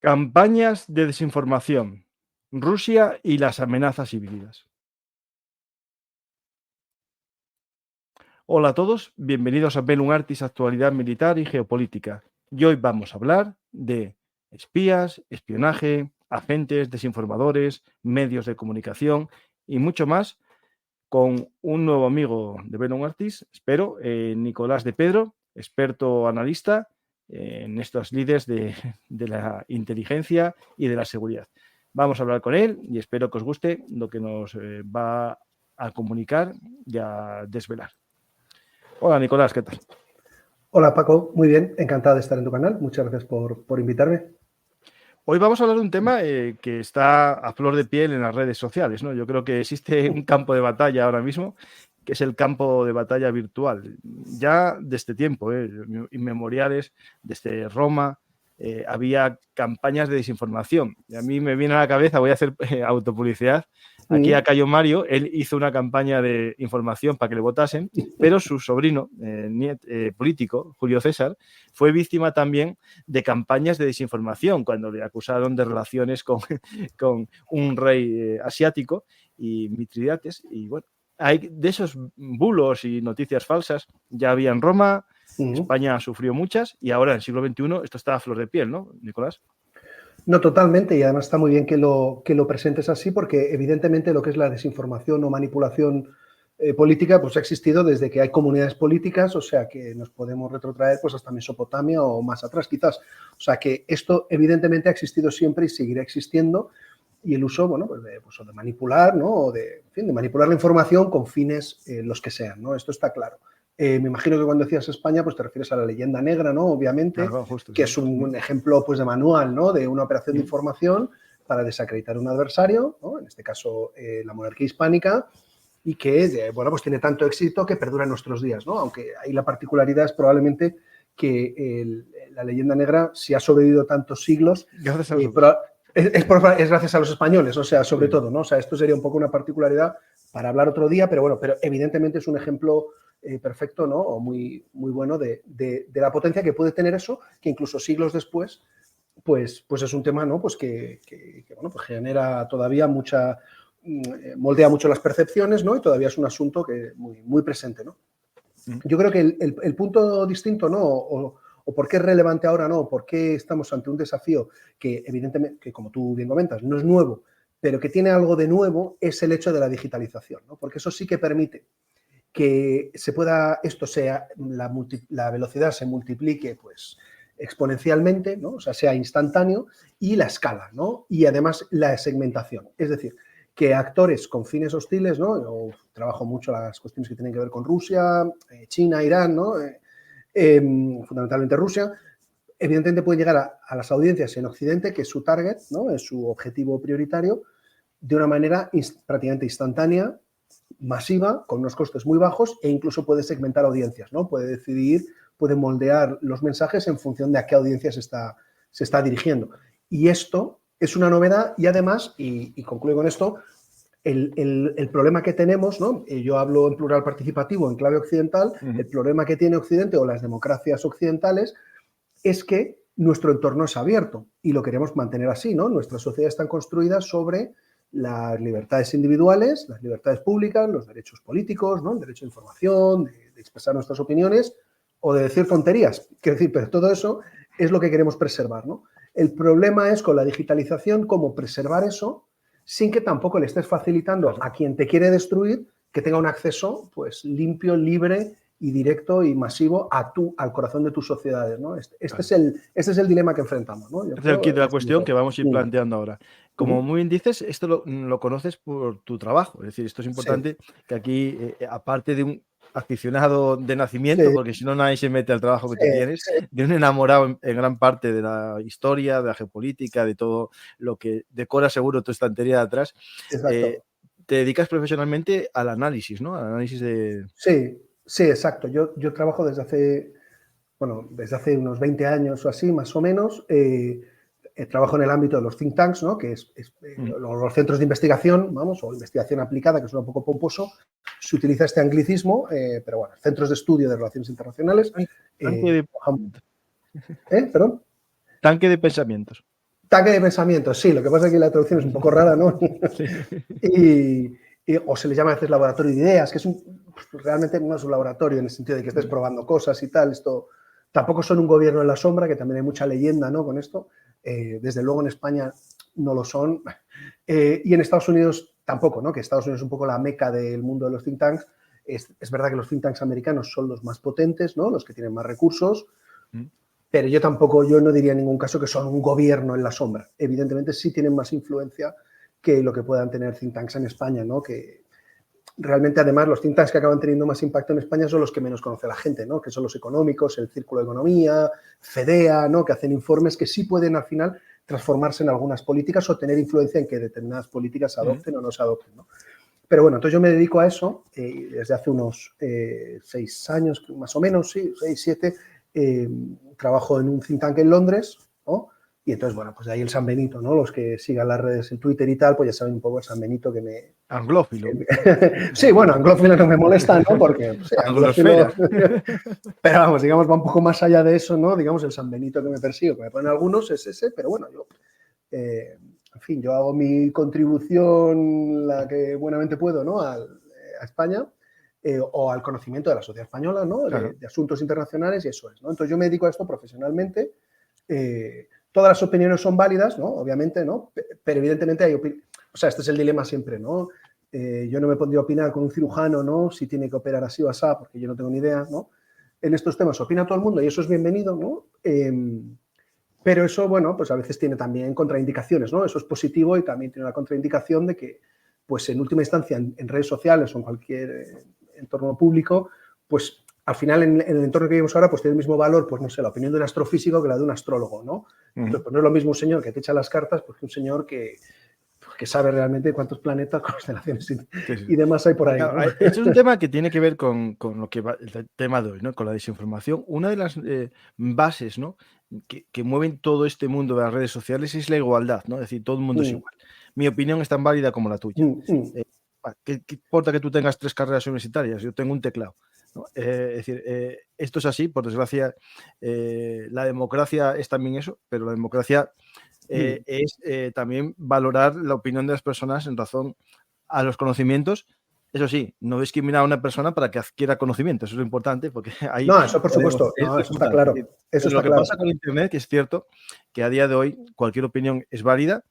Campañas de desinformación, Rusia y las amenazas híbridas. Hola a todos, bienvenidos a Bellum Artis, actualidad militar y geopolítica. Y hoy vamos a hablar de espías, espionaje, agentes, desinformadores, medios de comunicación y mucho más con un nuevo amigo de Bellum Artis, espero, Nicolás de Pedro, experto analista en estos líderes de la inteligencia y de la seguridad. Vamos a hablar con él y espero que os guste lo que nos va a comunicar y a desvelar. Hola Nicolás, ¿qué tal? Hola Paco, muy bien, encantado de estar en tu canal, muchas gracias por invitarme. Hoy vamos a hablar de un tema que está a flor de piel en las redes sociales, ¿no? Yo creo que existe un campo de batalla ahora mismo, que es el campo de batalla virtual. Ya desde tiempo, inmemoriales, desde Roma, había campañas de desinformación. Y a mí me viene a la cabeza, voy a hacer autopublicidad, aquí a Cayo Mario, él hizo una campaña de información para que le votasen, pero su sobrino, político, Julio César, fue víctima también de campañas de desinformación cuando le acusaron de relaciones con un rey asiático y Mitridates. Y bueno, hay de esos bulos y noticias falsas ya había en Roma, España sufrió muchas y ahora en el siglo XXI esto está a flor de piel, ¿no, Nicolás? No, totalmente, y además está muy bien que lo presentes así porque evidentemente lo que es la desinformación o manipulación política pues ha existido desde que hay comunidades políticas, o sea que nos podemos retrotraer pues hasta Mesopotamia o más atrás quizás. O sea que esto evidentemente ha existido siempre y seguirá existiendo, y el uso, bueno, pues de manipular, ¿no? O en fin, de manipular la información con fines los que sean, ¿no? Esto está claro. Me imagino que cuando decías España, pues te refieres a la leyenda negra, ¿no? Obviamente, claro, justo, que sí. Es un ejemplo pues, de manual, ¿no? De una operación de información para desacreditar un adversario, ¿no? En este caso la monarquía hispánica, y que, bueno, pues tiene tanto éxito que perdura en nuestros días, ¿no? Aunque ahí la particularidad es probablemente que la leyenda negra, si ha sobrevivido tantos siglos, Gracias a los es gracias a los españoles, o sea, sobre todo, ¿no? O sea, esto sería un poco una particularidad para hablar otro día, pero bueno, pero evidentemente es un ejemplo perfecto, ¿no? O muy, muy bueno de la potencia que puede tener eso, que incluso siglos después, pues es un tema, ¿no? Pues que bueno, pues genera todavía moldea mucho las percepciones, ¿no? Y todavía es un asunto que muy, muy presente, ¿no? Yo creo que el punto distinto, ¿no? O por qué es relevante ahora, ¿no? O por qué estamos ante un desafío que evidentemente, que como tú bien comentas, no es nuevo, pero que tiene algo de nuevo, es el hecho de la digitalización, ¿no? Porque eso sí que permite que la velocidad se multiplique pues exponencialmente, ¿no? O sea, sea instantáneo, y la escala, ¿no? Y además la segmentación. Es decir, que actores con fines hostiles, ¿no? Yo trabajo mucho las cuestiones que tienen que ver con Rusia, China, Irán, ¿no? Fundamentalmente Rusia, evidentemente pueden llegar a las audiencias en Occidente, que es su target, ¿no? Es su objetivo prioritario, de una manera prácticamente instantánea, masiva, con unos costes muy bajos, e incluso puede segmentar audiencias, ¿no? Puede decidir, puede moldear los mensajes en función de a qué audiencia se está dirigiendo. Y esto es una novedad, y además, y concluyo con esto, el problema que tenemos, ¿no? Yo hablo en plural participativo en clave occidental, el problema que tiene Occidente o las democracias occidentales es que nuestro entorno es abierto y lo queremos mantener así, ¿no? Nuestras sociedades están construidas sobre las libertades individuales, las libertades públicas, los derechos políticos, ¿no? El derecho de información, de expresar nuestras opiniones o de decir tonterías. Quiero decir, pero todo eso es lo que queremos preservar, ¿no? El problema es con la digitalización cómo preservar eso sin que tampoco le estés facilitando a quien te quiere destruir que tenga un acceso pues limpio, libre y directo y masivo al corazón de tus sociedades, ¿no? Este es el dilema que enfrentamos, ¿no? Este es el kit de la cuestión que vamos a ir planteando ahora. Como muy bien dices, esto lo conoces por tu trabajo. Es decir, esto es importante que aquí, aparte de un aficionado de nacimiento, porque si no nadie se mete al trabajo que tú tienes, de un enamorado en gran parte de la historia, de la geopolítica, de todo lo que decora seguro tu estantería de atrás, te dedicas profesionalmente al análisis, ¿no? Al análisis de... Sí, exacto. Yo trabajo desde hace bueno, desde hace unos 20 años o así, más o menos, trabajo en el ámbito de los think tanks, ¿no? Que es los centros de investigación, vamos, o investigación aplicada, que suena un poco pomposo. Se utiliza este anglicismo, pero bueno, centros de estudio de relaciones internacionales. ¿Perdón? Tanque de pensamientos. Tanque de pensamientos, sí. Lo que pasa es que la traducción es un poco rara, ¿no? Sí. O se le llama a veces laboratorio de ideas, que es realmente no es un laboratorio en el sentido de que estés probando cosas y tal. Esto tampoco son un gobierno en la sombra, que también hay mucha leyenda, ¿no? Con esto. Desde luego en España no lo son. Y en Estados Unidos tampoco, ¿no? Que Estados Unidos es un poco la meca del mundo de los think tanks. Es verdad que los think tanks americanos son los más potentes, ¿no? Los que tienen más recursos. Pero yo no diría en ningún caso que son un gobierno en la sombra. Evidentemente sí tienen más influencia que lo que puedan tener think tanks en España, ¿no? Que realmente, además, los think tanks que acaban teniendo más impacto en España son los que menos conoce la gente, ¿no? Que son los económicos, el Círculo de Economía, FEDEA, ¿no? Que hacen informes que sí pueden al final transformarse en algunas políticas o tener influencia en que determinadas políticas se adopten o no se adopten, ¿no? Pero bueno, entonces yo me dedico a eso desde hace unos 6 años, más o menos, sí, 6, 7. Trabajo en un think tank en Londres, ¿no? Y entonces, bueno, pues de ahí el San Benito, ¿no? Los que sigan las redes en Twitter y tal, pues ya saben un poco el San Benito que me... Anglófilo. Sí, bueno, anglófilo no me molesta, ¿no? Porque o sea, anglófilo... Pero vamos, digamos, va un poco más allá de eso, ¿no? Digamos, el San Benito que me persigo, que me ponen algunos, es ese, pero bueno, yo... en fin, yo hago mi contribución, la que buenamente puedo, ¿no? A España. O al conocimiento de la sociedad española, ¿no? Claro. De asuntos internacionales y eso es, ¿no? Entonces yo me dedico a esto profesionalmente. Todas las opiniones son válidas, ¿no? Obviamente, ¿no? Pero evidentemente hay opiniones. O sea, este es el dilema siempre, ¿no? Yo no me pondría a opinar con un cirujano, ¿no? Si tiene que operar así o así, porque yo no tengo ni idea, ¿no? En estos temas opina todo el mundo y eso es bienvenido, ¿no? Pero eso, bueno, pues a veces tiene también contraindicaciones, ¿no? Eso es positivo y también tiene la contraindicación de que, pues en última instancia, en redes sociales o en cualquier entorno público, pues al final en el entorno que vivimos ahora, pues tiene el mismo valor, pues no sé, la opinión de un astrofísico que la de un astrólogo, ¿no? Entonces, pues no es lo mismo un señor que te echa las cartas, pues que un señor que sabe realmente cuántos planetas, constelaciones y demás hay por ahí, ¿no? Este es un tema que tiene que ver con lo que va el tema de hoy, ¿no? Con la desinformación. Una de las bases, ¿no? que mueven todo este mundo de las redes sociales es la igualdad, ¿no? Es decir, todo el mundo es igual. Mi opinión es tan válida como la tuya. ¿Qué importa que tú tengas 3 carreras universitarias? Yo tengo un teclado, ¿no? Es decir, esto es así, por desgracia, la democracia es también eso, pero la democracia es también valorar la opinión de las personas en razón a los conocimientos. Eso sí, no discriminar a una persona para que adquiera conocimiento, eso es lo importante, porque ahí... No, eso por supuesto, no, eso está claro. Lo que pasa con Internet, que es cierto que a día de hoy cualquier opinión es válida.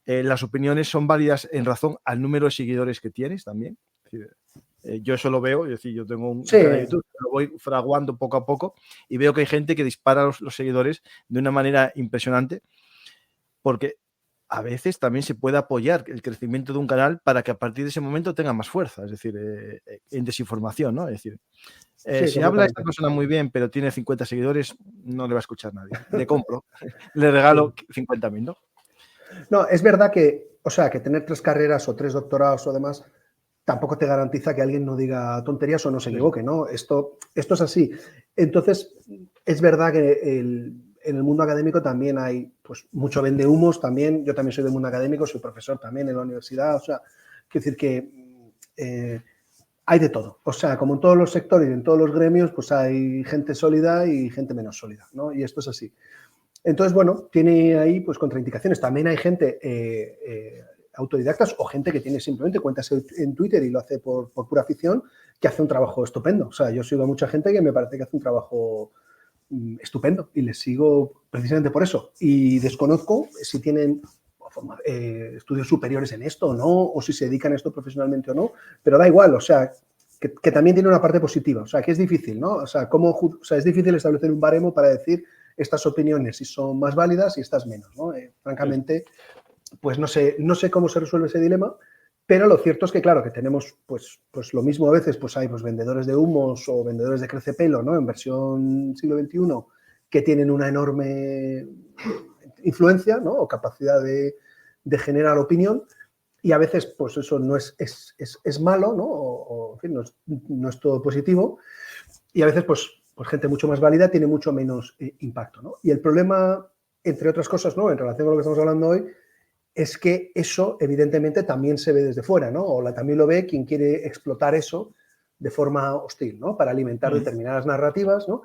Las opiniones son válidas en razón al número de seguidores que tienes también. Es decir, yo eso lo veo, es decir, yo tengo un canal de YouTube, lo voy fraguando poco a poco y veo que hay gente que dispara los seguidores de una manera impresionante, porque a veces también se puede apoyar el crecimiento de un canal para que a partir de ese momento tenga más fuerza, es decir, en desinformación, ¿no? Es decir, si habla esta persona muy bien, pero tiene 50 seguidores, no le va a escuchar nadie. Le compro, le regalo 50.000, ¿no? No, es verdad que, o sea, que tener 3 carreras o 3 doctorados o demás tampoco te garantiza que alguien no diga tonterías o no se equivoque, ¿no? Esto es así. Entonces, es verdad que en el mundo académico también hay pues mucho vendehumos también. Yo también soy del mundo académico, soy profesor también en la universidad. O sea, quiero decir que hay de todo. O sea, como en todos los sectores y en todos los gremios, pues hay gente sólida y gente menos sólida, ¿no? Y esto es así. Entonces, bueno, tiene ahí pues contraindicaciones. También hay gente autodidactas o gente que tiene simplemente cuentas en Twitter y lo hace por pura afición, que hace un trabajo estupendo. O sea, yo sigo a mucha gente que me parece que hace un trabajo estupendo y les sigo precisamente por eso. Y desconozco si tienen estudios superiores en esto o no, o si se dedican a esto profesionalmente o no, pero da igual, o sea, que también tiene una parte positiva. O sea, que es difícil, ¿no? O sea, es difícil establecer un baremo para decir estas opiniones si son más válidas y estas menos, ¿no? Francamente, pues no sé cómo se resuelve ese dilema, pero lo cierto es que, claro, que tenemos pues lo mismo a veces, pues hay pues vendedores de humos o vendedores de crecepelo, ¿no? En versión siglo XXI, que tienen una enorme influencia, ¿no? O capacidad de generar opinión, y a veces pues eso no es malo, ¿no? O en fin, no es todo positivo, y a veces pues pues gente mucho más válida tiene mucho menos impacto, ¿no? Y el problema, entre otras cosas, ¿no?, en relación con lo que estamos hablando hoy, es que eso evidentemente también se ve desde fuera, ¿no? O también lo ve quien quiere explotar eso de forma hostil, ¿no? Para alimentar determinadas narrativas, ¿no?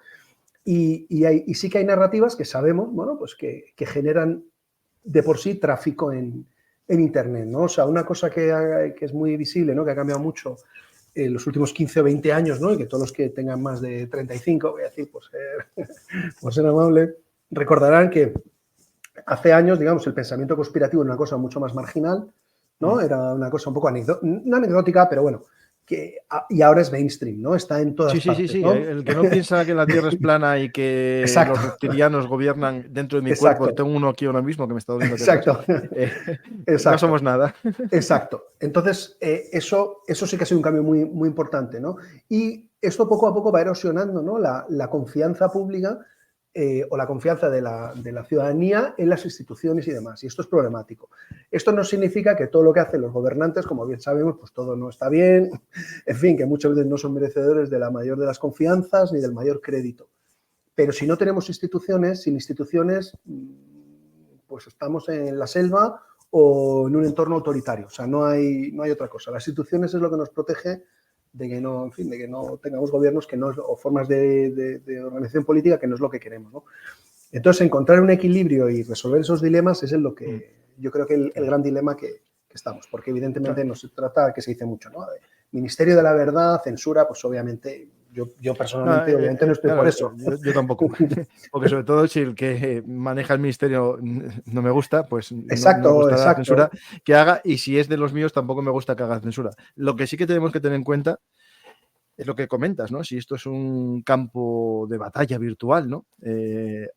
Y sí que hay narrativas que sabemos, bueno, pues que generan de por sí tráfico en Internet, ¿no? O sea, una cosa que es muy visible, ¿no?, que ha cambiado mucho en los últimos 15 o 20 años, ¿no?, y que todos los que tengan más de 35, voy a decir, por ser amable, recordarán que hace años, digamos, el pensamiento conspirativo era una cosa mucho más marginal, ¿no? Era una cosa un poco no anecdótica, pero bueno, y ahora es mainstream, ¿no? Está en todas partes, Sí. ¿no? El que no piensa que la Tierra es plana y que Exacto. los reptilianos gobiernan dentro de mi cuerpo, tengo uno aquí ahora mismo que me está doliendo aquí atrás, no somos nada. Exacto. Entonces, eso sí que ha sido un cambio muy, muy importante, ¿no? Y esto poco a poco va erosionando, ¿no?, la confianza pública o la confianza de la ciudadanía en las instituciones y demás. Y esto es problemático. Esto no significa que todo lo que hacen los gobernantes, como bien sabemos, pues todo no está bien. En fin, que muchas veces no son merecedores de la mayor de las confianzas ni del mayor crédito. Pero si no tenemos instituciones, sin instituciones, pues estamos en la selva o en un entorno autoritario. O sea, no hay otra cosa. Las instituciones es lo que nos protege de que no, en fin, de que no tengamos gobiernos que no, o formas de organización política que no es lo que queremos, ¿no? Entonces, encontrar un equilibrio y resolver esos dilemas es en lo que yo creo que el gran dilema que estamos, porque evidentemente no se trata, que se dice mucho, ¿no?, de Ministerio de la Verdad, censura, pues obviamente yo personalmente obviamente no estoy claro, por eso. Yo tampoco, porque sobre todo si el que maneja el ministerio no me gusta, pues no me gustará la censura que haga, y si es de los míos tampoco me gusta que haga censura. Lo que sí que tenemos que tener en cuenta es lo que comentas, ¿no? Si esto es un campo de batalla virtual, ¿no?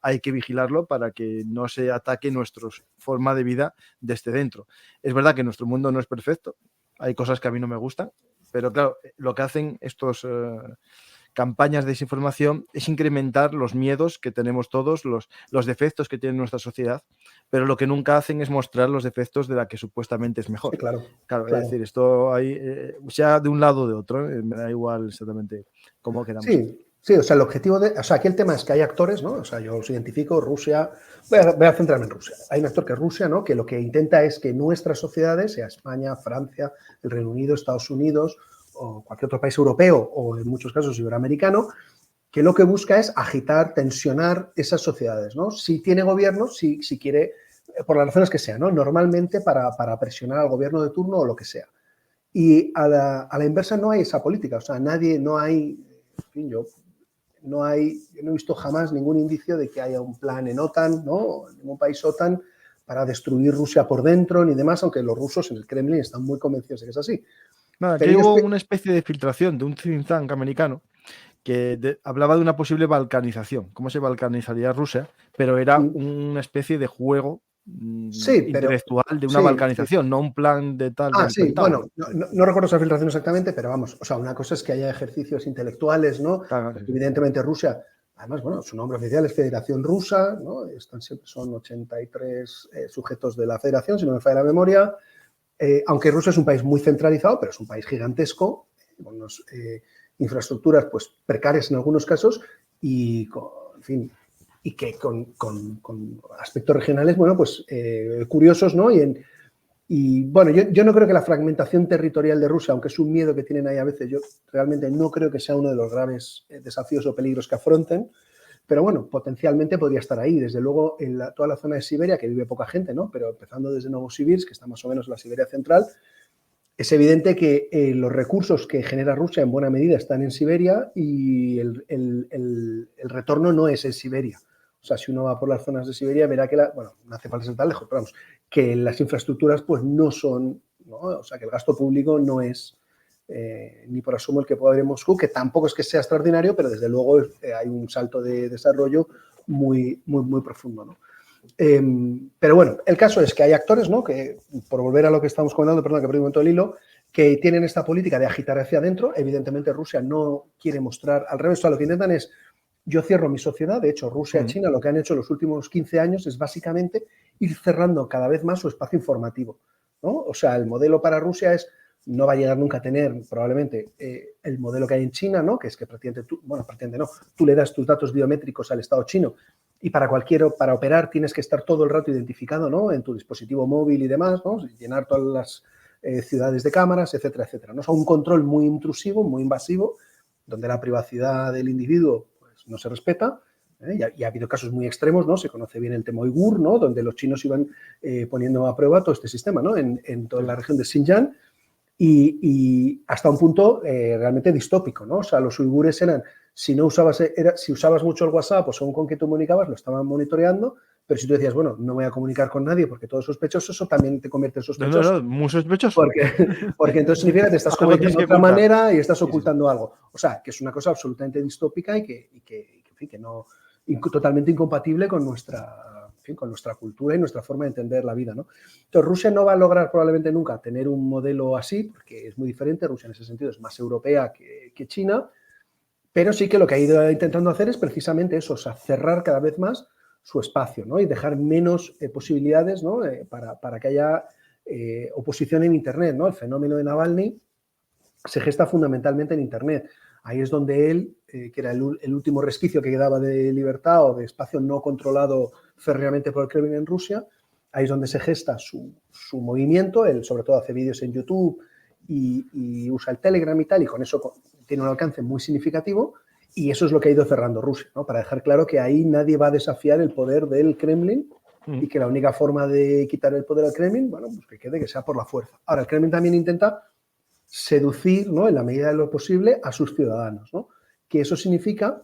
Hay que vigilarlo para que no se ataque nuestra forma de vida desde dentro. Es verdad que nuestro mundo no es perfecto, hay cosas que a mí no me gustan, pero claro, lo que hacen estos campañas de desinformación es incrementar los miedos que tenemos todos, los defectos que tiene nuestra sociedad, pero lo que nunca hacen es mostrar los defectos de la que supuestamente es mejor. Sí, claro. Es decir, esto hay, sea de un lado o de otro, me da igual exactamente cómo queramos. Sí, o sea, el objetivo o sea, aquí el tema es que hay actores, ¿no? O sea, yo los identifico, Rusia, voy a centrarme en Rusia. Hay un actor que es Rusia, ¿no?, que lo que intenta es que nuestras sociedades, sea España, Francia, el Reino Unido, Estados Unidos o cualquier otro país europeo o en muchos casos iberoamericano, que lo que busca es agitar, tensionar esas sociedades, ¿no? Si tiene gobierno, si quiere, por las razones que sean, ¿no?, normalmente para presionar al gobierno de turno o lo que sea. Y a la inversa no hay esa política, o sea, no hay, en fin, yo no he visto jamás ningún indicio de que haya un plan en OTAN, ¿no?, en ningún país OTAN para destruir Rusia por dentro ni demás, aunque los rusos en el Kremlin están muy convencidos de que es así. Nada, que hubo una especie de filtración de un think tank americano que hablaba de una posible balcanización, cómo se balcanizaría Rusia, pero era una especie de juego intelectual de una balcanización, no un plan de tal del Pentágono. Bueno, no recuerdo esa filtración exactamente, pero vamos, o sea, una cosa es que haya ejercicios intelectuales, ¿no? Claro, evidentemente Rusia, además, bueno, su nombre oficial es Federación Rusa, ¿no? Son 83 sujetos de la Federación, si no me falla la memoria, aunque Rusia es un país muy centralizado, pero es un país gigantesco, con unas infraestructuras pues precarias en algunos casos y, en fin, y que con aspectos regionales, bueno, pues curiosos, ¿no? Y bueno, yo no creo que la fragmentación territorial de Rusia, aunque es un miedo que tienen ahí a veces, yo realmente no creo que sea uno de los graves desafíos o peligros que afronten, pero bueno, potencialmente podría estar ahí. Desde luego, en toda la zona de Siberia, que vive poca gente, ¿no?, pero empezando desde Novosibirsk, que está más o menos en la Siberia central, es evidente que los recursos que genera Rusia en buena medida están en Siberia y el retorno no es en Siberia. O sea, si uno va por las zonas de Siberia, verá que, bueno, no hace falta ser tan lejos, pero vamos, que las infraestructuras pues no son, ¿no? O sea, que el gasto público no es ni por asomo el que pueda haber en Moscú, que tampoco es que sea extraordinario, pero desde luego hay un salto de desarrollo muy, muy, muy profundo, ¿no? Pero bueno, el caso es que hay actores, ¿no?, que, por volver a lo que estamos comentando, perdón, que perdí un momento el hilo, que tienen esta política de agitar hacia adentro. Evidentemente Rusia no quiere mostrar, al revés, o sea, lo que intentan es, yo cierro mi sociedad. De hecho, Rusia y China lo que han hecho en los últimos 15 años es básicamente ir cerrando cada vez más su espacio informativo, ¿no? O sea, el modelo para Rusia es, no va a llegar nunca a tener probablemente el modelo que hay en China, ¿no? Que es que tú le das tus datos biométricos al Estado chino y para operar tienes que estar todo el rato identificado, ¿no? En tu dispositivo móvil y demás, ¿no? Llenar todas las ciudades de cámaras, etcétera, etcétera, ¿no? O sea, un control muy intrusivo, muy invasivo, donde la privacidad del individuo pues, no se respeta. Y ha habido casos muy extremos, ¿no? Se conoce bien el tema uigur, ¿no? Donde los chinos iban poniendo a prueba todo este sistema, ¿no? En toda la región de Xinjiang y hasta un punto realmente distópico, ¿no? O sea, los uigures eran, si usabas mucho el WhatsApp o según con qué tú comunicabas, lo estaban monitoreando, pero si tú decías, bueno, no voy a comunicar con nadie porque todo es sospechoso, eso también te convierte en sospechoso. No, muy sospechoso. Porque entonces significa que te estás comunicando de otra manera y estás ocultando algo. O sea, que es una cosa absolutamente distópica y que no, totalmente incompatible con nuestra cultura y nuestra forma de entender la vida, ¿no? Entonces, Rusia no va a lograr probablemente nunca tener un modelo así, porque es muy diferente. Rusia en ese sentido es más europea que China, pero sí que lo que ha ido intentando hacer es precisamente eso, o sea, cerrar cada vez más su espacio, ¿no? Y dejar menos posibilidades, ¿no? Para que haya oposición en Internet, ¿no? El fenómeno de Navalny se gesta fundamentalmente en Internet. Ahí es donde él, que era el último resquicio que quedaba de libertad o de espacio no controlado férreamente por el Kremlin en Rusia, ahí es donde se gesta su movimiento. Él sobre todo hace vídeos en YouTube y usa el Telegram y tal, y con eso tiene un alcance muy significativo, y eso es lo que ha ido cerrando Rusia, ¿no? Para dejar claro que ahí nadie va a desafiar el poder del Kremlin y que la única forma de quitar el poder al Kremlin, bueno, pues que sea por la fuerza. Ahora, el Kremlin también intenta seducir, ¿no? En la medida de lo posible a sus ciudadanos, ¿no? Que eso significa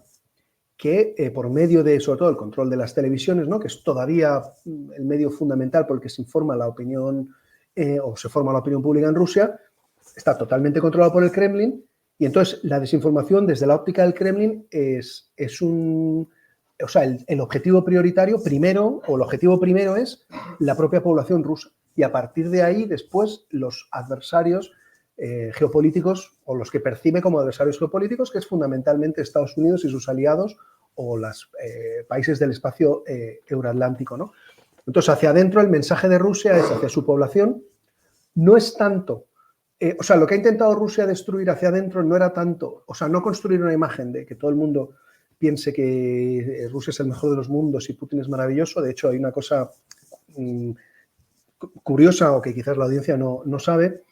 que por medio de, sobre todo, el control de las televisiones, ¿no? Que es todavía el medio fundamental por el que se informa la opinión o se forma la opinión pública en Rusia, está totalmente controlado por el Kremlin, y entonces la desinformación desde la óptica del Kremlin es o sea, el objetivo prioritario primero, o el objetivo primero es la propia población rusa, y a partir de ahí después los adversarios geopolíticos, o los que percibe como adversarios geopolíticos, que es fundamentalmente Estados Unidos y sus aliados o los países del espacio euroatlántico, ¿no? Entonces, hacia adentro el mensaje de Rusia es hacia su población, no es tanto, o sea, lo que ha intentado Rusia destruir hacia adentro no era tanto, o sea, no construir una imagen de que todo el mundo piense que Rusia es el mejor de los mundos y Putin es maravilloso. De hecho, hay una cosa curiosa o que quizás la audiencia no sabe,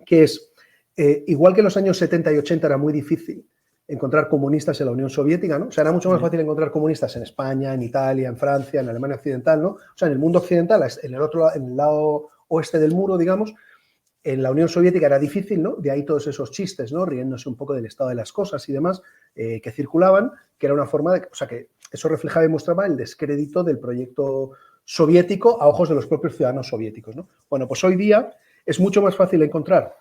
que es, igual que en los años 70 y 80 era muy difícil encontrar comunistas en la Unión Soviética, ¿no? O sea, era mucho más fácil encontrar comunistas en España, en Italia, en Francia, en Alemania Occidental, ¿no? O sea, en el mundo occidental, en el lado oeste del muro, digamos, en la Unión Soviética era difícil, ¿no? De ahí todos esos chistes, ¿no? Riéndose un poco del estado de las cosas y demás que circulaban, que era una forma de... O sea, que eso reflejaba y mostraba el descrédito del proyecto soviético a ojos de los propios ciudadanos soviéticos, ¿no? Bueno, pues hoy día es mucho más fácil encontrar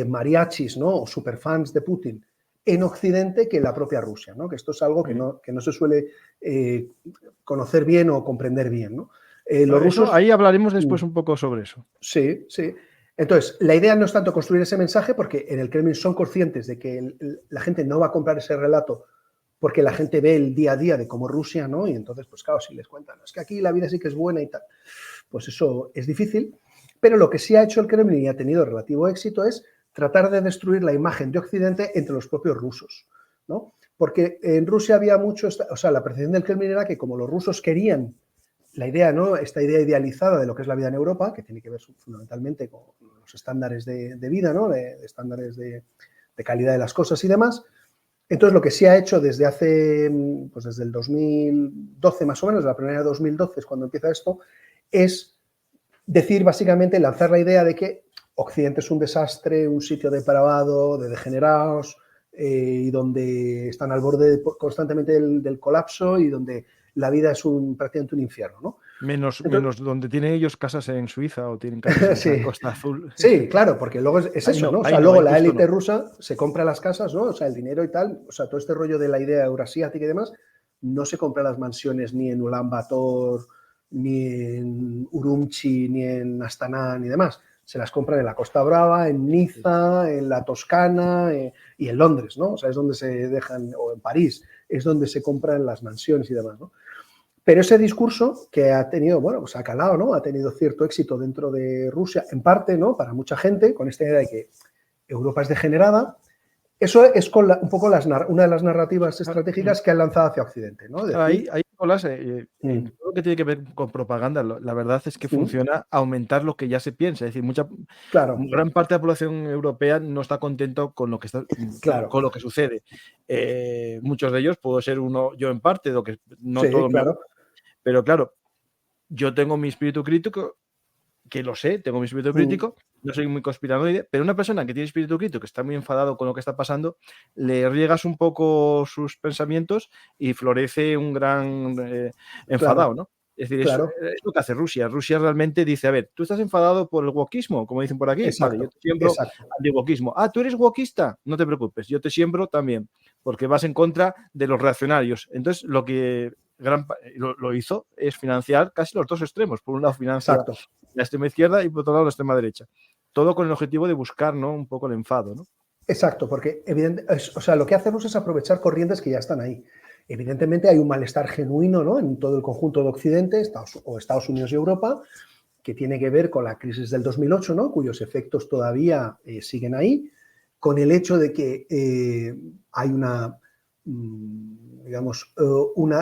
mariachis, ¿no? O superfans de Putin en Occidente que en la propia Rusia, ¿no? Que esto es algo que no se suele conocer bien o comprender bien, ¿no? Los rusos... Ahí hablaremos después un poco sobre eso. Sí, sí. Entonces, la idea no es tanto construir ese mensaje, porque en el Kremlin son conscientes de que la gente no va a comprar ese relato porque la gente ve el día a día de cómo Rusia, ¿no? Y entonces, pues claro, si les cuentan, es que aquí la vida sí que es buena y tal, pues eso es difícil. Pero lo que sí ha hecho el Kremlin y ha tenido relativo éxito es tratar de destruir la imagen de Occidente entre los propios rusos, ¿no? Porque en Rusia había mucho, o sea, la percepción del Kremlin era que como los rusos querían la idea, ¿no? Esta idea idealizada de lo que es la vida en Europa, que tiene que ver fundamentalmente con los estándares de vida, ¿no? De estándares de calidad de las cosas y demás. Entonces, lo que sí ha hecho desde desde el 2012 más o menos, la primera de 2012 es cuando empieza esto, es decir, básicamente, lanzar la idea de que Occidente es un desastre, un sitio depravado, de degenerados, y donde están al borde constantemente del colapso y donde la vida es prácticamente un infierno, ¿no? Menos donde tienen ellos casas en Suiza o tienen casas en la Costa Azul. Sí, claro, porque luego es eso, ¿no? O sea, luego la élite rusa se compra las casas, ¿no? O sea, el dinero y tal, o sea, todo este rollo de la idea eurasiática y demás, no se compra las mansiones ni en Ulan Bator, ni en Urumqi, ni en Astana, ni demás. Se las compran en la Costa Brava, en Niza, en la Toscana y en Londres, ¿no? O sea, es donde se dejan, o en París, es donde se compran las mansiones y demás, ¿no? Pero ese discurso que ha tenido, bueno, pues ha calado, ¿no? Ha tenido cierto éxito dentro de Rusia, en parte, ¿no? Para mucha gente, con esta idea de que Europa es degenerada. Eso es un poco una de las narrativas estratégicas que han lanzado hacia Occidente, ¿no? Ahí, Nicolás, en todo lo que tiene que ver con propaganda, la verdad es que funciona aumentar lo que ya se piensa. Es decir, gran parte de la población europea no está contento con lo que con lo que sucede. Muchos de ellos, puedo ser uno yo en parte, lo que no todo. Claro. Pero claro, yo tengo mi espíritu crítico, que lo sé, tengo mi espíritu crítico, no soy muy conspiranoide, pero una persona que tiene espíritu crítico, que está muy enfadado con lo que está pasando, le riegas un poco sus pensamientos y florece un gran enfadado, ¿no? Es decir, es lo que hace Rusia. Rusia realmente dice, a ver, tú estás enfadado por el wokismo, como dicen por aquí. Exacto, vale, yo te siembro anti-wokismo. Ah, ¿tú eres wokista? No te preocupes, yo te siembro también, porque vas en contra de los reaccionarios. Entonces, lo que lo hizo es financiar casi los dos extremos. Por un lado, financia la extrema izquierda y por otro lado, la extrema derecha. Todo con el objetivo de buscar, ¿no?, un poco el enfado, ¿no? Exacto, porque lo que hacemos es aprovechar corrientes que ya están ahí. Evidentemente hay un malestar genuino, ¿no?, en todo el conjunto de Occidente, Estados Unidos y Europa, que tiene que ver con la crisis del 2008, ¿no?, cuyos efectos todavía siguen ahí, con el hecho de que hay una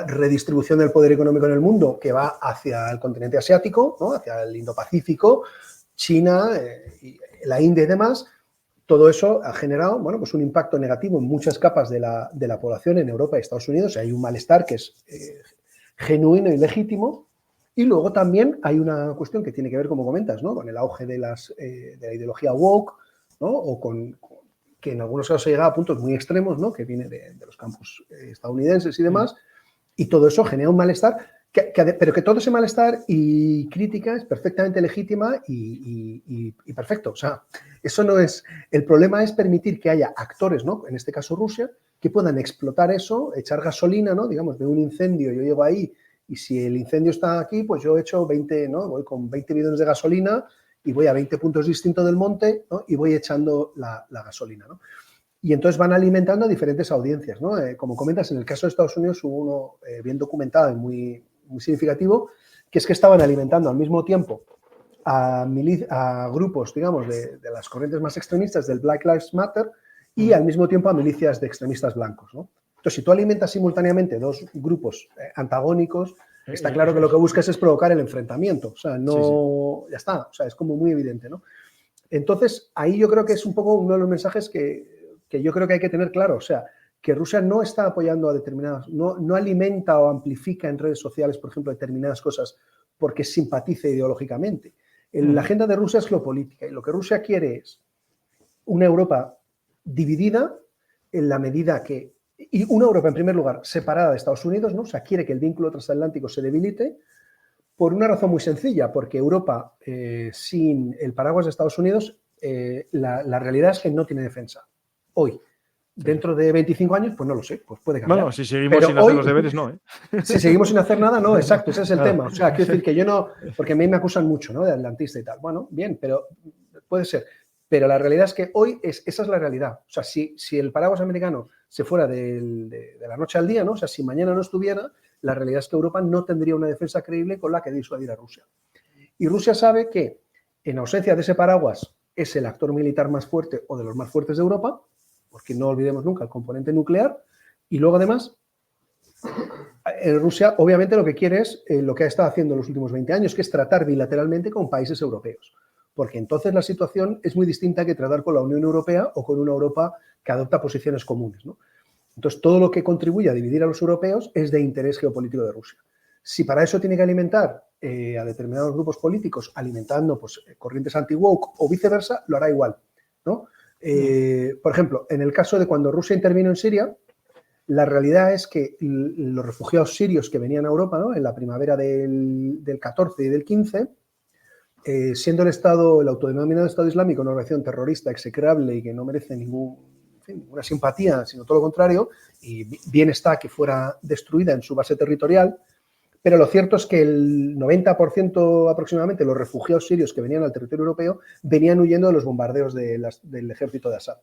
redistribución del poder económico en el mundo que va hacia el continente asiático, ¿no?, hacia el Indo-Pacífico, China, la India y demás. Todo eso ha generado, bueno, pues un impacto negativo en muchas capas de la población en Europa y Estados Unidos. Hay un malestar que es genuino y legítimo. Y luego también hay una cuestión que tiene que ver, como comentas, ¿no?, con el auge de la ideología woke, ¿no?, o que en algunos casos se llega a puntos muy extremos, ¿no?, que viene de los campos estadounidenses y demás. Y todo eso genera un malestar, pero que todo ese malestar y crítica es perfectamente legítima y perfecto. O sea, eso no es... El problema es permitir que haya actores, ¿no?, en este caso Rusia, que puedan explotar eso, echar gasolina, ¿no?, digamos, de un incendio. Yo llego ahí y si el incendio está aquí, pues yo echo 20, ¿no?, voy con 20 bidones de gasolina y voy a 20 puntos distintos del monte, ¿no?, y voy echando la gasolina, ¿no? Y entonces van alimentando a diferentes audiencias, ¿no? Como comentas, en el caso de Estados Unidos hubo uno bien documentado y muy significativo, que es que estaban alimentando al mismo tiempo a grupos, digamos, de las corrientes más extremistas del Black Lives Matter y al mismo tiempo a milicias de extremistas blancos, ¿no? Entonces, si tú alimentas simultáneamente dos grupos antagónicos, está claro que lo que buscas es provocar el enfrentamiento. O sea, no... Ya está. O sea, es como muy evidente, ¿no? Entonces, ahí yo creo que es un poco uno de los mensajes que yo creo que hay que tener claro. O sea, que Rusia no está apoyando a determinadas, no alimenta o amplifica en redes sociales, por ejemplo, determinadas cosas porque simpatice ideológicamente. La agenda de Rusia es geopolítica y lo que Rusia quiere es una Europa dividida en la medida que... Y una Europa, en primer lugar, separada de Estados Unidos, ¿no? O sea, quiere que el vínculo transatlántico se debilite por una razón muy sencilla, porque Europa, sin el paraguas de Estados Unidos, la realidad es que no tiene defensa. Hoy. Dentro de 25 años, pues no lo sé, pues puede cambiar. Bueno, si seguimos sin hacer los deberes, no, ¿eh? Si seguimos sin hacer nada, no, exacto, ese es el tema. O sea, quiero decir que yo no, porque a mí me acusan mucho, ¿no?, de atlantista y tal. Bueno, bien, pero puede ser. Pero la realidad es que hoy esa es la realidad. O sea, si el paraguas americano se fuera de la noche al día, ¿no? O sea, si mañana no estuviera, la realidad es que Europa no tendría una defensa creíble con la que disuadir a Rusia. Y Rusia sabe que, en ausencia de ese paraguas, es el actor militar más fuerte o de los más fuertes de Europa, porque no olvidemos nunca el componente nuclear, y luego además, Rusia obviamente lo que quiere es lo que ha estado haciendo en los últimos 20 años, que es tratar bilateralmente con países europeos, porque entonces la situación es muy distinta que tratar con la Unión Europea o con una Europa que adopta posiciones comunes, ¿no? Entonces, todo lo que contribuye a dividir a los europeos es de interés geopolítico de Rusia. Si para eso tiene que alimentar a determinados grupos políticos, alimentando pues, corrientes anti-woke o viceversa, lo hará igual, ¿no? Por ejemplo, en el caso de cuando Rusia intervino en Siria, la realidad es que los refugiados sirios que venían a Europa, ¿no?, en la primavera del 14 y del 15, siendo el autodenominado Estado Islámico una organización terrorista execrable y que no merece ninguna simpatía, sino todo lo contrario, y bien está que fuera destruida en su base territorial, pero lo cierto es que el 90% aproximadamente de los refugiados sirios que venían al territorio europeo venían huyendo de los bombardeos del ejército de Assad.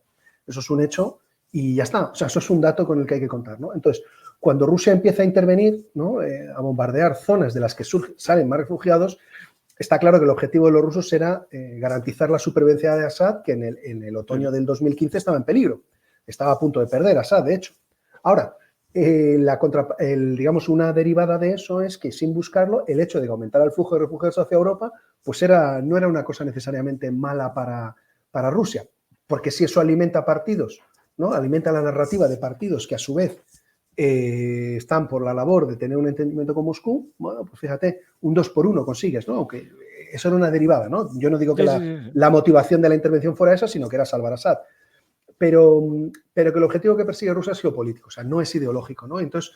Eso es un hecho y ya está. O sea, eso es un dato con el que hay que contar, ¿no? Entonces, cuando Rusia empieza a intervenir, ¿no? A bombardear zonas de las que salen más refugiados, está claro que el objetivo de los rusos era garantizar la supervivencia de Assad, que en el otoño del 2015 estaba en peligro. Estaba a punto de perder Assad, de hecho. Ahora, digamos, una derivada de eso es que, sin buscarlo, el hecho de aumentar el flujo de refugiados hacia Europa, pues no era una cosa necesariamente mala para Rusia, porque si eso alimenta partidos, ¿no? Alimenta la narrativa de partidos que a su vez están por la labor de tener un entendimiento con Moscú, bueno, pues fíjate, un 2 por 1 consigues, ¿no? Aunque eso era una derivada, ¿no? Yo no digo que la motivación de la intervención fuera esa, sino que era salvar a Assad. Pero que el objetivo que persigue Rusia es geopolítico, o sea, no es ideológico, ¿no? Entonces,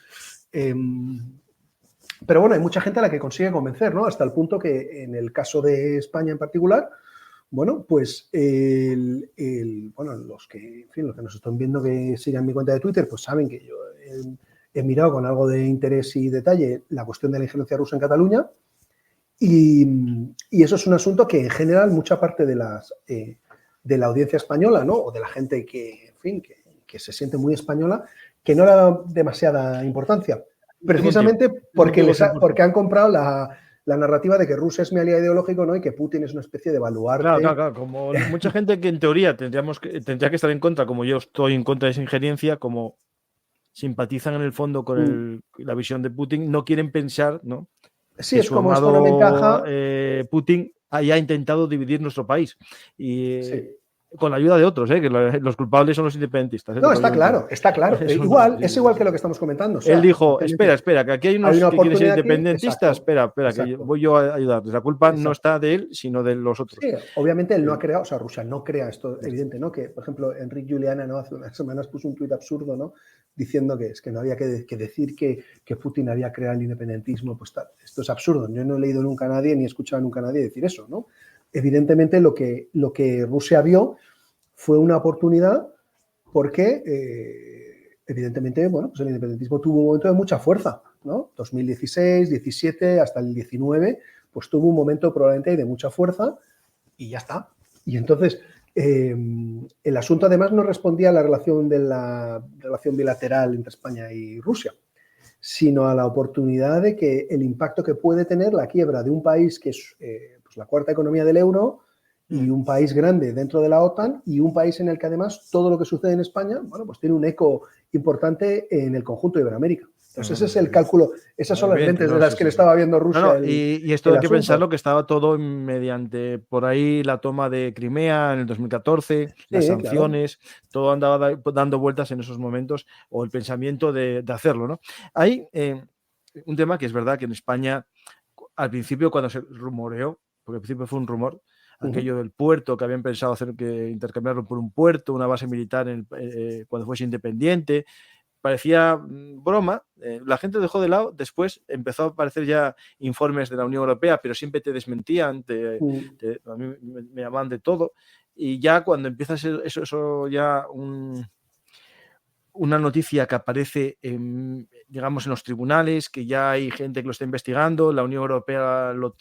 pero bueno, hay mucha gente a la que consigue convencer, ¿no? Hasta el punto que en el caso de España en particular, bueno, pues bueno, los que nos están viendo, que sigan mi cuenta de Twitter, pues saben que yo he mirado con algo de interés y detalle la cuestión de la injerencia rusa en Cataluña, y eso es un asunto que en general mucha parte de la audiencia española, ¿no? O de la gente que, en fin, que se siente muy española, que no le da demasiada importancia, precisamente porque han comprado la narrativa de que Rusia es mi aliado ideológico, ¿no? Y que Putin es una especie de baluarte. Claro. Como mucha gente que en teoría tendría que estar en contra, como yo estoy en contra de esa injerencia, como simpatizan en el fondo con la visión de Putin, no quieren pensar, ¿no? Sí, que es como esto no me encaja. Putin haya intentado dividir nuestro país. Y con la ayuda de otros, que los culpables son los independentistas. No, está claro. Es igual que lo que estamos comentando. O sea, él dijo, espera, que aquí hay unos que quieren ser independentistas, espera, que voy yo a ayudarles. La culpa no está de él, sino de los otros. Sí, obviamente él no ha creado, o sea, Rusia no crea esto, evidente, ¿no? Que, por ejemplo, Enrique Juliana, ¿no? Hace unas semanas puso un tuit absurdo, ¿no? Diciendo que no había que decir que Putin había creado el independentismo, pues tal. Esto es absurdo. Yo no he leído nunca a nadie, ni he escuchado nunca a nadie decir eso, ¿no? Evidentemente lo que Rusia vio fue una oportunidad porque, evidentemente, bueno, pues el independentismo tuvo un momento de mucha fuerza, ¿no? 2016, 17, hasta el 19, pues tuvo un momento probablemente de mucha fuerza y ya está. Y entonces, el asunto además no respondía a la relación bilateral entre España y Rusia, sino a la oportunidad de que el impacto que puede tener la quiebra de un país que es pues la cuarta economía del euro, y un país grande dentro de la OTAN, y un país en el que además todo lo que sucede en España, bueno, pues tiene un eco importante en el conjunto de Iberoamérica. Entonces ese es el cálculo, esas son las lentes de las que le estaba viendo Rusia. Y esto hay que pensarlo, que estaba todo mediante por ahí la toma de Crimea en el 2014, las sanciones, claro. Todo andaba dando vueltas en esos momentos, o el pensamiento de hacerlo, ¿no? Hay un tema que es verdad que en España, al principio cuando se rumoreó, porque al principio fue un rumor, aquello del puerto, que habían pensado intercambiarlo por un puerto, una base militar cuando fuese independiente, parecía broma, la gente dejó de lado, después empezó a aparecer ya informes de la Unión Europea, pero siempre te desmentían, a mí me llamaban de todo, y ya cuando empieza a ser eso ya una noticia que aparece digamos en los tribunales, que ya hay gente que lo está investigando, la Unión Europea lo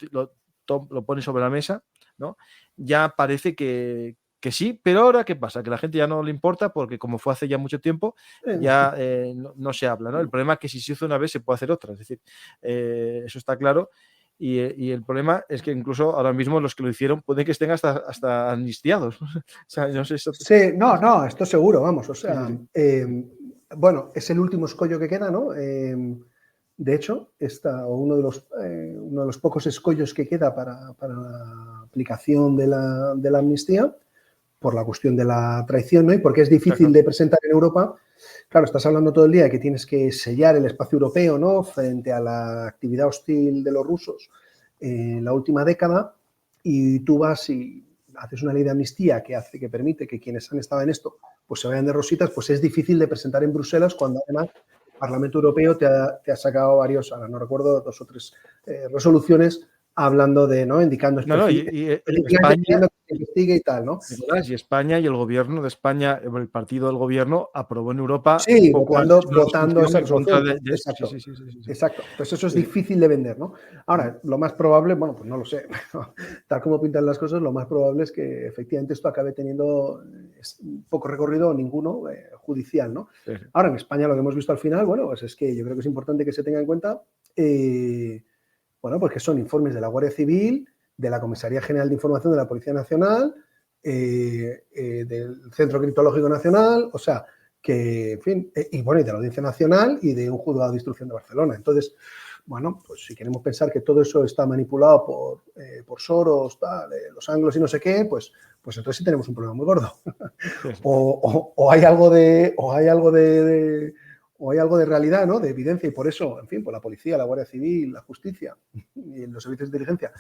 pone sobre la mesa, ¿no? Ya parece que sí, pero ahora ¿qué pasa? Que a la gente ya no le importa porque como fue hace ya mucho tiempo, ya no se habla, ¿no? El problema es que si se hizo una vez se puede hacer otra, es decir, eso está claro, y el problema es que incluso ahora mismo los que lo hicieron pueden que estén hasta amnistiados. O sea, no sé eso. Sí, no, esto seguro, vamos, o sea, bueno, es el último escollo que queda, ¿no? De hecho, uno de los pocos escollos que queda para la aplicación de la amnistía, por la cuestión de la traición, ¿no? Y porque es difícil de presentar en Europa. Claro, estás hablando todo el día de que tienes que sellar el espacio europeo, ¿no? Frente a la actividad hostil de los rusos en la última década, y tú vas y haces una ley de amnistía que permite que quienes han estado en esto pues se vayan de rositas, pues es difícil de presentar en Bruselas cuando además el Parlamento Europeo te ha sacado varios, ahora no recuerdo, 2 o 3 resoluciones hablando de, ¿no? Indicando No, y España, que se investigue y tal, ¿no? Nicolás, y España y el gobierno de España, el partido del gobierno, aprobó en Europa Sí, poco antes una votando resolución esa en contra resolución. de esto. Exacto. Sí. Exacto. Pues eso es Sí. difícil de vender, ¿no? Ahora, lo más probable, bueno, pues no lo sé, pero tal como pintan las cosas, lo más probable es que efectivamente esto acabe teniendo poco recorrido o ninguno judicial, ¿no? Sí. Ahora, en España lo que hemos visto al final, bueno, pues es que yo creo que es importante que se tenga en cuenta, bueno, pues que son informes de la Guardia Civil, de la Comisaría General de Información de la Policía Nacional, del Centro Criptológico Nacional, o sea, que, en fin, y bueno, y de la Audiencia Nacional y de un juzgado de instrucción de Barcelona. Entonces, bueno, pues si queremos pensar que todo eso está manipulado por Soros, tal, los anglos y no sé qué, pues entonces sí tenemos un problema muy gordo. Sí. O hay algo de realidad, ¿no? De evidencia, y por eso, en fin, pues la policía, la Guardia Civil, la justicia y los servicios de inteligencia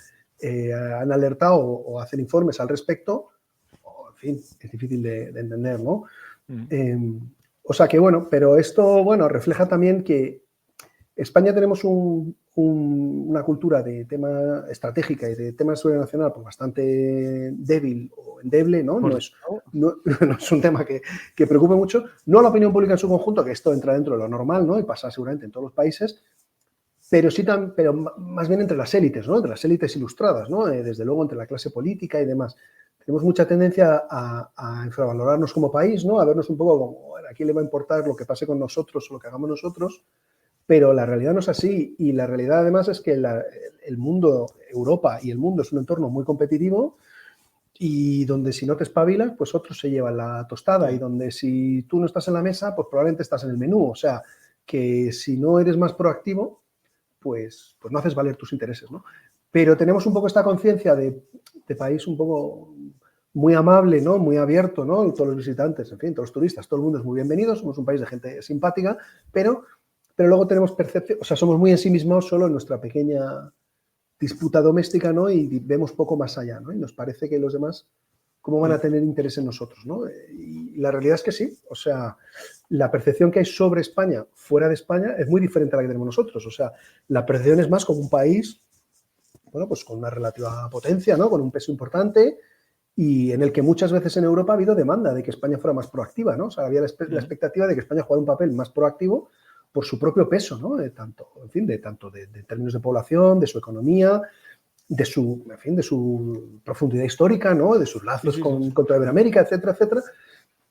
han alertado o hacen informes al respecto. En fin, es difícil de entender, ¿no? O sea que, bueno, pero esto, bueno, refleja también que España tenemos una cultura de tema estratégica y de tema de seguridad nacional pues bastante débil o endeble, ¿no? No es un tema que preocupe mucho. No a la opinión pública en su conjunto, que esto entra dentro de lo normal, ¿no? Y pasa seguramente en todos los países, pero sí pero más bien entre las élites, ¿no? Entre las élites ilustradas, ¿no? Desde luego entre la clase política y demás. Tenemos mucha tendencia a infravalorarnos como país, ¿no? A vernos un poco como, ¿a quién le va a importar lo que pase con nosotros o lo que hagamos nosotros? Pero la realidad no es así, y la realidad además es que el mundo, Europa y el mundo es un entorno muy competitivo, y donde si no te espabilas, pues otros se llevan la tostada, y donde si tú no estás en la mesa, pues probablemente estás en el menú. O sea, que si no eres más proactivo, pues no haces valer tus intereses, ¿no? Pero tenemos un poco esta conciencia de país un poco muy amable, ¿no? Muy abierto, ¿no? Y todos los visitantes, en fin, todos los turistas, todo el mundo es muy bienvenido, somos un país de gente simpática, pero luego tenemos percepción, o sea, somos muy ensimismados solo en nuestra pequeña disputa doméstica, ¿no? Y vemos poco más allá, ¿no? Y nos parece que los demás, ¿cómo van a tener interés en nosotros, ¿no? Y la realidad es que sí, o sea, la percepción que hay sobre España, fuera de España, es muy diferente a la que tenemos nosotros. O sea, la percepción es más como un país, bueno, pues con una relativa potencia, ¿no? Con un peso importante, y en el que muchas veces en Europa ha habido demanda de que España fuera más proactiva, ¿no? O sea, había la expectativa de que España jugara un papel más proactivo por su propio peso, ¿no? Tanto de términos de población, de su economía, de su profundidad histórica, ¿no? De sus lazos con toda Iberoamérica, etcétera, etcétera.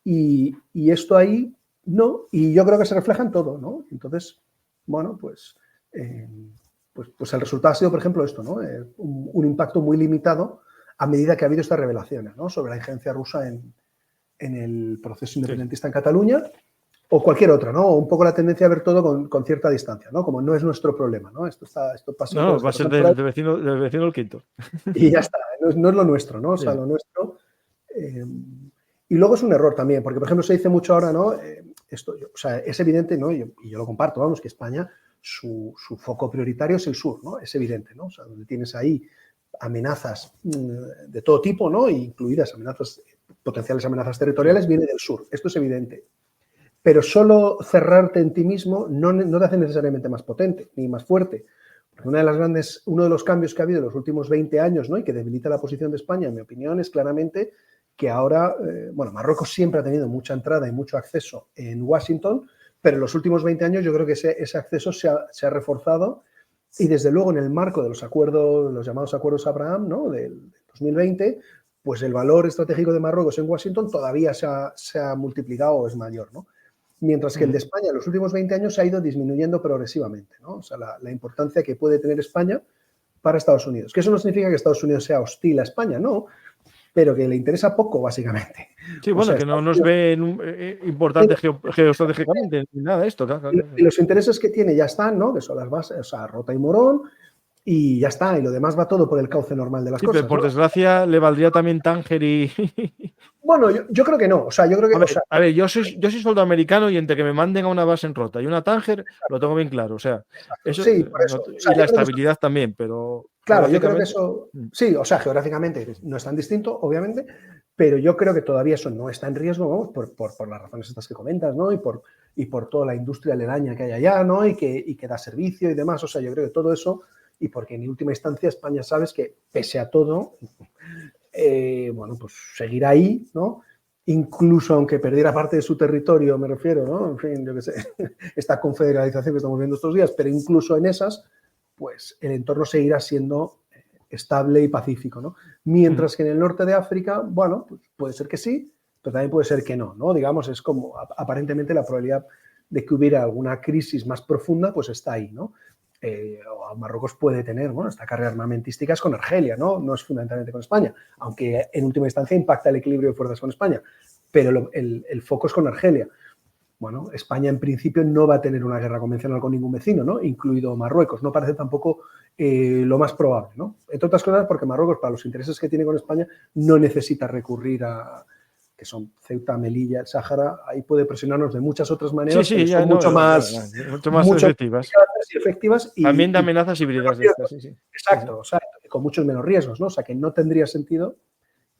Y esto ahí no, y yo creo que se refleja en todo, ¿no? Entonces, bueno, pues el resultado ha sido, por ejemplo, esto, ¿no? Un impacto muy limitado a medida que ha habido estas revelaciones, ¿no? Sobre la injerencia rusa en el proceso independentista en Cataluña, o cualquier otra, ¿no? Un poco la tendencia a ver todo con cierta distancia, ¿no? Como no es nuestro problema, ¿no? Esto pasa. No, va a ser del vecino del quinto. Y ya está, no es lo nuestro, ¿no? O sea, lo nuestro. Y luego es un error también, porque, por ejemplo, se dice mucho ahora, ¿no? O sea, es evidente, ¿no? Y yo lo comparto, vamos, que España, su foco prioritario es el sur, ¿no? Es evidente, ¿no? O sea, donde tienes ahí amenazas de todo tipo, ¿no? Incluidas potenciales amenazas territoriales, viene del sur. Esto es evidente. Pero solo cerrarte en ti mismo no te hace necesariamente más potente ni más fuerte. Porque uno de los cambios que ha habido en los últimos 20 años, ¿no? Y que debilita la posición de España, en mi opinión, es claramente que ahora, Marruecos siempre ha tenido mucha entrada y mucho acceso en Washington, pero en los últimos 20 años yo creo que ese acceso se ha reforzado, y desde luego en el marco de los acuerdos, los llamados acuerdos Abraham, ¿no? Del 2020, pues el valor estratégico de Marruecos en Washington todavía se ha multiplicado o es mayor, ¿no? Mientras que el de España en los últimos 20 años se ha ido disminuyendo progresivamente, ¿no? O sea, la importancia que puede tener España para Estados Unidos. Que eso no significa que Estados Unidos sea hostil a España, no, pero que le interesa poco, básicamente. Sí, bueno, que no nos ve importante geoestratégicamente ni nada de esto. Claro. Y los intereses que tiene ya están, ¿no? Que son las bases, o sea, Rota y Morón, y ya está, y lo demás va todo por el cauce normal de las cosas. Pero por desgracia le valdría también Tánger y... Bueno, yo creo que no, o sea, yo creo que... A ver, yo soy soldado americano, y entre que me manden a una base en Rota y una Tánger, lo tengo bien claro, o sea, eso, sí, por eso. O sea, y la estabilidad también, pero... Claro, yo creo que eso... Sí, o sea, geográficamente no es tan distinto, obviamente, pero yo creo que todavía eso no está en riesgo, ¿no? por las razones estas que comentas, ¿no? Y por toda la industria aledaña que hay allá, ¿no? Y que da servicio y demás. O sea, yo creo que todo eso y porque en última instancia España sabes que, pese a todo, bueno, pues seguirá ahí, ¿no? Incluso aunque perdiera parte de su territorio, me refiero, ¿no? En fin, yo qué sé, esta confederalización que estamos viendo estos días, pero incluso en esas, pues el entorno seguirá siendo estable y pacífico, ¿no? Mientras que en el norte de África, bueno, pues puede ser que sí, pero también puede ser que no, ¿no? Digamos, es como aparentemente la probabilidad de que hubiera alguna crisis más profunda, pues está ahí, ¿no? Marruecos puede tener, bueno, esta carrera armamentística es con Argelia, ¿no? No es fundamentalmente con España, aunque en última instancia impacta el equilibrio de fuerzas con España, pero el foco es con Argelia. Bueno, España en principio no va a tener una guerra convencional con ningún vecino, ¿no? Incluido Marruecos. No parece tampoco lo más probable, ¿no? Entre otras cosas porque Marruecos, para los intereses que tiene con España, no necesita recurrir a, que son Ceuta, Melilla, el Sáhara, ahí puede presionarnos de muchas otras maneras, Sí, pero ya son no, mucho más efectivas. y efectivas. También de amenazas híbridas de estas, sí. Exacto, con muchos menos riesgos, ¿no? O sea, que no tendría sentido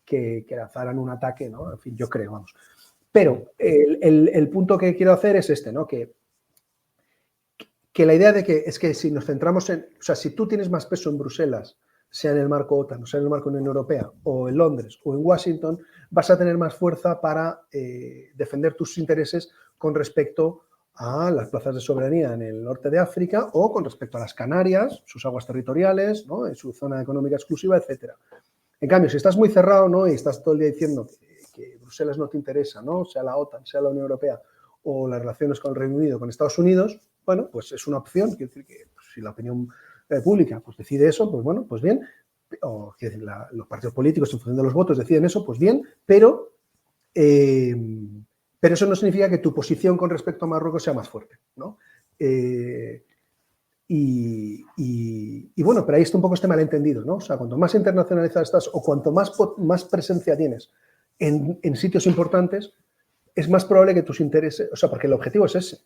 que lanzaran un ataque, ¿no? En fin, yo creo, vamos. Pero el punto que quiero hacer es este, ¿no? Que la idea de que es que si nos centramos en, o sea, si tú tienes más peso en Bruselas, sea en el marco OTAN, o sea en el marco Unión Europea, o en Londres, o en Washington, vas a tener más fuerza para defender tus intereses con respecto a las plazas de soberanía en el norte de África o con respecto a las Canarias, sus aguas territoriales, ¿no? En su zona económica exclusiva, etcétera. En cambio, si estás muy cerrado, ¿no? Y estás todo el día diciendo que Bruselas no te interesa, ¿no? Sea la OTAN, sea la Unión Europea o las relaciones con el Reino Unido, con Estados Unidos, bueno, pues es una opción. Quiere decir que pues, si la opinión pública pues decide eso, pues bueno, pues bien. O que los partidos políticos, en función de los votos, deciden eso, pues bien. Pero eso no significa que tu posición con respecto a Marruecos sea más fuerte, ¿no? Y bueno, pero ahí está un poco este malentendido, ¿no? O sea, cuanto más internacionalizado estás o cuanto más presencia tienes en sitios importantes, es más probable que tus intereses, o sea, porque el objetivo es ese.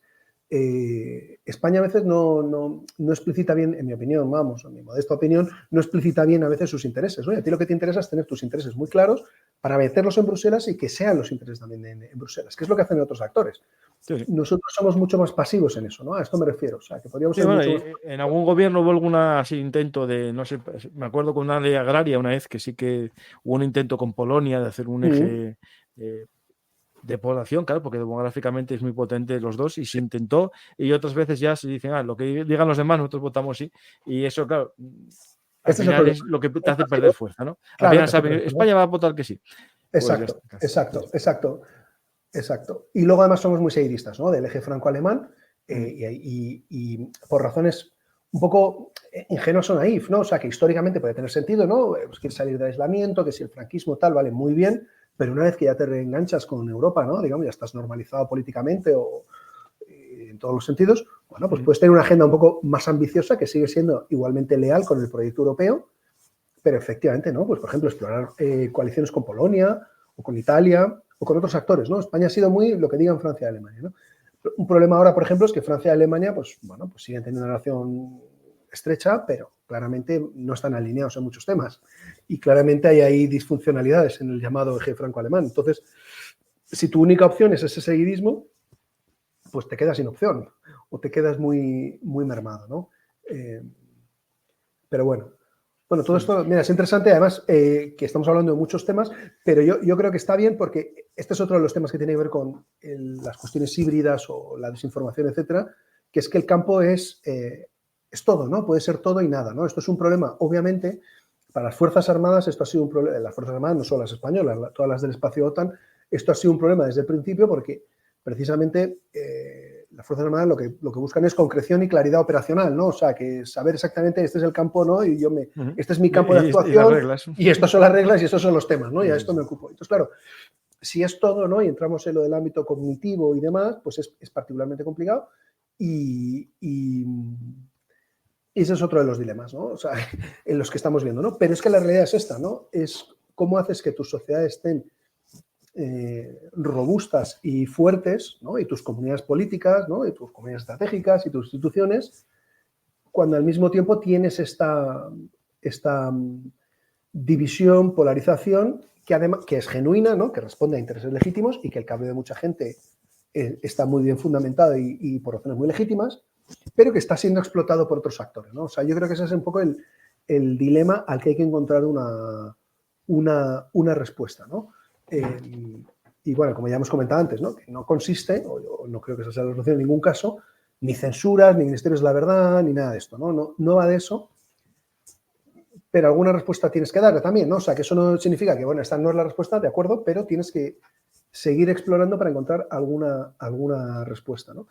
España a veces no explicita bien, en mi opinión, vamos, en mi modesta opinión, no explicita bien a veces sus intereses, ¿no? Y a ti lo que te interesa es tener tus intereses muy claros para meterlos en Bruselas y que sean los intereses también en Bruselas, que es lo que hacen otros actores. Sí. Nosotros somos mucho más pasivos en eso, ¿no? A esto me refiero. O sea, que podríamos ser mucho más... En algún gobierno hubo algún intento de, no sé, me acuerdo con una ley agraria una vez que sí que hubo un intento con Polonia de hacer un eje de población, claro, porque demográficamente es muy potente los dos y se intentó, y otras veces ya se dicen, lo que digan los demás, nosotros votamos sí, y eso, claro, al final es lo que te hace perder fuerza, ¿no? Al final sabe, España va a votar que sí. Exacto, exacto. Y luego además somos muy seguidistas, ¿no? Del eje franco-alemán y por razones un poco ingenuas o naif, ¿no? O sea, que históricamente puede tener sentido, ¿no? Pues quieres salir del aislamiento, que si el franquismo tal, vale, muy bien, pero una vez que ya te reenganchas con Europa, ¿no? Digamos, ya estás normalizado políticamente o en todos los sentidos, bueno, pues puedes tener una agenda un poco más ambiciosa que sigue siendo igualmente leal con el proyecto europeo, pero efectivamente, ¿no? Pues, por ejemplo, explorar coaliciones con Polonia o con Italia o con otros actores, ¿no? España ha sido muy lo que digan Francia y Alemania, ¿no? Un problema ahora, por ejemplo, es que Francia y Alemania, pues, bueno, pues siguen teniendo una relación estrecha, pero claramente no están alineados en muchos temas. Y claramente hay ahí disfuncionalidades en el llamado eje franco-alemán. Entonces, si tu única opción es ese seguidismo, pues te quedas sin opción o te quedas muy, muy mermado, ¿no? Pero bueno, todo esto, mira, es interesante, además, que estamos hablando de muchos temas, pero yo creo que está bien porque este es otro de los temas que tiene que ver con las cuestiones híbridas o la desinformación, etcétera, que es que el campo es todo, ¿no? Puede ser todo y nada, ¿no? Esto es un problema, obviamente, para las Fuerzas Armadas, esto ha sido un problema, las Fuerzas Armadas, no solo las españolas, todas las del espacio OTAN, esto ha sido un problema desde el principio porque precisamente las Fuerzas Armadas lo que buscan es concreción y claridad operacional, ¿no? O sea, que saber exactamente este es el campo, ¿no? Y este es mi campo de actuación y estas son las reglas y estos son los temas, ¿no? Y a esto me ocupo. Entonces, claro, si es todo, ¿no? Y entramos en lo del ámbito cognitivo y demás, pues es particularmente complicado y ese es otro de los dilemas, ¿no? O sea, en los que estamos viendo, ¿no? Pero es que la realidad es esta, ¿no? Es cómo haces que tus sociedades estén robustas y fuertes, ¿no? Y tus comunidades políticas, ¿no? Y tus comunidades estratégicas y tus instituciones, cuando al mismo tiempo tienes esta división, polarización, que es genuina, ¿no? Que responde a intereses legítimos y que el cambio de mucha gente está muy bien fundamentado y por razones muy legítimas, pero que está siendo explotado por otros actores, ¿no? O sea, yo creo que ese es un poco el dilema al que hay que encontrar una respuesta, ¿no? Y bueno, como ya hemos comentado antes, ¿no? Que no consiste, o no creo que esa sea la solución en ningún caso, ni censuras, ni ministerios de la verdad, ni nada de esto, ¿no? No va de eso, pero alguna respuesta tienes que darle también, ¿no? O sea, que eso no significa que, bueno, esta no es la respuesta, de acuerdo, pero tienes que seguir explorando para encontrar alguna respuesta, ¿no?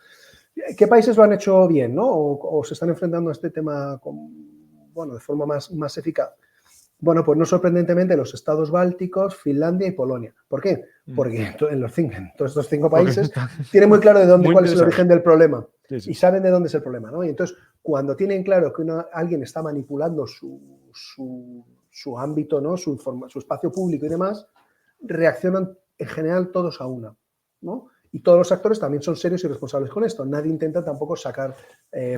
¿Qué países lo han hecho bien, ¿no? O se están enfrentando a este tema de forma más eficaz? Bueno, pues no sorprendentemente los estados bálticos, Finlandia y Polonia. ¿Por qué? Porque en todos estos 5 países tienen muy claro cuál es el origen del problema. Sí, sí. Y saben de dónde es el problema, ¿no? Y entonces, cuando tienen claro que alguien está manipulando su ámbito, ¿no? Su espacio público y demás, reaccionan en general todos a una, ¿no? Y todos los actores también son serios y responsables con esto. Nadie intenta tampoco sacar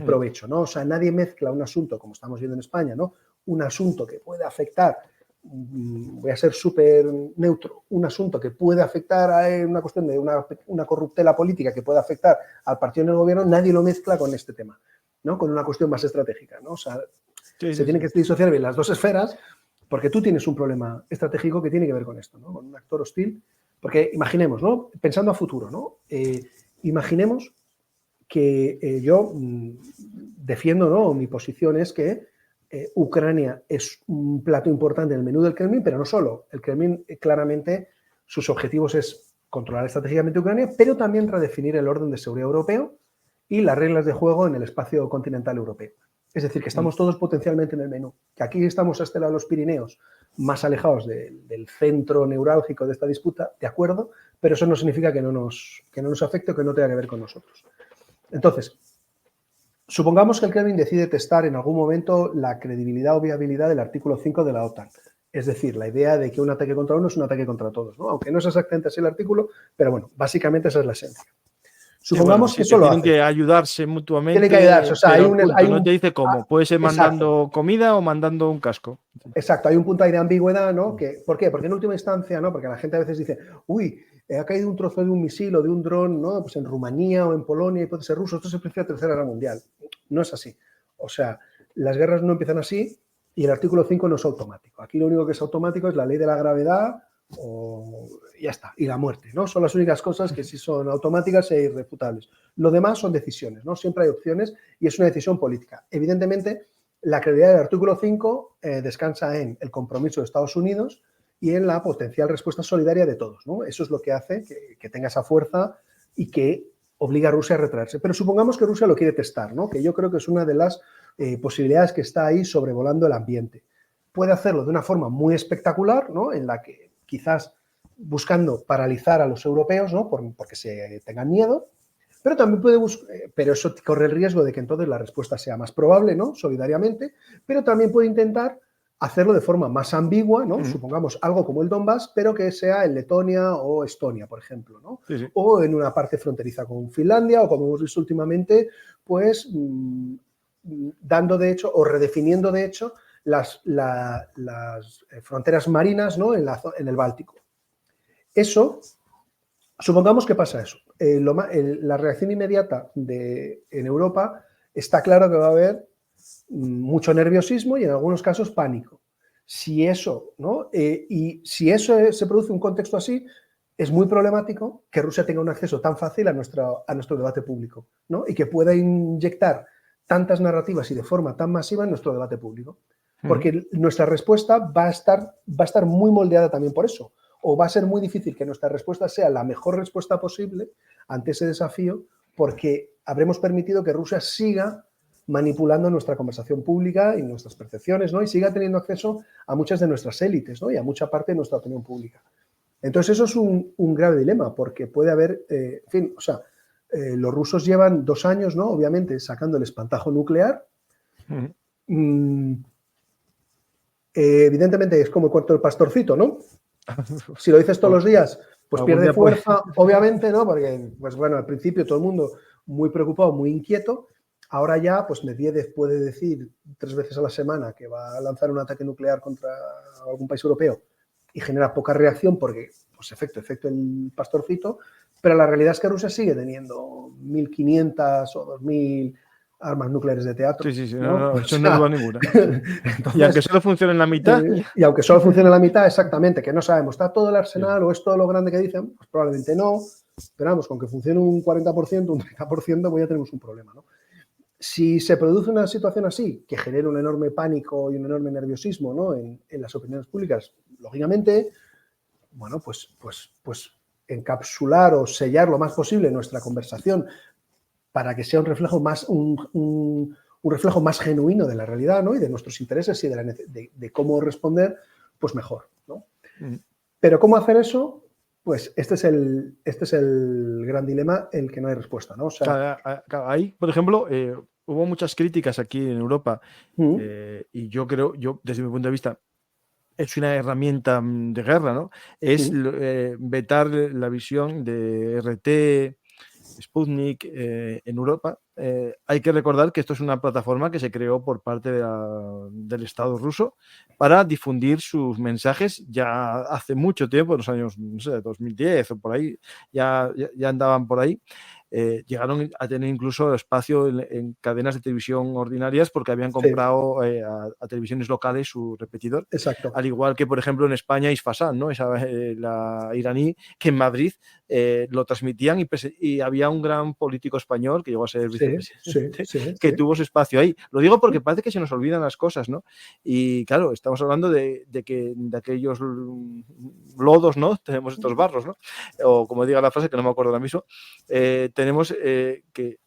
provecho, ¿no? O sea, nadie mezcla un asunto, como estamos viendo en España, ¿no? Un asunto que puede afectar, voy a ser súper neutro, un asunto que puede afectar a una cuestión de una corruptela política que puede afectar al partido en el gobierno, nadie lo mezcla con este tema, ¿no? Con una cuestión más estratégica, ¿no? O sea, se tienen que disociar bien las dos esferas porque tú tienes un problema estratégico que tiene que ver con esto, ¿no? Con un actor hostil. Porque imaginemos, ¿no? Pensando a futuro, ¿no? Imaginemos que yo defiendo, ¿no? Mi posición es que Ucrania es un plato importante en el menú del Kremlin, pero no solo. El Kremlin claramente sus objetivos es controlar estratégicamente Ucrania, pero también redefinir el orden de seguridad europeo y las reglas de juego en el espacio continental europeo. Es decir, que estamos todos potencialmente en el menú. Que aquí estamos a este lado de los Pirineos, más alejados del centro neurálgico de esta disputa, de acuerdo, pero eso no significa que no nos afecte o que no tenga que ver con nosotros. Entonces, supongamos que el Kremlin decide testar en algún momento la credibilidad o viabilidad del artículo 5 de la OTAN. Es decir, la idea de que un ataque contra uno es un ataque contra todos, ¿no? Aunque no es exactamente así el artículo, pero bueno, básicamente esa es la esencia. Supongamos que eso lo hace. Tienen que ayudarse mutuamente. Tienen que ayudarse, o sea, no te dice cómo. Puede ser mandando comida o mandando un casco. Exacto, hay un punto ahí de ambigüedad, ¿no? ¿Por qué? Porque en última instancia, ¿no? Porque la gente a veces dice, uy, ha caído un trozo de un misil o de un dron, ¿no? Pues en Rumanía o en Polonia y puede ser ruso. Esto se prefiere la Tercera Guerra Mundial. No es así. O sea, las guerras no empiezan así y el artículo 5 no es automático. Aquí lo único que es automático es la ley de la gravedad o ya está, y la muerte, ¿no? Son las únicas cosas que sí son automáticas e irrefutables. Lo demás son decisiones, ¿no? Siempre hay opciones y es una decisión política. Evidentemente, la credibilidad del artículo 5 descansa en el compromiso de Estados Unidos y en la potencial respuesta solidaria de todos, ¿no? Eso es lo que hace que tenga esa fuerza y que obliga a Rusia a retraerse. Pero supongamos que Rusia lo quiere testar, ¿no? Que yo creo que es una de las posibilidades que está ahí sobrevolando el ambiente. Puede hacerlo de una forma muy espectacular, ¿no? En la que quizás buscando paralizar a los europeos, ¿no? Porque se tengan miedo, pero también pero eso corre el riesgo de que entonces la respuesta sea más probable, ¿no? Solidariamente, pero también puede intentar hacerlo de forma más ambigua, ¿no? Supongamos algo como el Donbass, pero que sea en Letonia o Estonia, por ejemplo, ¿no? Sí. O en una parte fronteriza con Finlandia, o como hemos visto últimamente, pues dando de hecho o redefiniendo de hecho las fronteras marinas, ¿no? en el Báltico. Eso, supongamos que pasa eso. La reacción inmediata en Europa está claro que va a haber mucho nerviosismo y en algunos casos pánico. Si eso, ¿no? Y si eso se produce un contexto así, es muy problemático que Rusia tenga un acceso tan fácil a nuestro debate público, ¿no? Y que pueda inyectar tantas narrativas y de forma tan masiva en nuestro debate público. Porque nuestra respuesta va a estar muy moldeada también por eso. O va a ser muy difícil que nuestra respuesta sea la mejor respuesta posible ante ese desafío porque habremos permitido que Rusia siga manipulando nuestra conversación pública y nuestras percepciones, ¿no? Y siga teniendo acceso a muchas de nuestras élites, ¿no? Y a mucha parte de nuestra opinión pública. Entonces eso es un grave dilema porque puede haber, en fin, o sea, los rusos llevan 2 años, ¿no? Obviamente sacando el espantajo nuclear. Evidentemente es como el cuento del pastorcito, ¿no? Si lo dices todos los días, pues pierde fuerza, obviamente, ¿no? Porque, pues bueno, al principio todo el mundo muy preocupado, muy inquieto. Ahora ya, pues Medvedev puede decir 3 veces a la semana que va a lanzar un ataque nuclear contra algún país europeo y genera poca reacción porque, pues efecto el pastorcito, pero la realidad es que Rusia sigue teniendo 1.500 o 2.000 armas nucleares de teatro. Sí, ¿no? no, eso no duda ninguna. Entonces, Y aunque solo funcione en la mitad. Y aunque solo funcione en la mitad, exactamente, que no sabemos, ¿está todo el arsenal o es todo lo grande que dicen? Pues probablemente no, pero vamos, con que funcione un 40%, un 30%, pues ya tenemos un problema, ¿no? Si se produce una situación así, que genera un enorme pánico y un enorme nerviosismo, ¿no? en las opiniones públicas, lógicamente, bueno, pues encapsular o sellar lo más posible nuestra conversación para que sea un reflejo más, un reflejo más genuino de la realidad, ¿no? Y de nuestros intereses y de cómo responder, pues mejor, ¿no? Pero ¿cómo hacer eso? Pues este es el gran dilema, el que no hay respuesta, ¿no? O sea, ahí, por ejemplo, hubo muchas críticas aquí en Europa y yo creo, desde mi punto de vista, es una herramienta de guerra, ¿no? Es vetar la visión de RT, Sputnik en Europa. Hay que recordar que esto es una plataforma que se creó por parte del Estado ruso para difundir sus mensajes ya hace mucho tiempo, en los años, no sé, 2010 o por ahí, ya andaban por ahí. Llegaron a tener incluso espacio en cadenas de televisión ordinarias porque habían comprado a televisiones locales su repetidor. Exacto. Al igual que, por ejemplo, en España, Isfahan, ¿no? La iraní, que en Madrid lo transmitían y había un gran político español que llegó a ser vicepresidente que tuvo su espacio ahí. Lo digo porque parece que se nos olvidan las cosas, ¿no? Y claro, estamos hablando de aquellos lodos, ¿no? Tenemos estos barros, ¿no? O como diga la frase, que no me acuerdo ahora mismo, tenemos que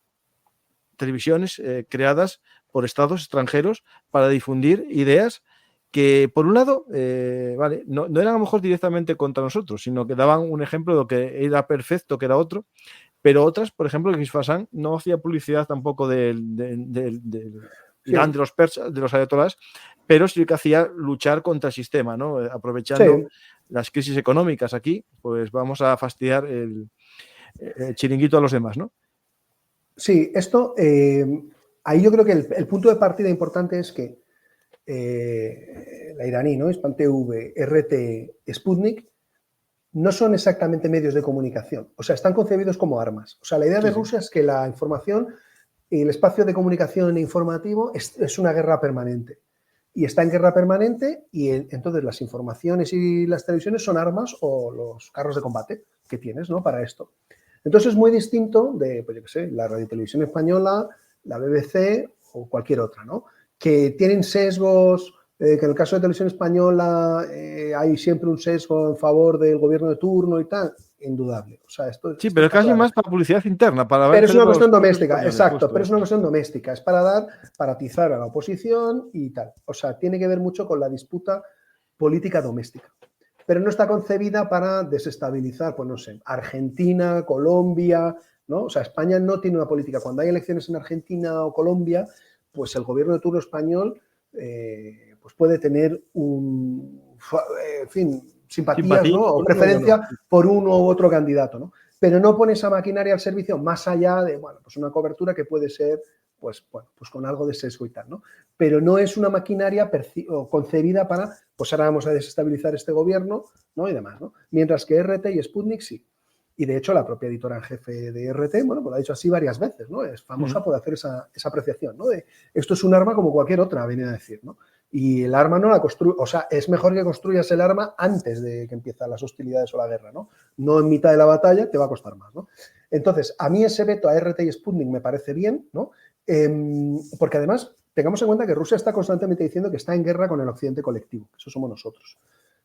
televisiones creadas por estados extranjeros para difundir ideas que, por un lado, vale, no eran a lo mejor directamente contra nosotros, sino que daban un ejemplo de lo que era perfecto, que era otro, pero otras, por ejemplo, que Isfahan no hacía publicidad tampoco del Irán, de los persas, de los ayatolás, pero sí que hacía luchar contra el sistema, ¿no? Aprovechando las crisis económicas aquí, pues vamos a fastidiar el chiringuito a los demás, ¿no? Sí, esto, ahí yo creo que el punto de partida importante es que la iraní, ¿no? Hispan TV, RT, Sputnik, no son exactamente medios de comunicación, o sea, están concebidos como armas. O sea, la idea de Rusia es que la información y el espacio de comunicación informativo es una guerra permanente. Y está en guerra permanente y entonces las informaciones y las televisiones son armas o los carros de combate que tienes, ¿no? Para esto. Entonces es muy distinto de, pues yo qué sé, la radiotelevisión española, la BBC o cualquier otra, ¿no? Que tienen sesgos, que en el caso de televisión española hay siempre un sesgo en favor del gobierno de turno y tal, indudable. O sea, esto pero es casi más para publicidad interna, para ver. Pero es una cuestión doméstica, exacto, pero es una cuestión doméstica, es para atizar a la oposición y tal. O sea, tiene que ver mucho con la disputa política doméstica. Pero no está concebida para desestabilizar, pues no sé, Argentina, Colombia, ¿no? O sea, España no tiene una política. Cuando hay elecciones en Argentina o Colombia, pues el gobierno de turno español pues puede tener en fin, simpatías, ¿no? O preferencia por uno u otro candidato, ¿no? Pero no pone esa maquinaria al servicio más allá de, bueno, pues una cobertura que puede ser, pues con algo de sesgo y tal, ¿no? Pero no es una maquinaria concebida para, pues ahora vamos a desestabilizar este gobierno, ¿no? Y demás, ¿no? Mientras que RT y Sputnik sí. Y de hecho la propia editora en jefe de RT, bueno, pues lo ha dicho así varias veces, ¿no? Es famosa por hacer esa apreciación, ¿no? De esto es un arma como cualquier otra, venía a decir, ¿no? Y el arma no la construye, o sea, es mejor que construyas el arma antes de que empiezan las hostilidades o la guerra, ¿no? No en mitad de la batalla, te va a costar más, ¿no? Entonces, a mí ese veto a RT y Sputnik me parece bien, ¿no? Porque además, tengamos en cuenta que Rusia está constantemente diciendo que está en guerra con el occidente colectivo, que eso somos nosotros.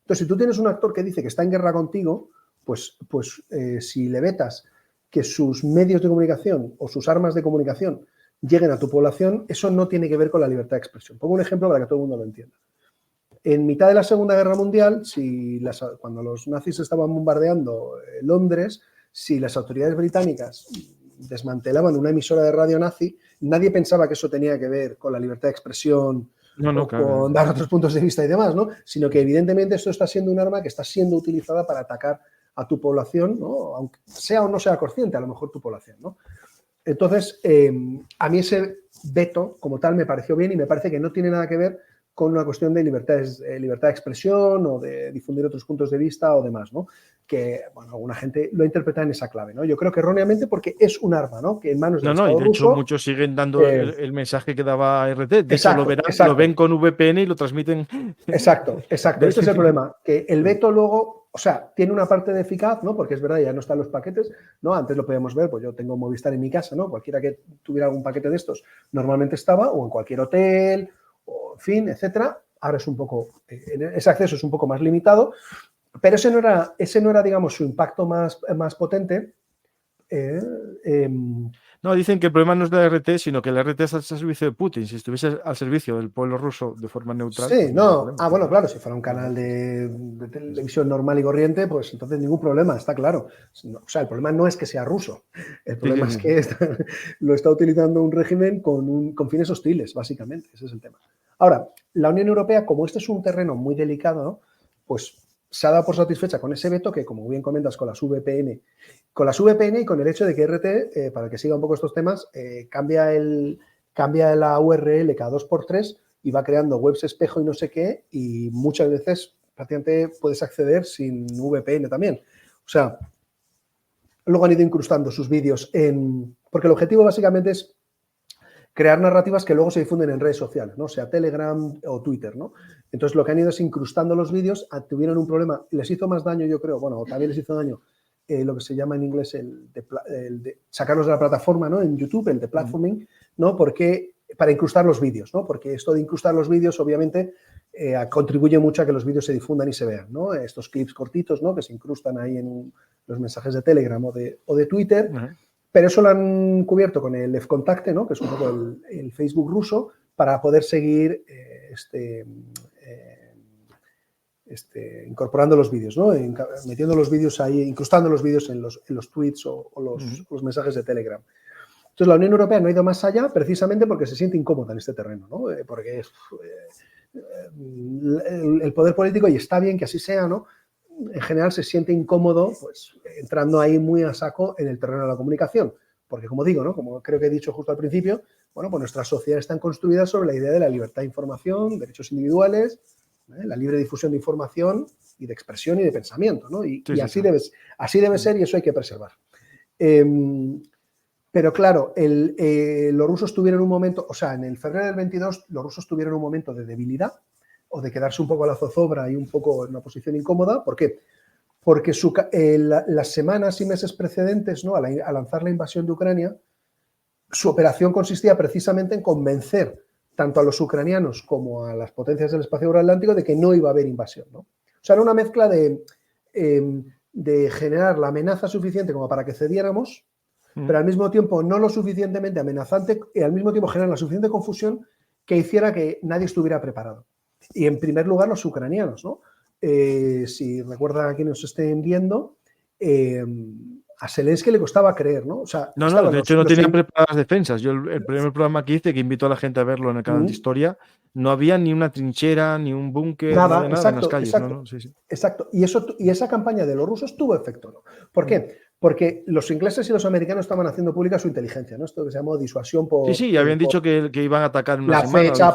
Entonces, si tú tienes un actor que dice que está en guerra contigo, pues si le vetas que sus medios de comunicación o sus armas de comunicación lleguen a tu población, eso no tiene que ver con la libertad de expresión. Pongo un ejemplo para que todo el mundo lo entienda. En mitad de la Segunda Guerra Mundial, cuando los nazis estaban bombardeando Londres, si las autoridades británicas desmantelaban una emisora de radio nazi, nadie pensaba que eso tenía que ver con la libertad de expresión o con dar otros puntos de vista y demás, ¿no? Sino que evidentemente esto está siendo un arma que está siendo utilizada para atacar a tu población, ¿no? Aunque sea o no sea consciente, a lo mejor tu población, ¿no? Entonces, a mí ese veto como tal me pareció bien y me parece que no tiene nada que ver con una cuestión de libertad de expresión o de difundir otros puntos de vista o demás, ¿no? Que, bueno, alguna gente lo interpreta en esa clave, ¿no? Yo creo que erróneamente porque es un arma, ¿no? Que en manos del No, y Estado de hecho ruso... muchos siguen dando el mensaje que daba RT. De hecho, Exacto. lo ven con VPN y lo transmiten. Exacto. Este es el problema, que el veto luego, o sea, tiene una parte de eficaz, ¿no? Porque es verdad, ya no están los paquetes, ¿no? Antes lo podíamos ver, pues yo tengo Movistar en mi casa, ¿no? Cualquiera que tuviera algún paquete de estos normalmente estaba, o en cualquier hotel, o en fin, etcétera. Ahora es un poco, ese acceso es un poco más limitado, pero ese no era, digamos, su impacto más potente. No, dicen que el problema no es la RT, sino que la RT es al servicio de Putin. Si estuviese al servicio del pueblo ruso de forma neutral, Sí, pues no habría no. problema. Bueno, claro, si fuera un canal de televisión normal y corriente, pues entonces ningún problema, está claro. O sea, el problema no es que sea ruso, el problema es que lo está utilizando un régimen con fines hostiles, básicamente, ese es el tema. Ahora, la Unión Europea, como este es un terreno muy delicado, ¿no? Pues se ha dado por satisfecha con ese veto que, como bien comentas, con las VPN y con el hecho de que RT, para que siga un poco estos temas, cambia la URL cada 2x3 y va creando webs espejo y no sé qué, y muchas veces prácticamente puedes acceder sin VPN también. O sea, luego han ido incrustando sus vídeos porque el objetivo básicamente es crear narrativas que luego se difunden en redes sociales, ¿no? Sea Telegram o Twitter, ¿no? Entonces lo que han ido es incrustando los vídeos, tuvieron un problema, les hizo más daño, yo creo, bueno, también les hizo daño lo que se llama en inglés el de sacarlos de la plataforma, ¿no? En YouTube, el de platforming, ¿no? Porque para incrustar los vídeos, ¿no? Porque esto de incrustar los vídeos, obviamente, contribuye mucho a que los vídeos se difundan y se vean, ¿no? Estos clips cortitos, ¿no? Que se incrustan ahí en los mensajes de Telegram o de Twitter, pero eso lo han cubierto con el Fcontakte, ¿no? Que es un poco el Facebook ruso, para poder seguir incorporando los vídeos, ¿no? Metiendo los vídeos ahí, incrustando los vídeos en los tweets o los mensajes de Telegram. Entonces, la Unión Europea no ha ido más allá precisamente porque se siente incómoda en este terreno, ¿no? Porque el poder político, y está bien que así sea, ¿no? En general se siente incómodo, pues, entrando ahí muy a saco en el terreno de la comunicación. Porque, como digo, ¿no? Como creo que he dicho justo al principio, bueno, pues nuestras sociedades están construidas sobre la idea de la libertad de información, derechos individuales, la libre difusión de información y de expresión y de pensamiento, ¿no? Y así debe ser, y eso hay que preservar. Pero claro, los rusos tuvieron un momento, o sea, en el febrero del 22 los rusos tuvieron un momento de debilidad o de quedarse un poco a la zozobra y un poco en una posición incómoda. ¿Por qué? Porque las semanas y meses precedentes, ¿no? a lanzar la invasión de Ucrania, su operación consistía precisamente en convencer tanto a los ucranianos como a las potencias del espacio euroatlántico de que no iba a haber invasión, ¿no? O sea, era una mezcla de generar la amenaza suficiente como para que cediéramos, pero al mismo tiempo no lo suficientemente amenazante, y al mismo tiempo generar la suficiente confusión que hiciera que nadie estuviera preparado. Y en primer lugar los ucranianos, ¿no? Si recuerdan a quienes nos estén viendo, a Zelensky le costaba creer, ¿no? O sea, de hecho no tenía preparadas defensas. Yo el primer programa que hice, que invito a la gente a verlo en el canal de Historia, no había ni una trinchera, ni un búnker, no había nada en las calles. Exacto. Y esa campaña de los rusos tuvo efecto, ¿no? ¿Por qué? Porque los ingleses y los americanos estaban haciendo pública su inteligencia, ¿no? Esto que se llamó disuasión por... Sí, habían dicho que iban a atacar en una la semana. Fecha,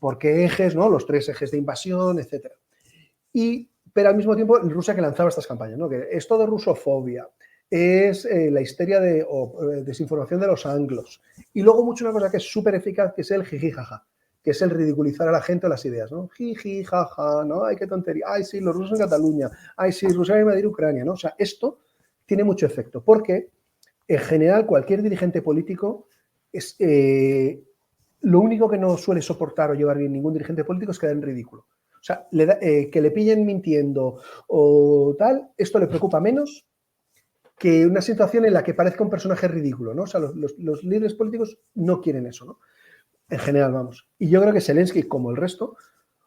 porque ejes, ¿no? Los 3 ejes de invasión, etcétera. Pero al mismo tiempo Rusia que lanzaba estas campañas, ¿no? Que esto de rusofobia, es la histeria o desinformación de los anglos. Y luego mucho una cosa que es súper eficaz, que es el jiji jaja, que es el ridiculizar a la gente o las ideas, ¿no? Jiji jaja, ¿no? Ay, qué tontería. Ay, sí, los rusos en Cataluña. Ay, sí, Rusia va a invadir Ucrania, ¿no? O sea, esto tiene mucho efecto, porque en general cualquier dirigente político es... lo único que no suele soportar o llevar bien ningún dirigente político es quedar en ridículo. O sea, que le pillen mintiendo o tal, esto le preocupa menos que una situación en la que parezca un personaje ridículo, ¿no? O sea, los líderes políticos no quieren eso, ¿no? En general, vamos. Y yo creo que Zelensky, como el resto,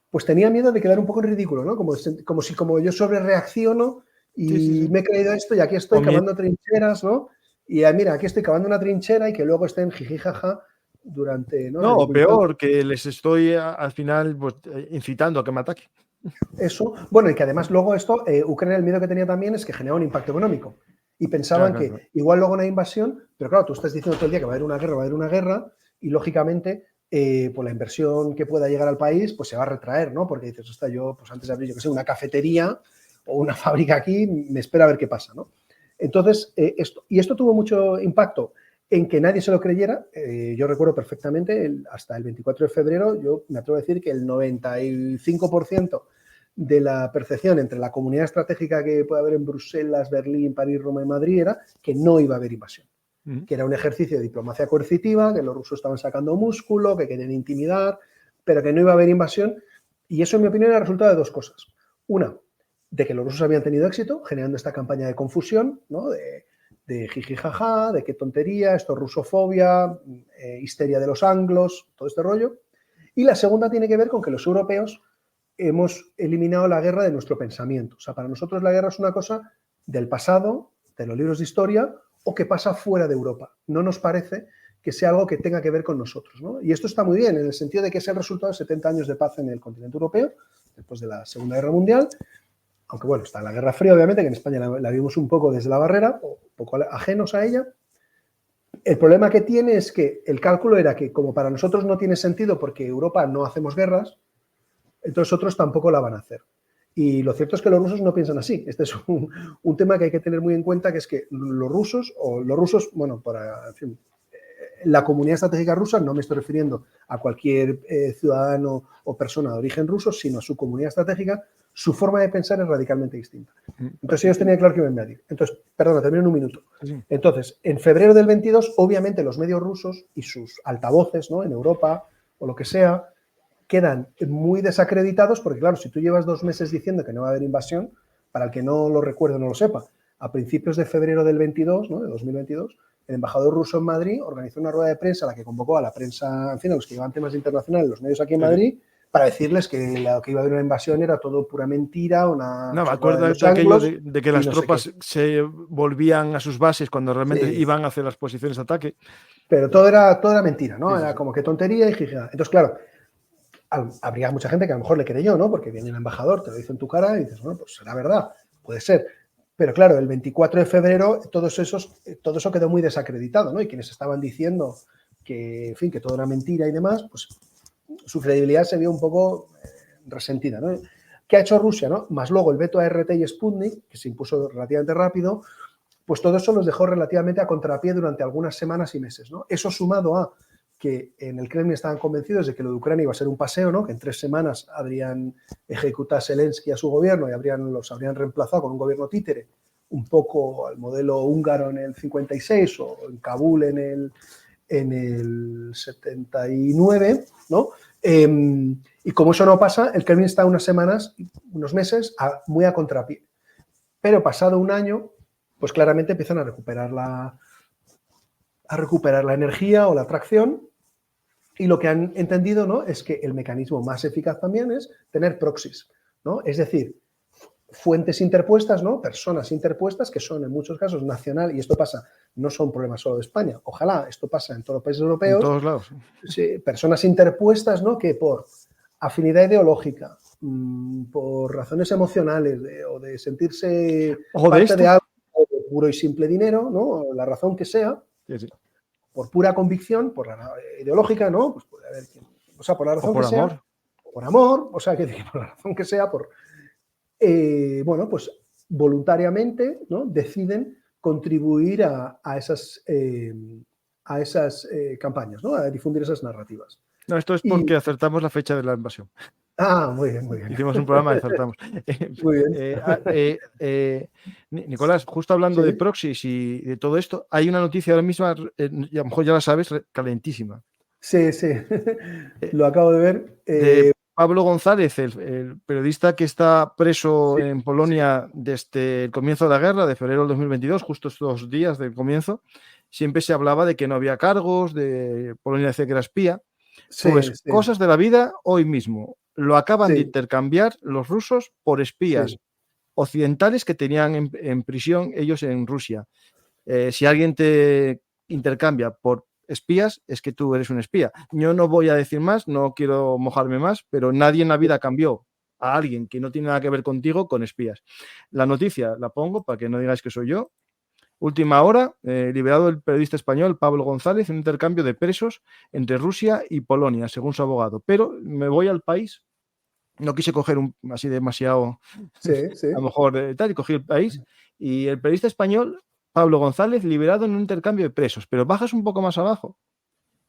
pues tenía miedo de quedar un poco en ridículo, ¿no? Como si yo sobre reacciono y me he creído esto y aquí estoy cavando trincheras, ¿no? Y mira, aquí estoy cavando una trinchera y que luego estén jijijaja durante... No, o peor, que les estoy al final pues, incitando a que me ataquen. Eso, bueno, y que además luego esto, Ucrania el miedo que tenía también es que genera un impacto económico. Y pensaban que igual luego una invasión, pero claro, tú estás diciendo todo el día que va a haber una guerra, y lógicamente pues la inversión que pueda llegar al país pues se va a retraer, ¿no? Porque dices, hostia, yo pues antes de abrir, yo que sé, una cafetería o una fábrica aquí, me espera a ver qué pasa, ¿no? Entonces, esto tuvo mucho impacto en que nadie se lo creyera. Yo recuerdo perfectamente, hasta el 24 de febrero, yo me atrevo a decir que el 95% de la percepción entre la comunidad estratégica que puede haber en Bruselas, Berlín, París, Roma y Madrid era que no iba a haber invasión. Que era un ejercicio de diplomacia coercitiva, que los rusos estaban sacando músculo, que querían intimidar, pero que no iba a haber invasión. Y eso, en mi opinión, era resultado de dos cosas. Una, de que los rusos habían tenido éxito generando esta campaña de confusión, ¿no? De jiji jaja, de qué tontería, esto es rusofobia, histeria de los anglos, todo este rollo. Y la segunda tiene que ver con que los europeos hemos eliminado la guerra de nuestro pensamiento. O sea, para nosotros la guerra es una cosa del pasado, de los libros de historia, o que pasa fuera de Europa. No nos parece que sea algo que tenga que ver con nosotros, ¿no? Y esto está muy bien, en el sentido de que es el resultado de 70 años de paz en el continente europeo, después de la Segunda Guerra Mundial, aunque bueno, está la Guerra Fría, obviamente, que en España la vimos un poco desde la barrera, o un poco ajenos a ella. El problema que tiene es que el cálculo era que, como para nosotros no tiene sentido porque Europa no hacemos guerras, entonces otros tampoco la van a hacer. Y lo cierto es que los rusos no piensan así. Este es un tema que hay que tener muy en cuenta, que es que los rusos, bueno, en fin, la comunidad estratégica rusa, no me estoy refiriendo a cualquier ciudadano o persona de origen ruso, sino a su comunidad estratégica, su forma de pensar es radicalmente distinta. Entonces ellos tenían claro que iban a invadir. Entonces, perdona, termino en un minuto. Entonces, en febrero del 22, obviamente los medios rusos y sus altavoces, ¿no?, en Europa o lo que sea, quedan muy desacreditados porque, claro, si tú llevas 2 meses diciendo que no va a haber invasión, para el que no lo recuerde o no lo sepa, a principios de febrero del 22, ¿no?, de 2022, el embajador ruso en Madrid organizó una rueda de prensa a la que convocó a la prensa, en fin, a los que llevan temas internacionales, los medios aquí en Madrid, para decirles que lo que iba a haber una invasión era todo pura mentira, una... No, me acuerdo de aquello de que las tropas se volvían a sus bases cuando realmente iban hacia las posiciones de ataque. Pero todo era mentira, ¿no? Era como que tontería y jijiga. Entonces, claro, habría mucha gente que a lo mejor le creyó, ¿no? Porque viene el embajador, te lo dice en tu cara y dices, bueno, pues será verdad, puede ser. Pero claro, el 24 de febrero todo eso quedó muy desacreditado, ¿no? Y quienes estaban diciendo que, en fin, que todo era mentira y demás, pues su credibilidad se vio un poco resentida, ¿no? ¿Qué ha hecho Rusia, no? Más luego el veto a RT y Sputnik, que se impuso relativamente rápido, pues todo eso los dejó relativamente a contrapié durante algunas semanas y meses, ¿no? Eso sumado a que en el Kremlin estaban convencidos de que lo de Ucrania iba a ser un paseo, ¿no?, que en 3 semanas habrían ejecutado a Zelensky a su gobierno y los habrían reemplazado con un gobierno títere, un poco al modelo húngaro en el 56 o en Kabul en el 79, ¿no? Y como eso no pasa, el Kremlin está unos meses, muy a contrapié. Pero pasado un año, pues claramente empiezan a recuperar la energía o la atracción, y lo que han entendido, ¿no?, es que el mecanismo más eficaz también es tener proxies, ¿no? Es decir, fuentes interpuestas, ¿no?, personas interpuestas que son en muchos casos nacional, y esto pasa, no son problemas solo de España, ojalá esto pasa en todos los países europeos. En todos lados. Sí, personas interpuestas, ¿no?, que por afinidad ideológica, por razones emocionales o de sentirse parte de algo, o de puro y simple dinero, ¿no?, la razón que sea, por pura convicción, por la ideológica, ¿no?, pues puede haber, o sea, por la razón o por que amor. sea, por amor, o sea, que por la razón que sea, bueno, pues voluntariamente, ¿no?, deciden contribuir a esas campañas, ¿no?, a difundir esas narrativas. No, esto es porque acertamos la fecha de la invasión. Ah, muy bien, muy bien. Hicimos un programa y acertamos. Muy bien. Nicolás, justo hablando de proxies y de todo esto, hay una noticia ahora misma, y a lo mejor ya la sabes, calentísima. Sí, lo acabo de ver. De Pablo González, el periodista que está preso en Polonia desde el comienzo de la guerra, de febrero del 2022, justo estos días del comienzo. Siempre se hablaba de que no había cargos, de Polonia decía que era espía. Pues cosas de la vida hoy mismo. Lo acaban de intercambiar los rusos por espías occidentales que tenían en prisión ellos en Rusia. Si alguien te intercambia por espías, es que tú eres un espía. Yo no voy a decir más, no quiero mojarme más, pero nadie en la vida cambió a alguien que no tiene nada que ver contigo con espías. La noticia la pongo para que no digáis que soy yo. Última hora, liberado el periodista español Pablo González en un intercambio de presos entre Rusia y Polonia, según su abogado. Pero me voy al país, no quise coger así demasiado, Sí, sí. a lo mejor tal, y cogí el país, y el periodista español Pablo González liberado en un intercambio de presos. Pero bajas un poco más abajo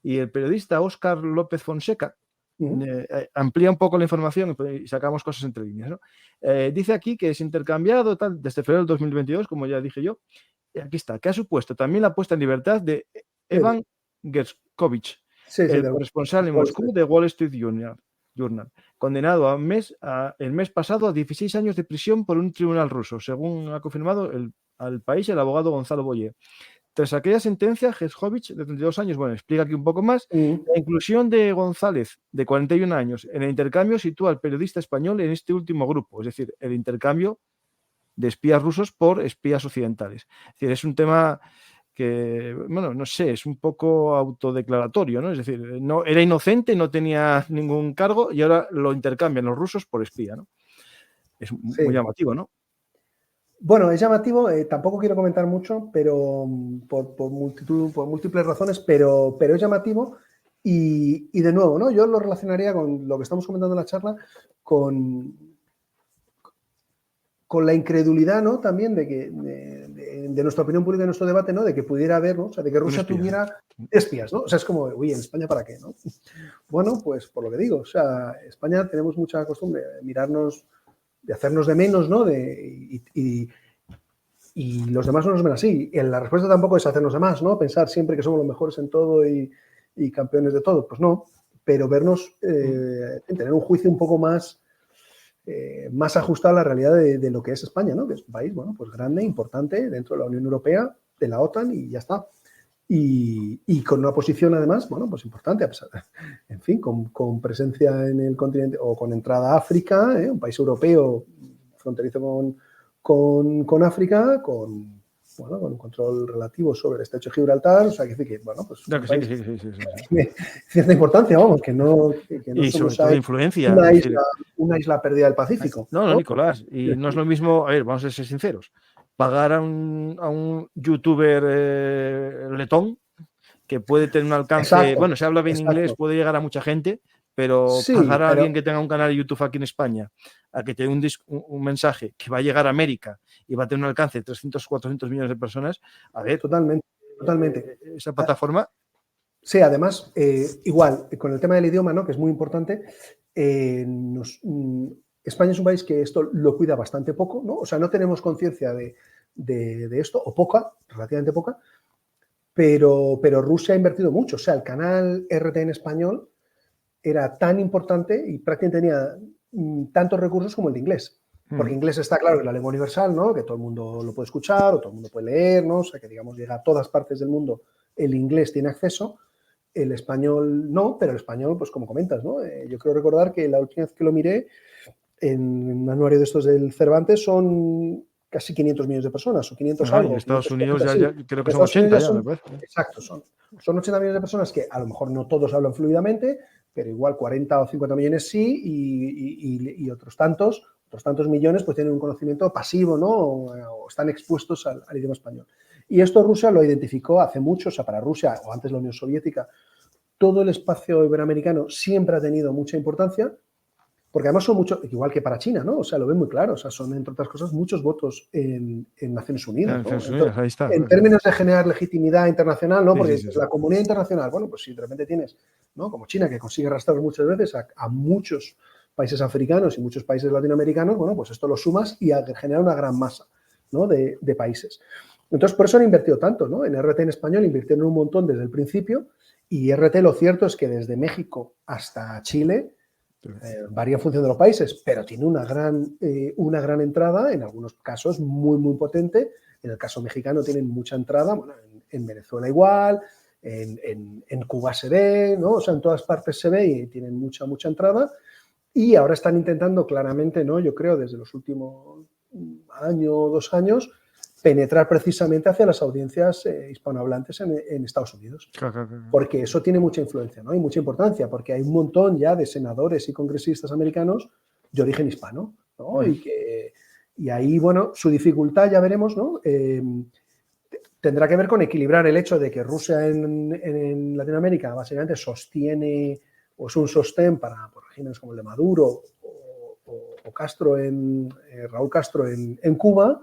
y el periodista Óscar López Fonseca amplía un poco la información y sacamos cosas entre líneas, ¿no? Dice aquí que es intercambiado tal, desde febrero del 2022, como ya dije yo. Aquí está, que ha supuesto también la puesta en libertad de Evan Gershkovich, Sí, sí, el corresponsal en Moscú de Wall Street Journal, condenado el mes pasado a 16 años de prisión por un tribunal ruso, según ha confirmado al país el abogado Gonzalo Boyer. Tras aquella sentencia, Gershkovich, de 32 años, bueno, explica aquí un poco más, la inclusión de González, de 41 años, en el intercambio sitúa al periodista español en este último grupo, es decir, el intercambio de espías rusos por espías occidentales. Es decir, es un tema que, bueno, no sé, es un poco autodeclaratorio, ¿no? Es decir, no, era inocente, no tenía ningún cargo y ahora lo intercambian los rusos por espía, ¿no? Es muy llamativo, ¿no? Bueno, es llamativo, tampoco quiero comentar mucho, pero por múltiples razones, pero es llamativo y de nuevo, ¿no? Yo lo relacionaría con lo que estamos comentando en la charla, con la incredulidad, ¿no? También de nuestra opinión pública, de nuestro debate, ¿no? De que pudiera haber, ¿no? O sea, de que Rusia tuviera espías, ¿no? O sea, es como, uy, ¿en España para qué, no? Bueno, pues por lo que digo, o sea, en España tenemos mucha costumbre de mirarnos, de hacernos de menos, ¿no? Y los demás no nos ven así. Y la respuesta tampoco es hacernos de más, ¿no? Pensar siempre que somos los mejores en todo y campeones de todo. Pues no, pero vernos, tener un juicio un poco más ajustado a la realidad de lo que es España, ¿no? Que es un país, bueno, pues grande, importante dentro de la Unión Europea, de la OTAN y ya está. Y con una posición además, bueno, pues importante, a pesar, en fin, con presencia en el continente o con entrada a África, un país europeo fronterizo con África, con un control relativo sobre el estrecho de Gibraltar, o sea, que bueno, pues no, que sí. tiene cierta importancia, vamos, que no y somos sobre todo influencia. Una isla perdida del Pacífico. No, Nicolás, y no es lo mismo, a ver, vamos a ser sinceros, pagar a un youtuber letón que puede tener un alcance, Exacto, bueno, si habla bien inglés puede llegar a mucha gente, pero sí, pagar a alguien que tenga un canal de YouTube aquí en España, a que tenga un mensaje que va a llegar a América y va a tener un alcance de 300, 400 millones de personas, a ver, totalmente. Esa plataforma. Sí, además, igual, con el tema del idioma, ¿no? Que es muy importante, España es un país que esto lo cuida bastante poco, ¿no? O sea, no tenemos conciencia de esto, o poca, relativamente poca, pero Rusia ha invertido mucho. O sea, el canal RT en español era tan importante y prácticamente tenía tantos recursos como el de inglés. Porque inglés está claro que es la lengua universal, ¿no? Que todo el mundo lo puede escuchar o todo el mundo puede leer, ¿no? O sea, que digamos llega a todas partes del mundo, el inglés tiene acceso, el español no, pero el español, pues como comentas, ¿no? Yo creo recordar que la última vez que lo miré en un anuario de estos del Cervantes son casi 500 millones de personas o 500 algo. En Estados Unidos ya creo que son Estados 80 ya, me parece. Exacto, son 80 millones de personas que a lo mejor no todos hablan fluidamente, pero igual 40 o 50 millones sí y otros tantos millones pues tienen un conocimiento pasivo, ¿no? O están expuestos al idioma español. Y esto Rusia lo identificó hace mucho, o sea, para Rusia o antes la Unión Soviética, todo el espacio iberoamericano siempre ha tenido mucha importancia, porque además son muchos, igual que para China, ¿no? O sea, lo ven muy claro, o sea, son, entre otras cosas, muchos votos en Naciones Unidas, ¿no? Entonces, ahí está. En términos de generar legitimidad internacional, ¿no? Porque la comunidad internacional, bueno, pues si de repente tienes, ¿no? Como China, que consigue arrastrar muchas veces a muchos países africanos y muchos países latinoamericanos, bueno, pues esto lo sumas y genera una gran masa, ¿no? de países. Entonces, por eso han invertido tanto, ¿no? En RT en español invirtieron un montón desde el principio y RT lo cierto es que desde México hasta Chile varía en función de los países, pero tiene una gran entrada, en algunos casos muy, muy potente. En el caso mexicano tienen mucha entrada, bueno, en Venezuela igual, en Cuba se ve, ¿no? O sea, en todas partes se ve y tienen mucha, mucha entrada. Y ahora están intentando claramente, ¿no? Yo creo, desde los últimos año o 2 años, penetrar precisamente hacia las audiencias hispanohablantes en Estados Unidos. Porque eso tiene mucha influencia, ¿no? Y mucha importancia, porque hay un montón ya de senadores y congresistas americanos de origen hispano, ¿no? Y ahí, bueno, su dificultad ya veremos, ¿no? tendrá que ver con equilibrar el hecho de que Rusia en Latinoamérica básicamente sostiene o es un sostén para por regímenes como el de Maduro o Castro Raúl Castro en Cuba,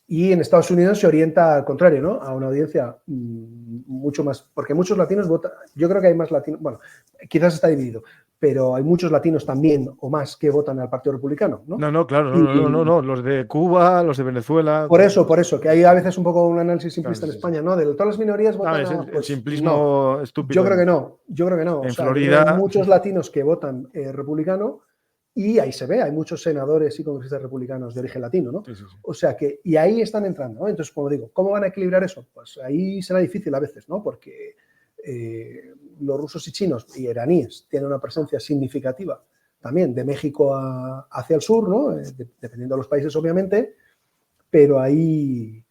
y en Estados Unidos se orienta al contrario, ¿no? A una audiencia mucho más, porque muchos latinos votan, yo creo que hay más latinos, bueno, quizás está dividido, pero hay muchos latinos también o más que votan al Partido Republicano, ¿no? No, claro, no, los de Cuba, los de Venezuela. Por eso, que hay a veces un poco un análisis simplista en España, ¿no? De todas las minorías votan el simplismo estúpido. Yo creo que no. En o sea, Florida. Hay muchos latinos que votan republicano y ahí se ve, hay muchos senadores y congresistas republicanos de origen latino, ¿no? Sí. O sea que, y ahí están entrando, ¿no? Entonces, como digo, ¿cómo van a equilibrar eso? Pues ahí será difícil a veces, ¿no? Porque los rusos y chinos y iraníes tienen una presencia significativa también de México hacia el sur, ¿no? Dependiendo de los países, obviamente, pero ahí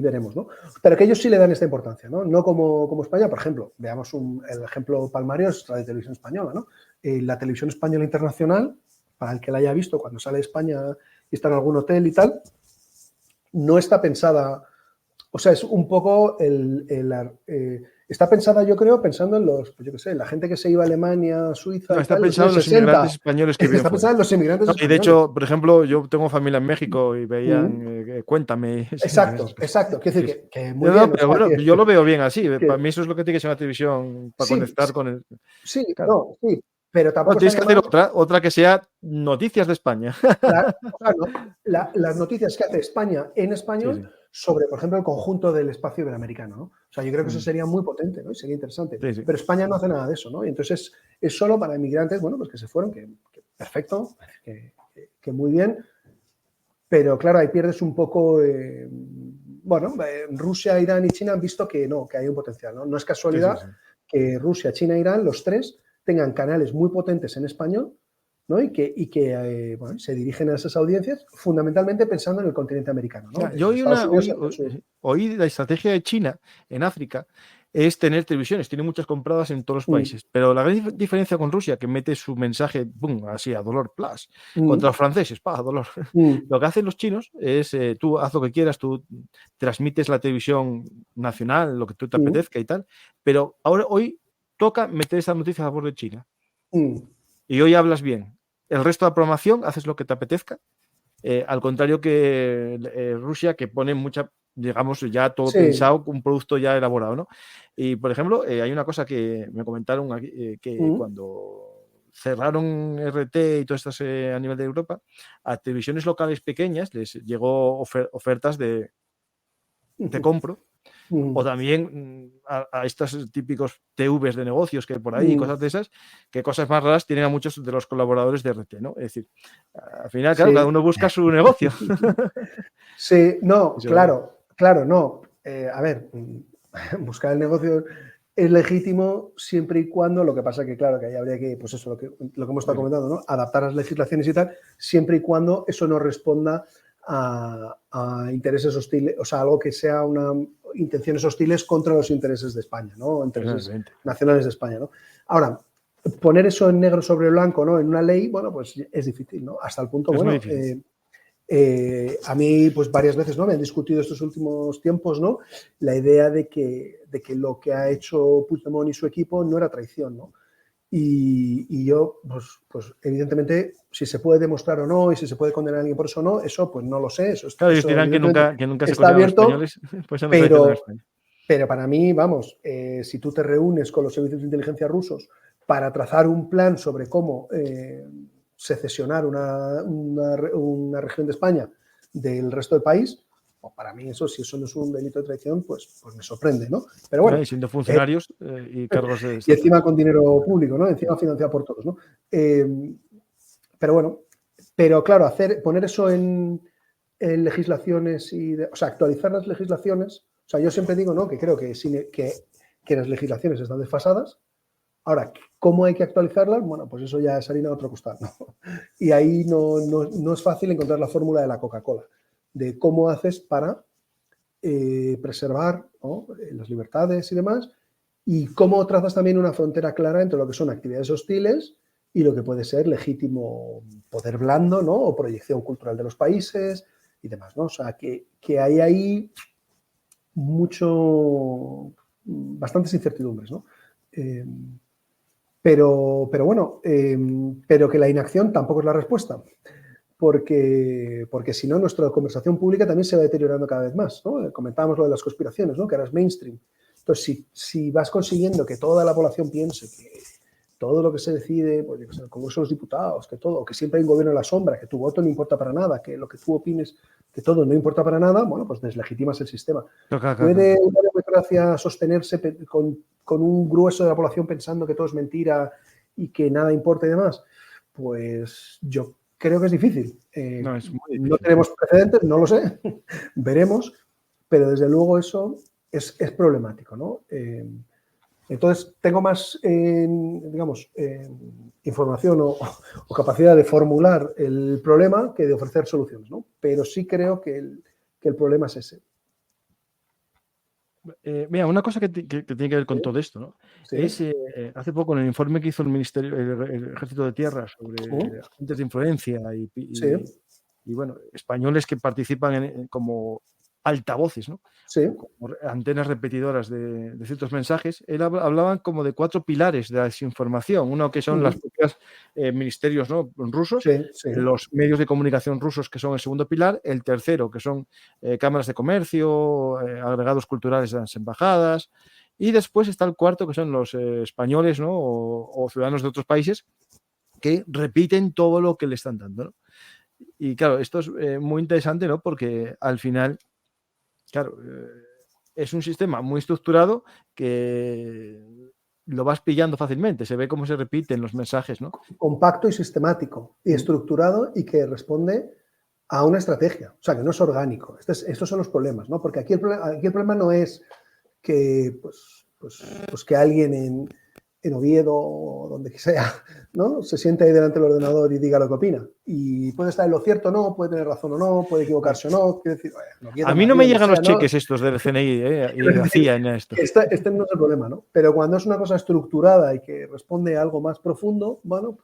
veremos, ¿no? Pero que ellos sí le dan esta importancia, ¿no? No como España, por ejemplo, veamos el ejemplo palmario es la de televisión española, ¿no? La televisión española internacional, para el que la haya visto cuando sale de España y está en algún hotel y tal, no está pensada, o sea, es un poco está pensada, yo creo, pensando en los, pues yo qué sé, la gente que se iba a Alemania, Suiza. No, está pensado en los inmigrantes españoles que viven Está pensada en los inmigrantes españoles. Y de hecho, por ejemplo, yo tengo familia en México y veían Cuéntame. Exacto. Quiero decir que muy bien. No, pero bueno, yo lo veo bien así. Para mí eso es lo que tiene que ser una televisión para conectar con el. Sí, claro. Sí. Pero tampoco tienes que hacer otra que sea noticias de España. Las noticias que hace España en español sobre, por ejemplo, el conjunto del espacio iberoamericano, ¿no? O sea, yo creo que eso sería muy potente, ¿no? Y sería interesante. Pero España no hace nada de eso, ¿no? Y entonces es solo para inmigrantes, bueno, pues que se fueron, que perfecto, que muy bien. Pero claro, ahí pierdes un poco. Rusia, Irán y China han visto que no, que hay un potencial, ¿no? No es casualidad que Rusia, China e Irán, los tres, tengan canales muy potentes en español, ¿no? Y que se dirigen a esas audiencias fundamentalmente pensando en el continente americano, ¿no? Yo oí la estrategia de China en África es tener televisiones, tiene muchas compradas en todos los países, pero la gran diferencia con Rusia, que mete su mensaje, boom, así a dolor, plus, contra los franceses, a dolor. Lo que hacen los chinos es, tú haz lo que quieras, tú transmites la televisión nacional, lo que tú te apetezca y tal, pero hoy toca meter esta noticia a favor de China. Y hoy hablas bien. El resto de la programación haces lo que te apetezca. Al contrario que Rusia, que pone mucha, digamos, ya todo pensado, un producto ya elaborado, ¿no? Y, por ejemplo, hay una cosa que me comentaron aquí, que cuando cerraron RT y todo esto a nivel de Europa, a televisiones locales pequeñas les llegó ofertas de compro. O también a estos típicos TVs de negocios que hay por ahí, cosas de esas, que cosas más raras tienen a muchos de los colaboradores de RT, ¿no? Es decir, al final, claro, cada uno busca su negocio. Sí, no, claro, no. A ver, buscar el negocio es legítimo siempre y cuando, lo que pasa que, claro, que ahí habría que, pues eso, lo que hemos estado comentando, ¿no? Adaptar las legislaciones y tal, siempre y cuando eso no responda a intereses hostiles, o sea, algo que sea intenciones hostiles contra los intereses de España, ¿no? Intereses nacionales de España, ¿no? Ahora, poner eso en negro sobre blanco, ¿no? En una ley, bueno, pues es difícil, ¿no? Hasta el punto, bueno, a mí, pues varias veces, ¿no? Me han discutido estos últimos tiempos, ¿no? La idea de que lo que ha hecho Puigdemont y su equipo no era traición, ¿no? Y yo, pues evidentemente, si se puede demostrar o no y si se puede condenar a alguien por eso o no, eso pues no lo sé. Claro, ellos dirán que nunca se está abierto, a los españoles, pues no pero para mí, vamos, si tú te reúnes con los servicios de inteligencia rusos para trazar un plan sobre cómo secesionar una región de España del resto del país, pues para mí eso, si eso no es un delito de traición, pues me sorprende, ¿no? Pero bueno. Y siendo funcionarios y cargos de... Y encima con dinero público, ¿no? Encima financiado por todos, ¿no? Pero bueno, claro, poner eso en legislaciones o sea, actualizar las legislaciones. O sea, yo siempre digo, ¿no? Que creo que las legislaciones están desfasadas. Ahora, ¿cómo hay que actualizarlas? Bueno, pues eso ya es harina de otro costal, ¿no? Y ahí no es fácil encontrar la fórmula de la Coca-Cola, de cómo haces para preservar, ¿no? Las libertades y demás, y cómo trazas también una frontera clara entre lo que son actividades hostiles y lo que puede ser legítimo poder blando, ¿no? O proyección cultural de los países, y demás, ¿no? O sea, que hay ahí bastantes incertidumbres, ¿no? Pero bueno, pero que la inacción tampoco es la respuesta, porque si no, nuestra conversación pública también se va deteriorando cada vez más, ¿no? Comentábamos lo de las conspiraciones, ¿no? Que ahora es mainstream. Entonces, si vas consiguiendo que toda la población piense que todo lo que se decide, pues, en el Congreso de los Diputados, que todo, que siempre hay un gobierno en la sombra, que tu voto no importa para nada, que lo que tú opines, que todo no importa para nada, bueno, pues deslegitimas el sistema. ¿Puede una democracia sostenerse con un grueso de la población pensando que todo es mentira y que nada importa y demás? Pues yo creo que es difícil. No, es muy difícil. No tenemos precedentes, no lo sé, veremos, pero desde luego eso es problemático, ¿no? Entonces, tengo más, digamos, información o capacidad de formular el problema que de ofrecer soluciones, ¿no? Pero sí creo que el problema es ese. Mira, una cosa que tiene que ver con todo esto, ¿no? Sí. Es hace poco en el informe que hizo el Ministerio, el Ejército de Tierra sobre agentes de influencia y bueno, españoles que participan como altavoces, ¿no? Sí. Como antenas repetidoras de ciertos mensajes. Él hablaban como de 4 pilares de la desinformación. Uno que son las propias ministerios, ¿no? rusos, Sí. los medios de comunicación rusos, que son el segundo pilar, el tercero, que son cámaras de comercio, agregados culturales de las embajadas, y después está el cuarto, que son los españoles, ¿no? o ciudadanos de otros países que repiten todo lo que le están dando, ¿no? Y claro, esto es muy interesante, ¿no? Porque al final, claro, es un sistema muy estructurado que lo vas pillando fácilmente, se ve cómo se repiten los mensajes, ¿no? Compacto y sistemático y estructurado y que responde a una estrategia, o sea, que no es orgánico. Estos son los problemas, ¿no? Porque aquí el problema no es que, pues que alguien en Oviedo o donde sea, ¿no? Se siente ahí delante del ordenador y diga lo que opina. Y puede estar en lo cierto o no, puede tener razón o no, puede equivocarse o no. Quiero decir, a mí no me llegan los cheques estos del CNI y la CIA en esto. Este no es el problema, ¿no? Pero cuando es una cosa estructurada y que responde a algo más profundo, bueno,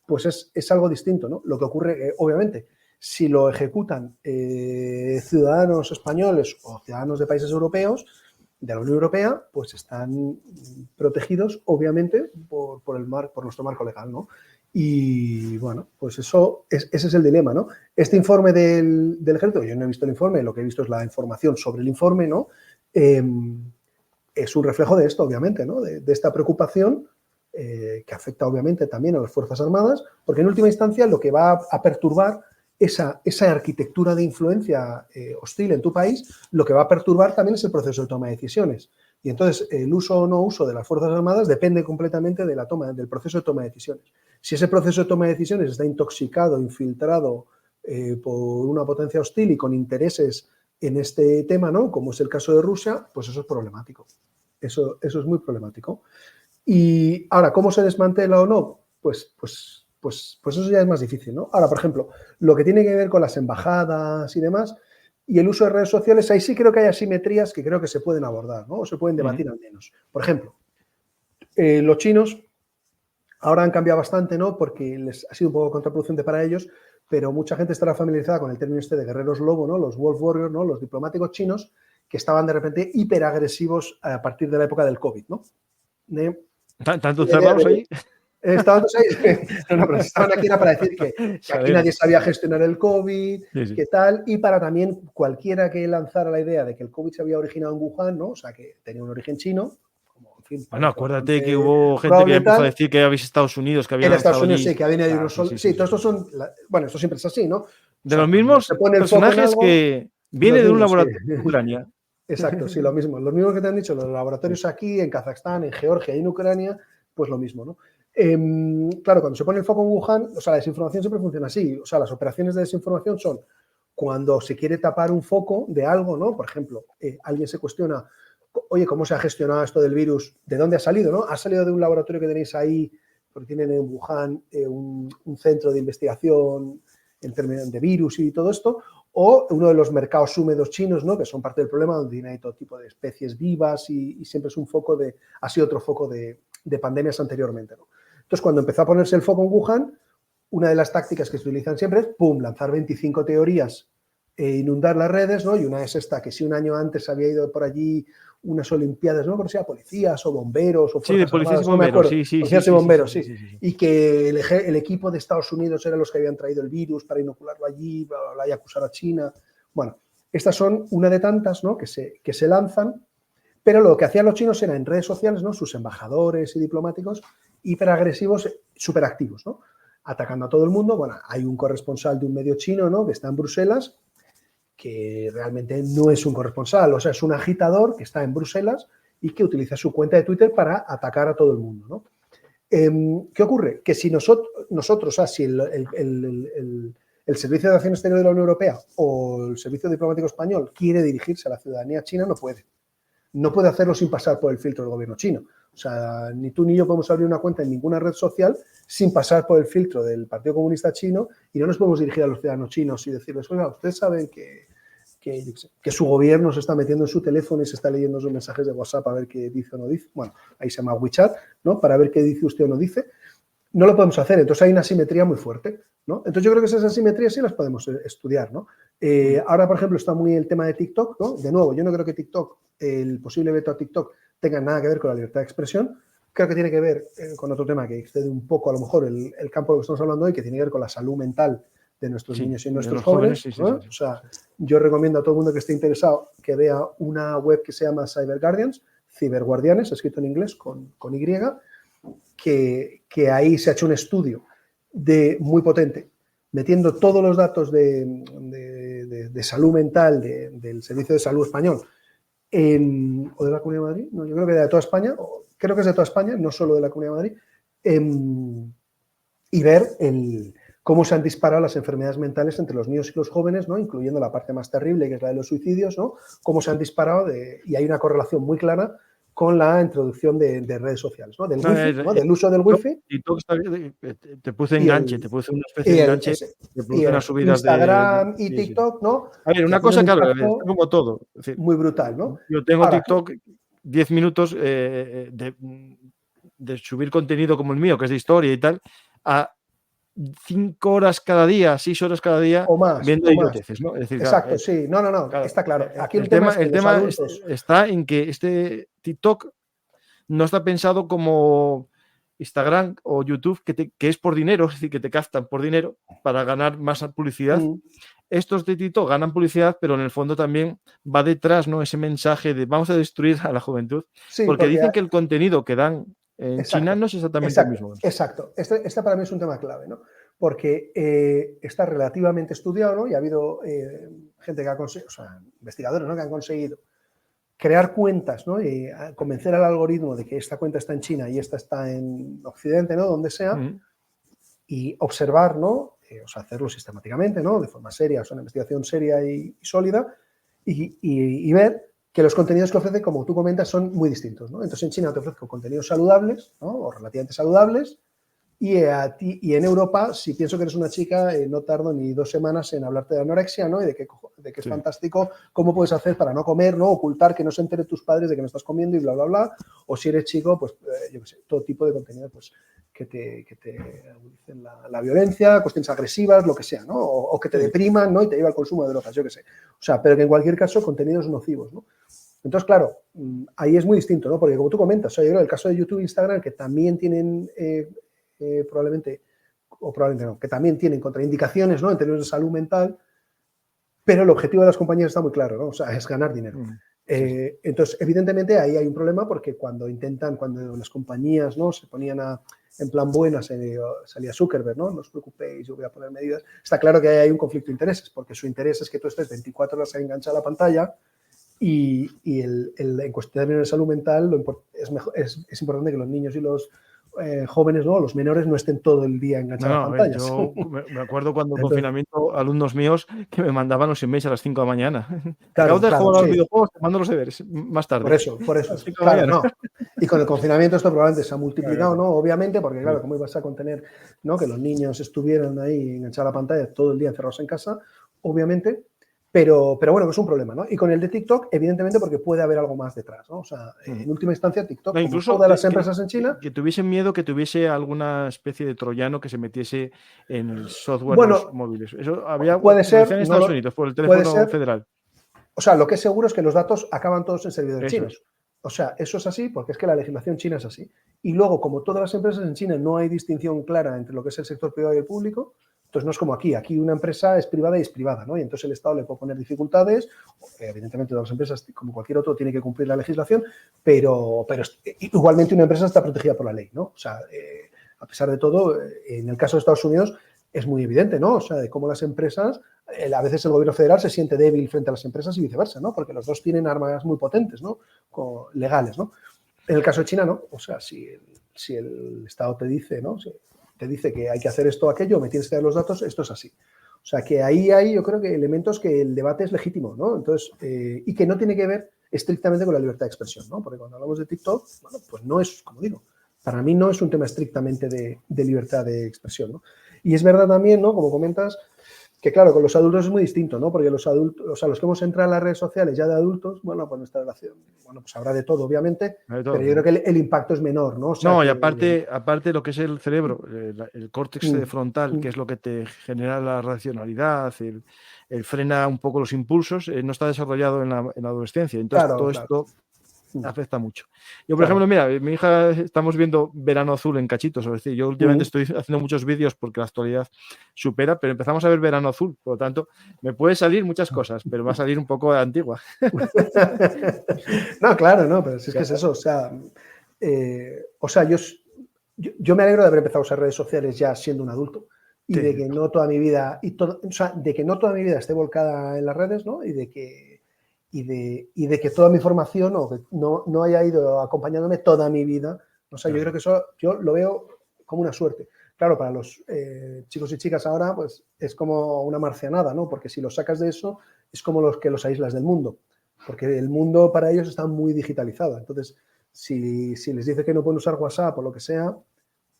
pues es algo distinto, ¿no? Lo que ocurre, obviamente, si lo ejecutan ciudadanos españoles o ciudadanos de países europeos, de la Unión Europea, pues están protegidos, obviamente, por nuestro marco legal, ¿no? Y bueno, pues ese es el dilema, ¿no? Este informe del ejército, yo no he visto el informe, lo que he visto es la información sobre el informe, ¿no? Es un reflejo de esto, obviamente, ¿no? De esta preocupación que afecta, obviamente, también a las Fuerzas Armadas, porque en última instancia lo que va a perturbar esa arquitectura de influencia hostil en tu país, lo que va a perturbar también es el proceso de toma de decisiones. Y entonces el uso o no uso de las Fuerzas Armadas depende completamente del proceso de toma de decisiones. Si ese proceso de toma de decisiones está intoxicado, infiltrado por una potencia hostil y con intereses en este tema, ¿no? Como es el caso de Rusia, pues eso es problemático. Eso es muy problemático. Y ahora, ¿cómo se desmantela o no? Pues eso ya es más difícil, ¿no? Ahora, por ejemplo, lo que tiene que ver con las embajadas y demás, y el uso de redes sociales, ahí sí creo que hay asimetrías que creo que se pueden abordar, ¿no? O se pueden debatir al menos. Por ejemplo, los chinos ahora han cambiado bastante, ¿no? Porque les ha sido un poco contraproducente para ellos, pero mucha gente estará familiarizada con el término este de guerreros lobo, ¿no? Los wolf warriors, ¿no? Los diplomáticos chinos que estaban de repente hiperagresivos a partir de la época del COVID, ¿no? ¿Tantos cerrados ahí? Estaban aquí era para decir que aquí nadie sabía gestionar el COVID, sí. Que tal, y para también cualquiera que lanzara la idea de que el COVID se había originado en Wuhan, ¿no? O sea, que tenía un origen chino. Como, en fin, bueno, acuérdate que hubo gente que empezó a decir que había Estados Unidos, que había en Estados Unidos, sí, que había venido unos solos. Sí, todos estos son, bueno, esto siempre es así, ¿no? De los mismos personajes que viene de un laboratorio de Ucrania. Exacto, sí, lo mismo. Los mismos que te han dicho, los laboratorios aquí, en Kazajstán, en Georgia y en Ucrania, pues lo mismo, ¿no? Claro, cuando se pone el foco en Wuhan, o sea, la desinformación siempre funciona así. O sea, las operaciones de desinformación son cuando se quiere tapar un foco de algo, ¿no? Por ejemplo, alguien se cuestiona, oye, ¿cómo se ha gestionado esto del virus? ¿De dónde ha salido, no? ¿Ha salido de un laboratorio que tenéis ahí, porque tienen en Wuhan un centro de investigación en términos de virus y todo esto? O uno de los mercados húmedos chinos, ¿no? Que son parte del problema, donde hay todo tipo de especies vivas y siempre es un foco ha sido otro foco de pandemias anteriormente, ¿no? Entonces, cuando empezó a ponerse el foco en Wuhan, una de las tácticas que se utilizan siempre es, ¡pum!, lanzar 25 teorías inundar las redes, ¿no? Y una es esta, que si un año antes había ido por allí unas olimpiadas, no creo que sea policías o bomberos o Sí, de fuerzas policías armadas, y no me bomberos, acuerdo, sí, sí, sí, policías sí, y sí, bomberos, sí, sí, sí, sí, sí. y que el equipo de Estados Unidos eran los que habían traído el virus para inocularlo allí, bla, bla, bla, y acusar a China. Bueno, estas son una de tantas, ¿no? que se lanzan, pero lo que hacían los chinos era en redes sociales, ¿no? Sus embajadores y diplomáticos hiperagresivos, superactivos, ¿no? Atacando a todo el mundo. Bueno, hay un corresponsal de un medio chino, ¿no? Que está en Bruselas, que realmente no es un corresponsal, o sea, es un agitador que está en Bruselas y que utiliza su cuenta de Twitter para atacar a todo el mundo, ¿no? ¿Qué ocurre? Que si nosotros, o sea, si el Servicio de Acción Exterior de la Unión Europea o el Servicio Diplomático Español quiere dirigirse a la ciudadanía china, no puede. No puede hacerlo sin pasar por el filtro del gobierno chino. O sea, ni tú ni yo podemos abrir una cuenta en ninguna red social sin pasar por el filtro del Partido Comunista Chino y no nos podemos dirigir a los ciudadanos chinos y decirles, oiga, ustedes saben que su gobierno se está metiendo en su teléfono y se está leyendo sus mensajes de WhatsApp a ver qué dice o no dice. Bueno, ahí se llama WeChat, ¿no? Para ver qué dice usted o no dice. No lo podemos hacer, entonces hay una asimetría muy fuerte, ¿no? Entonces yo creo que esas asimetrías sí las podemos estudiar, ¿no? Ahora, por ejemplo, está muy el tema de TikTok, ¿no? De nuevo, yo no creo que TikTok, el posible veto a TikTok, tenga nada que ver con la libertad de expresión. Creo que tiene que ver con otro tema que excede un poco, a lo mejor, el campo de lo que estamos hablando hoy, que tiene que ver con la salud mental de nuestros niños y nuestros jóvenes. Sí, sí, ¿no? sí. O sea, yo recomiendo a todo el mundo que esté interesado que vea una web que se llama Cyber Guardians, Ciberguardianes, escrito en inglés con Y, que ahí se ha hecho un estudio muy potente, metiendo todos los datos de salud mental del Servicio de Salud Español o de la Comunidad de Madrid, no, yo creo que de toda España, creo que es de toda España, no solo de la Comunidad de Madrid, y ver cómo se han disparado las enfermedades mentales entre los niños y los jóvenes, ¿no? Incluyendo la parte más terrible, que es la de los suicidios, ¿no? Cómo se han disparado y hay una correlación muy clara con la introducción de redes sociales, ¿no? Del wifi, ¿no? Del uso del wifi. TikTok te puse Y enganche, te puse una especie de enganche, te produce unas subidas Instagram y sí, sí. TikTok, ¿no? A ver, Que una tienen cosa, un claro, impacto está como todo. Es decir, muy brutal, ¿no? yo tengo Ahora, TikTok 10 minutos de subir contenido como el mío, que es de historia y tal, a 5 horas cada día, 6 horas cada día, o más, viendo o más. idioteces, ¿no? Es decir, Exacto, sí. No, claro, está claro. Aquí el tema es que el los tema adultos... está en que este TikTok no está pensado como Instagram o YouTube, que es por dinero, es decir, que te captan por dinero para ganar más publicidad. Estos de TikTok ganan publicidad, pero en el fondo también va detrás, ¿no? Ese mensaje de vamos a destruir a la juventud, Sí, porque dicen que el contenido que dan en exacto, China no es exactamente el mismo. Exacto. Este para mí es un tema clave, ¿no? Porque está relativamente estudiado, ¿no? Y ha habido gente que ha conseguido, o sea, investigadores, ¿no? Que han conseguido crear cuentas, ¿no? Y convencer al algoritmo de que esta cuenta está en China y esta está en Occidente, ¿no? Donde sea, y observar, ¿no? O sea, hacerlo sistemáticamente, ¿no? De forma seria, o sea, una investigación seria y sólida, y ver que los contenidos que ofrece, como tú comentas, son muy distintos, ¿no? Entonces en China te ofrezco contenidos saludables, ¿no? O relativamente saludables, y en Europa, si pienso que eres una chica, no tardo ni 2 semanas en hablarte de anorexia, ¿no? Y de que es fantástico, cómo puedes hacer para no comer, ¿no? Ocultar que no se entere tus padres de que no estás comiendo y bla, bla, bla. O si eres chico, pues yo qué sé, todo tipo de contenido pues, que te agudicen la violencia, cuestiones agresivas, lo que sea, ¿no? O que te depriman, ¿no? Y te lleva al consumo de drogas, yo qué sé. O sea, pero que en cualquier caso, contenidos nocivos, ¿no? Entonces, claro, ahí es muy distinto, ¿no? Porque como tú comentas, o sea, yo creo el caso de YouTube e Instagram, que también tienen probablemente no, que también tienen contraindicaciones, ¿no? En términos de salud mental, pero el objetivo de las compañías está muy claro, ¿no? O sea, es ganar dinero. Entonces, evidentemente, ahí hay un problema porque cuando las compañías, ¿no? Se ponían en plan buenas, salía Zuckerberg, ¿no? No os preocupéis, yo voy a poner medidas. Está claro que ahí hay un conflicto de intereses, porque su interés es que tú estés 24 horas enganchado a la pantalla y en cuestión de salud mental es importante que los niños y los jóvenes, ¿no? Los menores no estén todo el día enganchados a pantallas. Yo me acuerdo cuando en Entonces, confinamiento, alumnos míos que me mandaban los emails a las 5 de la mañana. claro, Acabo de jugar a los sí. videojuegos, te mando los deberes más tarde. Por eso. A las 5 de la Claro, mañana. no. Y con el confinamiento esto probablemente se ha multiplicado, Claro. ¿no? Obviamente, porque claro, ¿cómo ibas a contener, ¿no? Que los niños estuvieran ahí enganchados a la pantalla todo el día encerrados en casa? Obviamente. Pero bueno, que es un problema, ¿no? Y con el de TikTok, evidentemente, porque puede haber algo más detrás, ¿no? O sea, en última instancia, TikTok, No, como incluso todas las empresas en China... que tuviesen miedo que tuviese alguna especie de troyano que se metiese en el software de los Bueno, móviles. Eso había, puede lo ser, decían en no Estados lo, Unidos por el puede teléfono ser. federal. O sea, lo que es seguro es que los datos acaban todos en servidores Eso chinos. es. O sea, eso es así porque es que la legislación china es así. Y luego, como todas las empresas en China, no hay distinción clara entre lo que es el sector privado y el público. Entonces, no es como aquí. Aquí una empresa es privada y es privada, ¿no? Y entonces el Estado le puede poner dificultades. Evidentemente, todas las empresas, como cualquier otro, tienen que cumplir la legislación, pero igualmente una empresa está protegida por la ley, ¿no? O sea, a pesar de todo, en el caso de Estados Unidos es muy evidente, ¿no? O sea, de cómo las empresas, a veces el gobierno federal se siente débil frente a las empresas y viceversa, ¿no? Porque los dos tienen armas muy potentes, ¿no? Legales, ¿no? En el caso de China, no. O sea, si el Estado te dice, ¿no? Si te dice que hay que hacer esto o aquello, me tienes que dar los datos, esto es así. O sea, que ahí hay, yo creo que elementos que el debate es legítimo, ¿no? Entonces, y que no tiene que ver estrictamente con la libertad de expresión, ¿no? Porque cuando hablamos de TikTok, bueno, pues no es, como digo, para mí no es un tema estrictamente de libertad de expresión, ¿no? Y es verdad también, ¿no? Como comentas, que claro, con los adultos es muy distinto, ¿no? Porque los adultos, o sea, los que hemos entrado en las redes sociales ya de adultos, bueno, pues nuestra relación, bueno, pues habrá de todo, obviamente, De todo, pero yo creo que el impacto es menor, ¿no? O sea, no, y que... aparte lo que es el cerebro, el córtex frontal, que es lo que te genera la racionalidad, el frena un poco los impulsos, no está desarrollado en la adolescencia. Entonces, Claro, todo claro. esto afecta mucho. Yo, por Claro. ejemplo, mira, mi hija estamos viendo Verano Azul en cachitos, es decir, yo últimamente estoy haciendo muchos vídeos porque la actualidad supera, pero empezamos a ver Verano Azul, por lo tanto, me puede salir muchas cosas, pero va a salir un poco antigua. No, claro, no, pero si es que es eso, o sea, yo me alegro de haber empezado a usar redes sociales ya siendo un adulto y Sí, de que no toda mi vida, o sea, de que no toda mi vida esté volcada en las redes, ¿no? Y de que toda mi formación o que no haya ido acompañándome toda mi vida. O sea, yo creo que eso yo lo veo como una suerte. Claro, para los chicos y chicas ahora, pues es como una marcianada, ¿no? Porque si los sacas de eso, es como los que los aíslas del mundo. Porque el mundo para ellos está muy digitalizado. Entonces, si les dice que no pueden usar WhatsApp o lo que sea,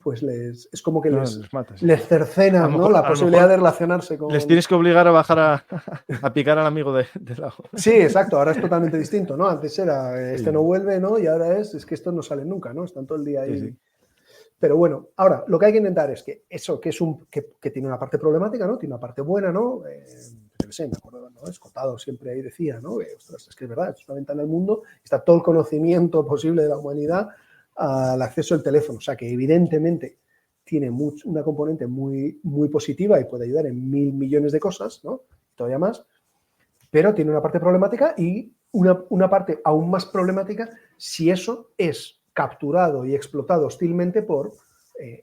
pues es como que no, les matas. les cercenas, ¿no? La A lo posibilidad mejor de relacionarse les con... tienes que obligar a bajar a picar al amigo de lado. Sí, exacto, ahora es totalmente distinto, ¿no? Antes era, este Sí, no vuelve, ¿no? Y ahora es que estos no salen nunca, ¿no? Están todo el día ahí. sí. Pero bueno, ahora, lo que hay que intentar es que eso, que tiene una parte problemática, ¿no? Tiene una parte buena, ¿no? Yo qué sé, me acuerdo, ¿no? Escotado siempre ahí decía, ¿no? Ostras, es que es verdad, es una ventana al mundo, está todo el conocimiento posible de la humanidad al acceso al teléfono. O sea, que evidentemente tiene una componente muy, muy positiva y puede ayudar en 1.000 millones de cosas, ¿no? Todavía más, pero tiene una parte problemática y una parte aún más problemática si eso es capturado y explotado hostilmente por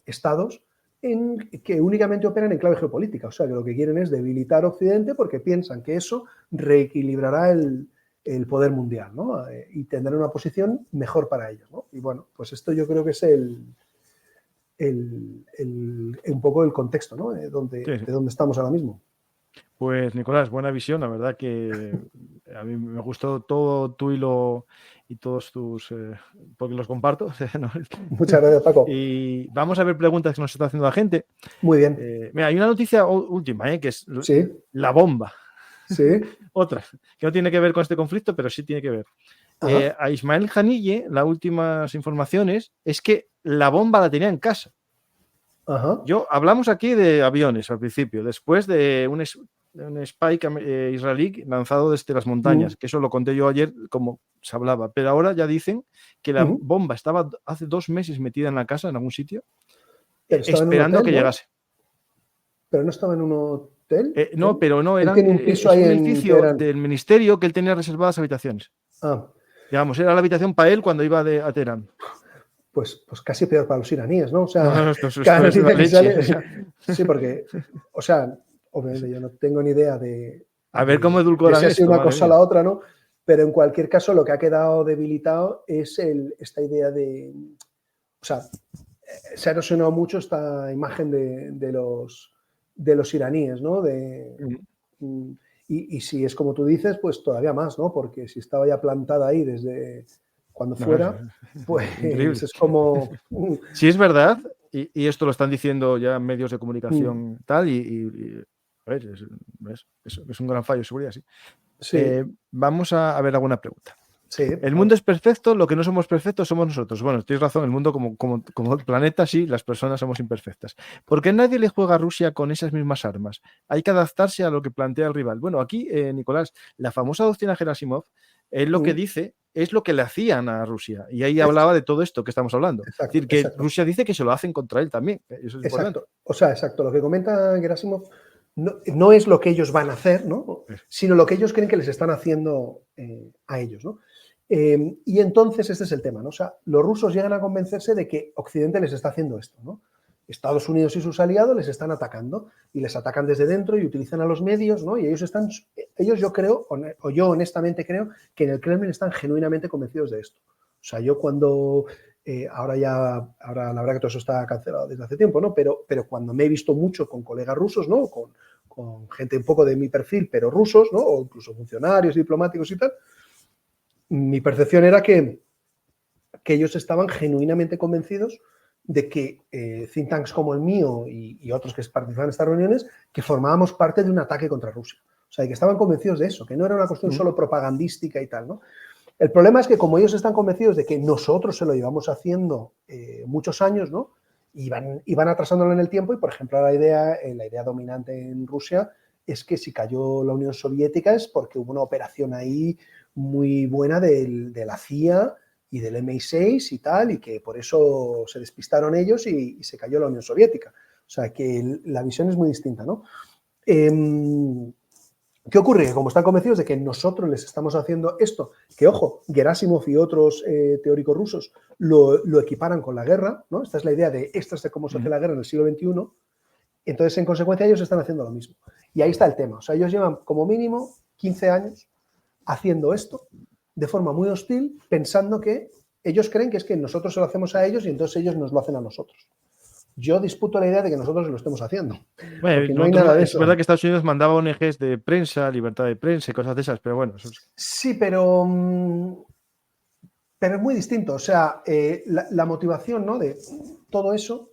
estados que únicamente operan en clave geopolítica. O sea, que lo que quieren es debilitar Occidente porque piensan que eso reequilibrará el poder mundial, ¿no? Y tendrán una posición mejor para ellos, ¿no? Y bueno, pues esto yo creo que es un poco el contexto, ¿no? De donde estamos ahora mismo. Pues Nicolás, buena visión, la verdad que a mí me gustó todo tu hilo y todos tus, porque los comparto. ¿No? Muchas gracias, Paco. Y vamos a ver preguntas que nos está haciendo la gente. Muy bien. Mira, hay una noticia última, que es Sí. la bomba. Sí. Otra, que no tiene que ver con este conflicto, pero sí tiene que ver. A Ismael Janille, las últimas informaciones es que la bomba la tenía en casa. Ajá. Hablamos aquí de aviones al principio, después de un Spike israelí lanzado desde las montañas, que eso lo conté yo ayer como se hablaba, pero ahora ya dicen que la bomba estaba hace 2 meses metida en la casa, en algún sitio, esperando hotel, que llegase. Pero no estaba en un hotel. No, pero no, Él tiene un piso es ahí un en edificio Teherán. del ministerio que él tenía reservadas habitaciones. Digamos, era la habitación para él cuando iba a Teherán. Pues casi peor para los iraníes, ¿no? O sea, no, esto cada es una noticia que leche. sale. Sí, porque, o sea, obviamente yo no tengo ni idea de. A ver cómo de edulcoran si ha sido esto, una cosa a mía. la otra, ¿no? Pero en cualquier caso, lo que ha quedado debilitado es esta idea de. O sea, se ha erosionado mucho esta imagen de los iraníes, ¿no? Y si es como tú dices, pues todavía más, ¿no? Porque si estaba ya plantada ahí desde cuando fuera, pues increíble. es como... Si es verdad, y esto lo están diciendo ya medios de comunicación tal, y A ver, es un gran fallo de seguridad, sí. Sí. Vamos a ver alguna pregunta. Sí, el mundo es perfecto, lo que no somos perfectos somos nosotros. Bueno, tienes razón, el mundo como el planeta, sí, las personas somos imperfectas. ¿Por qué nadie le juega a Rusia con esas mismas armas? Hay que adaptarse a lo que plantea el rival. Bueno, aquí, Nicolás, la famosa doctrina Gerasimov, él lo que dice es lo que le hacían a Rusia. Y ahí hablaba de todo esto que estamos hablando. Exacto, es decir, que Rusia dice que se lo hacen contra él también. Eso es importante. O sea, exacto. Lo que comenta Gerasimov no es lo que ellos van a hacer, ¿no? Sino lo que ellos creen que les están haciendo a ellos, ¿no? Y entonces este es el tema, ¿no? O sea, los rusos llegan a convencerse de que Occidente les está haciendo esto, ¿no? Estados Unidos y sus aliados les están atacando y les atacan desde dentro y utilizan a los medios, ¿no? Y ellos yo creo, o yo honestamente creo, que en el Kremlin están genuinamente convencidos de esto. O sea, yo cuando, ahora la verdad que todo eso está cancelado desde hace tiempo, ¿no? Pero cuando me he visto mucho con colegas rusos, ¿no? Con gente un poco de mi perfil, pero rusos, ¿no? O incluso funcionarios diplomáticos y tal, mi percepción era que ellos estaban genuinamente convencidos de que think tanks como el mío y otros que participaban en estas reuniones, que formábamos parte de un ataque contra Rusia. O sea, que estaban convencidos de eso, que no era una cuestión solo propagandística y tal, ¿no? El problema es que como ellos están convencidos de que nosotros se lo llevamos haciendo muchos años, ¿no? Y van atrasándolo en el tiempo y, por ejemplo, la idea dominante en Rusia es que si cayó la Unión Soviética es porque hubo una operación ahí muy buena de la CIA y del MI6 y tal, y que por eso se despistaron ellos y se cayó la Unión Soviética. O sea, que la visión es muy distinta, ¿no? ¿Qué ocurre? Que como están convencidos de que nosotros les estamos haciendo esto, que ojo, Gerasimov y otros teóricos rusos lo equiparan con la guerra, ¿no? Esta es la idea de cómo se hace la guerra en el siglo XXI, entonces en consecuencia ellos están haciendo lo mismo. Y ahí está el tema, o sea, ellos llevan como mínimo 15 años haciendo esto de forma muy hostil, pensando que ellos creen que es que nosotros se lo hacemos a ellos y entonces ellos nos lo hacen a nosotros. Yo disputo la idea de que nosotros lo estemos haciendo. Bueno, porque no hay nada de eso. Es verdad que Estados Unidos mandaba ONGs de prensa, libertad de prensa y cosas de esas, pero bueno. Sí, pero es muy distinto. O sea, la motivación, ¿no?, de todo eso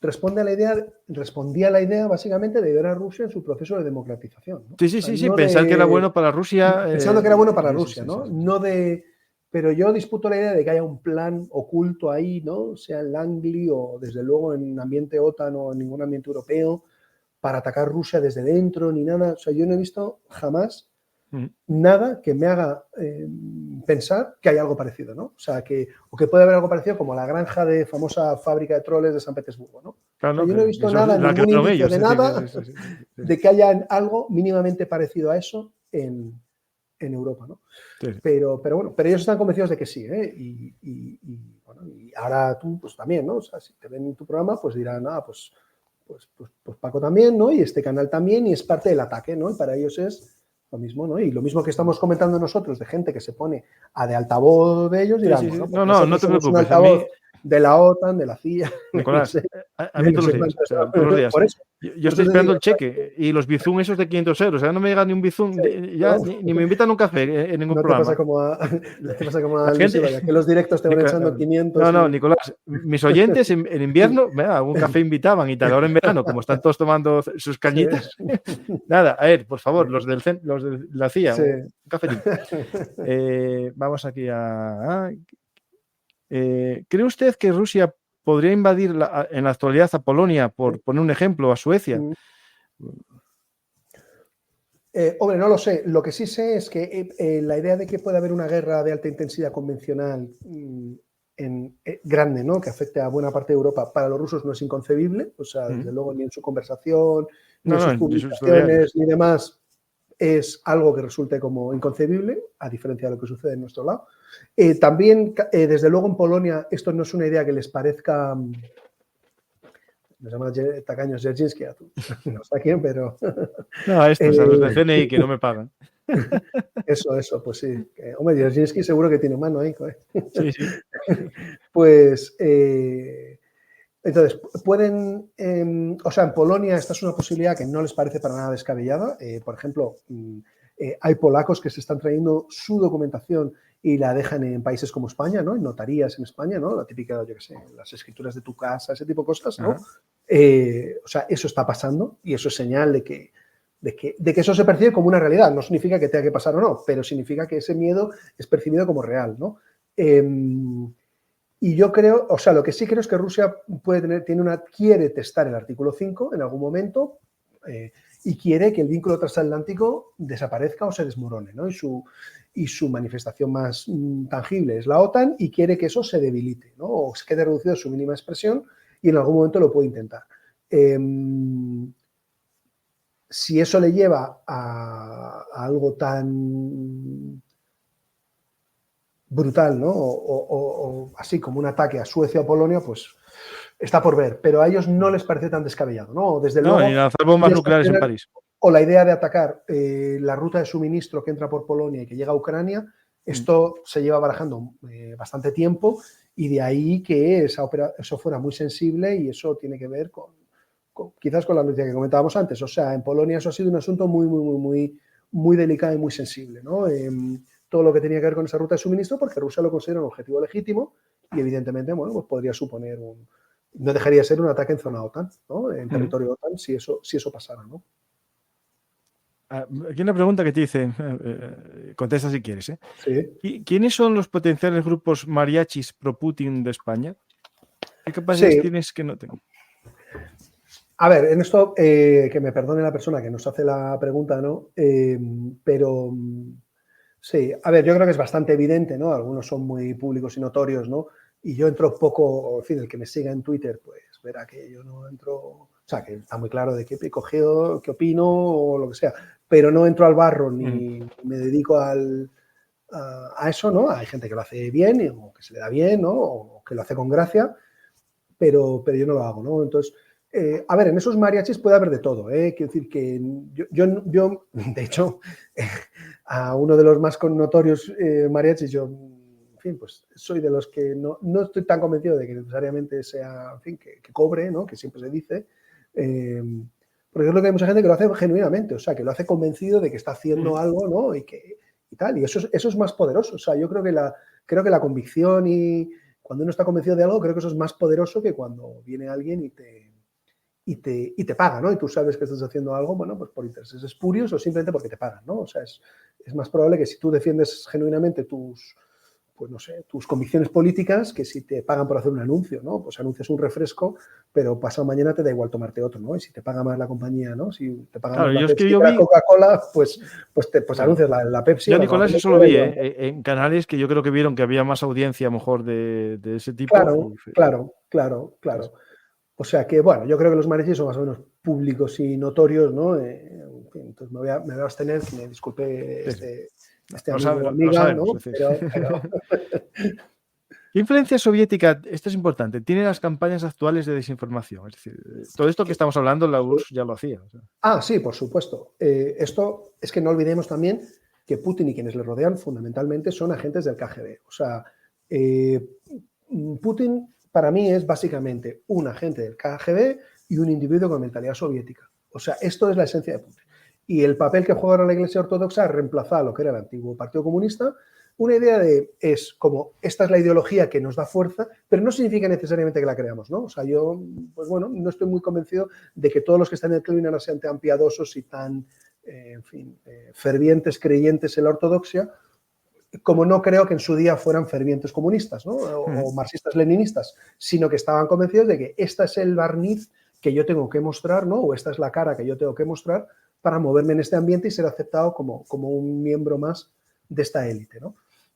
respondía a la idea básicamente de ver a Rusia en su proceso de democratización, ¿no? Sí, pensar que era bueno para Rusia. Pensando que era bueno para Rusia, ¿no? No de... Pero yo disputo la idea de que haya un plan oculto ahí, ¿no? Sea en Langley o desde luego en ambiente OTAN o en ningún ambiente europeo para atacar Rusia desde dentro ni nada. O sea, yo no he visto jamás nada que me haga pensar que hay algo parecido, ¿no? O sea, que puede haber algo parecido como la granja de famosa fábrica de troles de San Petersburgo, ¿no? Claro, o sea, yo no he visto nada, ningún indicio de nada de que haya algo mínimamente parecido a eso en Europa, ¿no? Sí. Pero bueno, pero ellos están convencidos de que sí, ¿eh? Y ahora tú, pues también, ¿no? O sea, si te ven en tu programa, pues dirán, pues Paco también, ¿no? Y este canal también, y es parte del ataque, ¿no? Y para ellos es lo mismo, ¿no? Y lo mismo que estamos comentando nosotros de gente que se pone a de altavoz de ellos, dirán, sí. Bueno, no te preocupes. Un altavoz de la OTAN, de la CIA. Nicolás, a mí todos los días. Por eso. Yo estoy esperando el cheque y los bizum esos de 500 euros. Ya no me llega ni un bizum, ni me invitan a un café en ningún programa. Te pasa como a Luis Ibaya, que los directos te van echando 500. No, Nicolás, mis oyentes en invierno, algún café invitaban y tal. Ahora en verano, como están todos tomando sus cañitas. Nada, a ver, por favor, los de la CIA, un cafetín. Vamos aquí ¿cree usted que Rusia podría invadir en la actualidad a Polonia, por poner un ejemplo, a Suecia? Hombre, no lo sé. Lo que sí sé es que la idea de que pueda haber una guerra de alta intensidad convencional grande, ¿no?, que afecte a buena parte de Europa, para los rusos no es inconcebible. O sea, desde luego ni en su conversación, ni en sus publicaciones, ni demás, es algo que resulte como inconcebible, a diferencia de lo que sucede en nuestro lado. También, desde luego, en Polonia esto no es una idea que les parezca... Me llama tacaño Dzerzhinsky, no sé a quién, pero... No, estos, a los de CNI que no me pagan. Eso, pues sí. Hombre, Dzerzhinsky seguro que tiene mano ahí. Sí. Pues... entonces, pueden... o sea, en Polonia esta es una posibilidad que no les parece para nada descabellada. Por ejemplo, hay polacos que se están trayendo su documentación y la dejan en países como España, ¿no? En notarías en España, ¿no? La típica, yo qué sé, las escrituras de tu casa, ese tipo de cosas, ¿no? O sea, eso está pasando y eso es señal de que de que eso se percibe como una realidad. No significa que tenga que pasar o no, pero significa que ese miedo es percibido como real, ¿no? Y yo creo, o sea, lo que sí creo es que Rusia quiere testar el artículo 5 en algún momento y quiere que el vínculo transatlántico desaparezca o se desmorone, ¿no? Y su manifestación más tangible es la OTAN y quiere que eso se debilite, ¿no? O se quede reducido a su mínima expresión y en algún momento lo puede intentar. Si eso le lleva a algo tan brutal, ¿no? O así como un ataque a Suecia o Polonia, pues está por ver. Pero a ellos no les parece tan descabellado, ¿no? Desde luego, y lanzar bombas nucleares en París. O la idea de atacar la ruta de suministro que entra por Polonia y que llega a Ucrania, esto se lleva barajando bastante tiempo y de ahí que eso fuera muy sensible y eso tiene que ver quizás con la noticia que comentábamos antes. O sea, en Polonia eso ha sido un asunto muy delicado y muy sensible, ¿no? Todo lo que tenía que ver con esa ruta de suministro, porque Rusia lo considera un objetivo legítimo y evidentemente, bueno, pues podría suponer no dejaría de ser un ataque en zona OTAN, ¿no? En territorio OTAN, si eso pasara, ¿no? Aquí una pregunta que te dice, contesta si quieres, ¿eh? Sí. ¿Quiénes son los potenciales grupos mariachis pro-Putin de España? ¿Qué capacidades tienes que no tengo? A ver, en esto, que me perdone la persona que nos hace la pregunta, ¿no? Pero sí, a ver, yo creo que es bastante evidente, ¿no? Algunos son muy públicos y notorios, ¿no? Y yo entro poco, en fin, el que me siga en Twitter, pues verá que yo no entro, o sea, que está muy claro de qué cogido, qué opino o lo que sea, pero no entro al barro ni me dedico a eso, ¿no? Hay gente que lo hace bien o que se le da bien, ¿no? O que lo hace con gracia, pero yo no lo hago, ¿no? Entonces, a ver, en esos mariachis puede haber de todo, ¿eh? Quiero decir que yo de hecho, a uno de los más notorios mariachis, yo, en fin, pues soy de los que no estoy tan convencido de que necesariamente sea, en fin, que cobre, ¿no? Que siempre se dice, porque es lo que hay mucha gente que lo hace genuinamente, o sea, que lo hace convencido de que está haciendo algo, ¿no? Y tal, y eso es más poderoso, o sea, yo creo que la convicción y cuando uno está convencido de algo, creo que eso es más poderoso que cuando viene alguien y te paga, ¿no? Y tú sabes que estás haciendo algo, bueno, pues por intereses espurios o simplemente porque te pagan, ¿no? O sea, es más probable que si tú defiendes genuinamente tus convicciones políticas, que si te pagan por hacer un anuncio, ¿no? Pues anuncias un refresco, pero pasado mañana te da igual tomarte otro, ¿no? Y si te paga más la compañía, ¿no? Si te paga más la Pepsi que la Coca-Cola, pues anuncias la Pepsi. Yo, Nicolás, eso lo vi, en canales que yo creo que vieron que había más audiencia, a lo mejor, de ese tipo. Claro. O sea que, bueno, yo creo que los mariachis son más o menos públicos y notorios, ¿no? Entonces me voy a abstener, que me disculpe amiga, ¿no? Pero... ¿Qué influencia soviética, esto es importante, tienen las campañas actuales de desinformación? Es decir, todo esto que estamos hablando, la URSS ya lo hacía. Sí, por supuesto. Esto es que no olvidemos también que Putin y quienes le rodean fundamentalmente son agentes del KGB. O sea, Putin para mí es básicamente un agente del KGB y un individuo con mentalidad soviética. O sea, esto es la esencia de Putin. Y el papel que juega ahora la Iglesia Ortodoxa es reemplazar lo que era el antiguo Partido Comunista. Una idea es como, esta es la ideología que nos da fuerza, pero no significa necesariamente que la creamos, ¿no? O sea, yo, pues bueno, no estoy muy convencido de que todos los que están en el Kremlin sean tan piadosos y tan, fervientes creyentes en la ortodoxia, como no creo que en su día fueran fervientes comunistas, ¿no? O marxistas-leninistas, sino que estaban convencidos de que este es el barniz que yo tengo que mostrar, ¿no? O esta es la cara que yo tengo que mostrar para moverme en este ambiente y ser aceptado como un miembro más de esta élite, ¿no?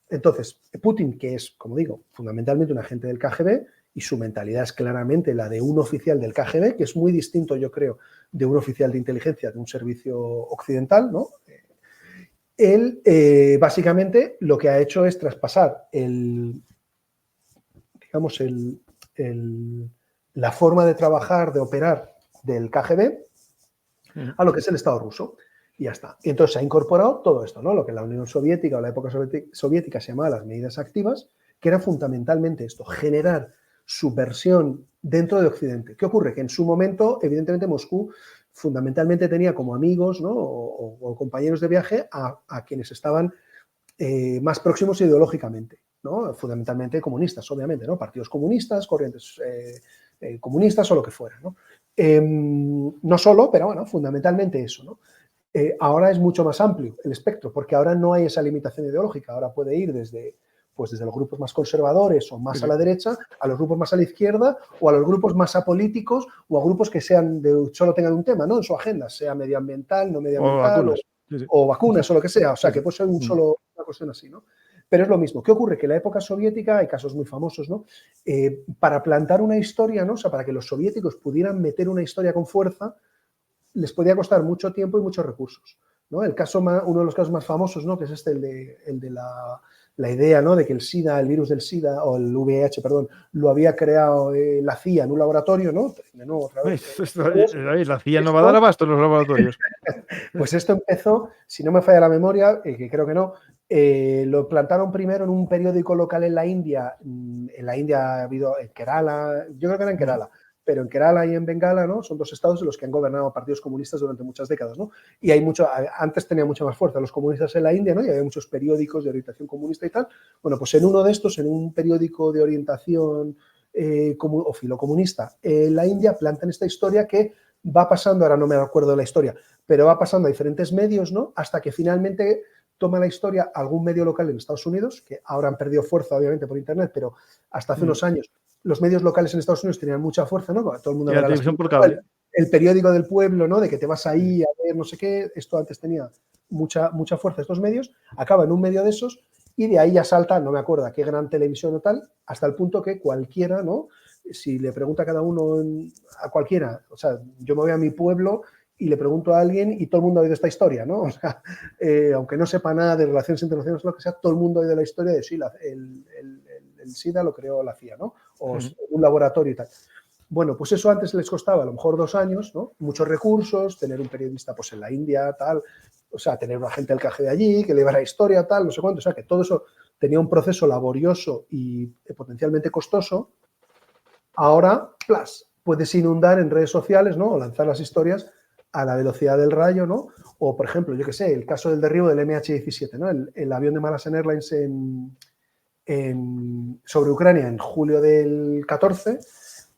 Entonces, Putin, que es, como digo, fundamentalmente un agente del KGB, y su mentalidad es claramente la de un oficial del KGB, que es muy distinto, yo creo, de un oficial de inteligencia de un servicio occidental, ¿no? Él, básicamente, lo que ha hecho es traspasar la forma de trabajar, de operar del KGB a lo que es el Estado ruso. Y ya está. Y entonces se ha incorporado todo esto, ¿no? Lo que en la Unión Soviética o la época soviética se llamaba las medidas activas, que era fundamentalmente esto, generar subversión dentro de Occidente. ¿Qué ocurre? Que en su momento, evidentemente, Moscú fundamentalmente tenía como amigos, ¿no? o compañeros de viaje a quienes estaban más próximos ideológicamente, ¿no? Fundamentalmente comunistas, obviamente, ¿no? Partidos comunistas, corrientes comunistas o lo que fuera, ¿no? No solo, pero bueno, fundamentalmente eso, ¿no? Ahora es mucho más amplio el espectro, porque ahora no hay esa limitación ideológica. Ahora puede ir desde los grupos más conservadores o más a la derecha, a los grupos más a la izquierda, o a los grupos más apolíticos, o a grupos que solo tengan un tema, ¿no?, en su agenda, sea medioambiental, no medioambiental, o vacunas, o lo que sea. O sea, que puede ser una cuestión así, ¿no? Pero es lo mismo. ¿Qué ocurre? Que en la época soviética, hay casos muy famosos, ¿no? Para plantar una historia, ¿no?, o sea, para que los soviéticos pudieran meter una historia con fuerza, les podía costar mucho tiempo y muchos recursos, ¿no? Uno de los casos más famosos, ¿no?, que es el de la idea, ¿no?, de que el virus del SIDA, o el VIH, perdón, lo había creado la CIA en un laboratorio, ¿no? De nuevo, otra vez. La CIA no va a dar abasto en los laboratorios. Pues esto empezó, si no me falla la memoria, que creo que no, lo plantaron primero en un periódico local en la India. En la India ha habido, en Kerala, yo creo que era en Kerala, pero en Kerala y en Bengala, ¿no?, son dos estados en los que han gobernado partidos comunistas durante muchas décadas, ¿no? Y antes tenía mucha más fuerza los comunistas en la India, ¿no?, y había muchos periódicos de orientación comunista y tal. Bueno, pues en uno de estos, en un periódico de orientación o filocomunista en la India, plantan esta historia que va pasando, ahora no me acuerdo de la historia, pero va pasando a diferentes medios, ¿no?, hasta que finalmente toma la historia algún medio local en Estados Unidos, que ahora han perdido fuerza, obviamente, por Internet, pero hasta hace unos años los medios locales en Estados Unidos tenían mucha fuerza, ¿no? Todo el mundo la televisión por cable. El periódico del pueblo, ¿no?, de que te vas ahí a ver no sé qué. Esto antes tenía mucha fuerza estos medios, acaba en un medio de esos, y de ahí ya salta, no me acuerdo a qué gran televisión o tal, hasta el punto que cualquiera, ¿no?, si le pregunta a cada uno, a cualquiera, o sea, yo me voy a mi pueblo y le pregunto a alguien y todo el mundo ha oído esta historia, ¿no? O sea, aunque no sepa nada de relaciones internacionales o lo que sea, todo el mundo ha oído la historia de sí, el SIDA lo creó la CIA, ¿no? O un laboratorio y tal. Bueno, pues eso antes les costaba a lo mejor 2 años, ¿no?, muchos recursos, tener un periodista pues en la India, tal, o sea, tener un agente del KGB allí, que le llevara la historia, tal, no sé cuánto. O sea, que todo eso tenía un proceso laborioso y potencialmente costoso. Ahora, puedes inundar en redes sociales, ¿no?, o lanzar las historias a la velocidad del rayo, ¿no? O, por ejemplo, yo qué sé, el caso del derribo del MH17, ¿no?, el avión de Malaysia Airlines sobre Ucrania en julio del 14,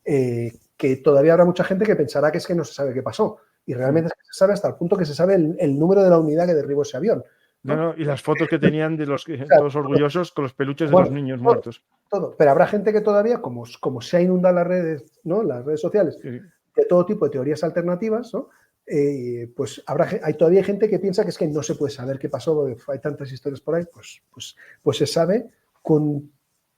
que todavía habrá mucha gente que pensará que es que no se sabe qué pasó. Y realmente es que se sabe hasta el punto que se sabe el número de la unidad que derribó ese avión, ¿no? Y las fotos que tenían de todos orgullosos con los peluches de los niños muertos. Todo. Pero habrá gente que todavía, como se ha inundado las redes, ¿no?, las redes sociales, de todo tipo de teorías alternativas, ¿no?, pues hay todavía gente que piensa que es que no se puede saber qué pasó, porque hay tantas historias por ahí. Pues se sabe con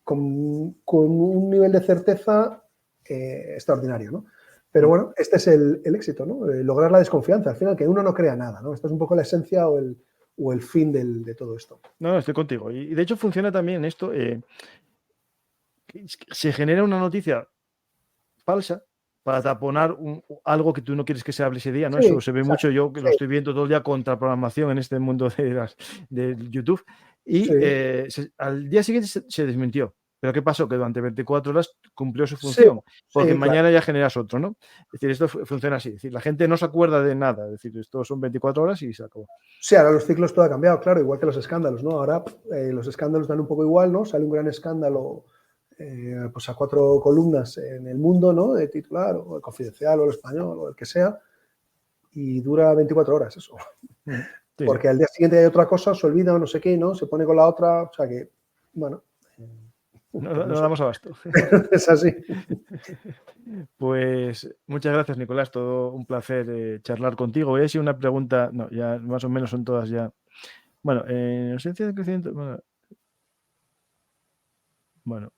un nivel de certeza extraordinario, ¿no? Pero bueno, este es el éxito, ¿no? Lograr la desconfianza, al final, que uno no crea nada, ¿no? Esto es un poco la esencia o el fin de todo esto. No, estoy contigo. Y de hecho funciona también esto. Se genera una noticia falsa para taponar algo que tú no quieres que se hable ese día, ¿no? Sí, eso se ve mucho, yo que lo estoy viendo todo el día contra programación en este mundo de YouTube. Y al día siguiente se desmintió. ¿Pero qué pasó? Que durante 24 horas cumplió su función, porque mañana ya generas otro, ¿no? Es decir, esto funciona así. Es decir, la gente no se acuerda de nada. Es decir, esto son 24 horas y se acabó. Sí, ahora los ciclos todo ha cambiado, claro, igual que los escándalos, ¿no? Ahora los escándalos dan un poco igual, ¿no? Sale un gran escándalo pues a 4 columnas en El Mundo, ¿no?, de titular, o El Confidencial, o El Español, o el que sea, y dura 24 horas eso. Sí. Porque al día siguiente hay otra cosa, se olvida o no sé qué, ¿no? Se pone con la otra, o sea que, bueno. No damos abasto. Es así. Pues muchas gracias, Nicolás. Todo un placer charlar contigo. Voy a decir una pregunta, no, ya más o menos son todas ya. Bueno, en ausencia de crecimiento. Bueno,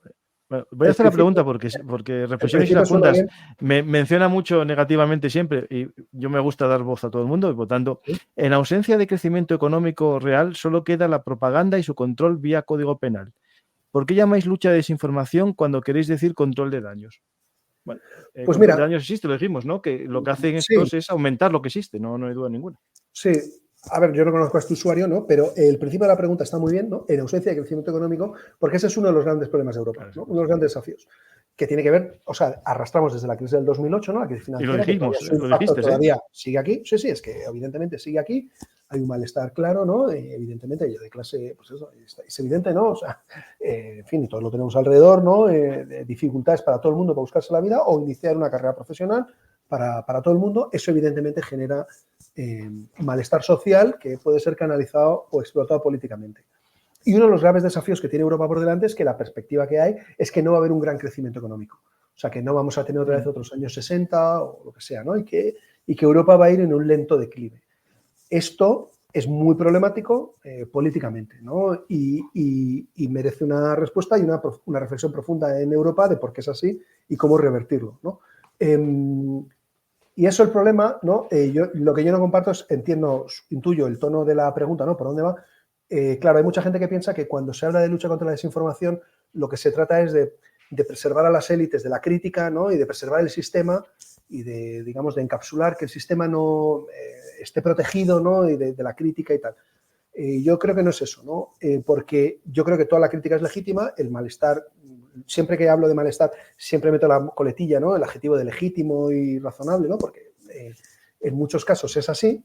voy a hacer la pregunta porque Reflexiones Iracundas me menciona mucho negativamente siempre y yo me gusta dar voz a todo el mundo y por tanto, en ausencia de crecimiento económico real, solo queda la propaganda y su control vía código penal. ¿Por qué llamáis lucha de desinformación cuando queréis decir control de daños? Bueno, pues mira, de daños existe, lo dijimos, ¿no? Que lo que hacen estos es aumentar lo que existe, no hay duda ninguna. Sí. A ver, yo no conozco a este usuario, ¿no? Pero el principio de la pregunta está muy bien, ¿no? En ausencia de crecimiento económico, porque ese es uno de los grandes problemas de Europa, ¿no? Uno de los grandes desafíos, que tiene que ver, o sea, arrastramos desde la crisis del 2008, ¿no?, la crisis financiera, y lo dijimos, que lo dijiste, todavía sigue aquí. Sí, es que evidentemente sigue aquí, hay un malestar claro, ¿no? Evidentemente, de clase, pues eso, es evidente, ¿no? O sea, en fin, todos lo tenemos alrededor, ¿no? Dificultades para todo el mundo para buscarse la vida o iniciar una carrera profesional, para todo el mundo, eso evidentemente genera malestar social que puede ser canalizado o explotado políticamente. Y uno de los graves desafíos que tiene Europa por delante es que la perspectiva que hay es que no va a haber un gran crecimiento económico. O sea, que no vamos a tener otra vez otros años 60 o lo que sea, ¿no? Y que Europa va a ir en un lento declive. Esto es muy problemático políticamente, ¿no? Y merece una respuesta y una reflexión profunda en Europa de por qué es así y cómo revertirlo, ¿no? Y eso el problema, ¿no? Lo que yo no comparto es, intuyo el tono de la pregunta, ¿no? ¿Por dónde va? Claro, hay mucha gente que piensa que cuando se habla de lucha contra la desinformación, lo que se trata es de preservar a las élites de la crítica, ¿no? Y de preservar el sistema y de, digamos, de encapsular que el sistema no esté protegido, ¿no? Y de la crítica y tal. Yo creo que no es eso, ¿no? Porque yo creo que toda la crítica es legítima, el malestar, siempre que hablo de malestar, siempre meto la coletilla, ¿no? El adjetivo de legítimo y razonable, ¿no? Porque en muchos casos es así.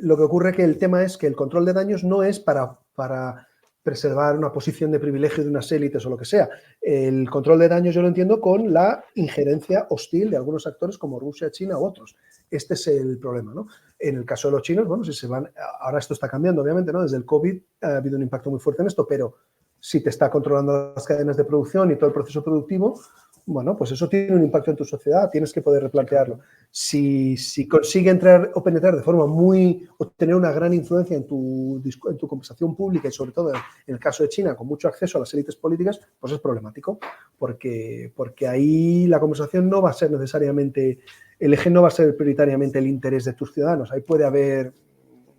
Lo que ocurre que el tema es que el control de daños no es para preservar una posición de privilegio de unas élites o lo que sea. El control de daños yo lo entiendo con la injerencia hostil de algunos actores como Rusia, China u otros. Este es el problema, ¿no? En el caso de los chinos, bueno, si se van, ahora esto está cambiando, obviamente, ¿no? Desde el COVID ha habido un impacto muy fuerte en esto, pero si te está controlando las cadenas de producción y todo el proceso productivo, bueno, pues eso tiene un impacto en tu sociedad, tienes que poder replantearlo. Si consigue entrar o penetrar de forma o tener una gran influencia en tu conversación pública y sobre todo en el caso de China, con mucho acceso a las élites políticas, pues es problemático, porque ahí la conversación no va a ser necesariamente, el eje no va a ser prioritariamente el interés de tus ciudadanos, ahí puede haber,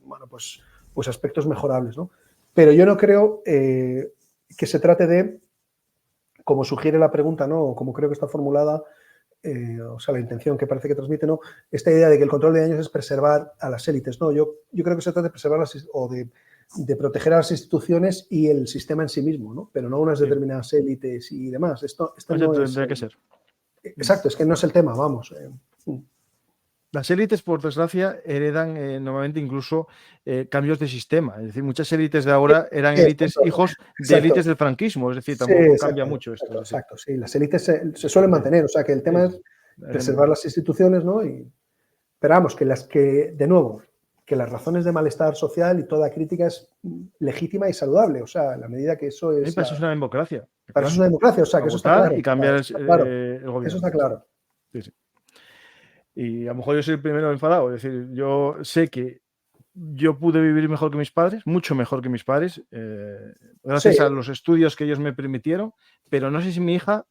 bueno, pues aspectos mejorables, ¿no? Pero yo no creo que se trate de, como sugiere la pregunta, ¿no? O como creo que está formulada, o sea, la intención que parece que transmite, ¿no? Esta idea de que el control de daños es preservar a las élites, ¿no? Yo creo que se trata de preservar o de proteger a las instituciones y el sistema en sí mismo, ¿no? Pero no unas determinadas élites y demás. Esto no tendría que ser. Exacto, es que no es el tema, vamos. Las élites, por desgracia, heredan normalmente incluso cambios de sistema. Es decir, muchas élites de ahora eran élites hijos de élites del franquismo. Es decir, tampoco cambia mucho esto. Exacto, sí. Las élites se suelen mantener. O sea, que el tema es preservar las instituciones, ¿no? Pero vamos, de nuevo, que las razones de malestar social y toda crítica es legítima y saludable. O sea, a la medida que eso es... Eso es una democracia. Para eso es una democracia, o sea, que eso está claro. Y cambiar el gobierno. Eso está claro. Sí, sí. Y a lo mejor yo soy el primero enfadado. Es decir, yo sé que yo pude vivir mejor que mis padres, mucho mejor que mis padres, gracias a los estudios que ellos me permitieron, pero no sé si mi hija,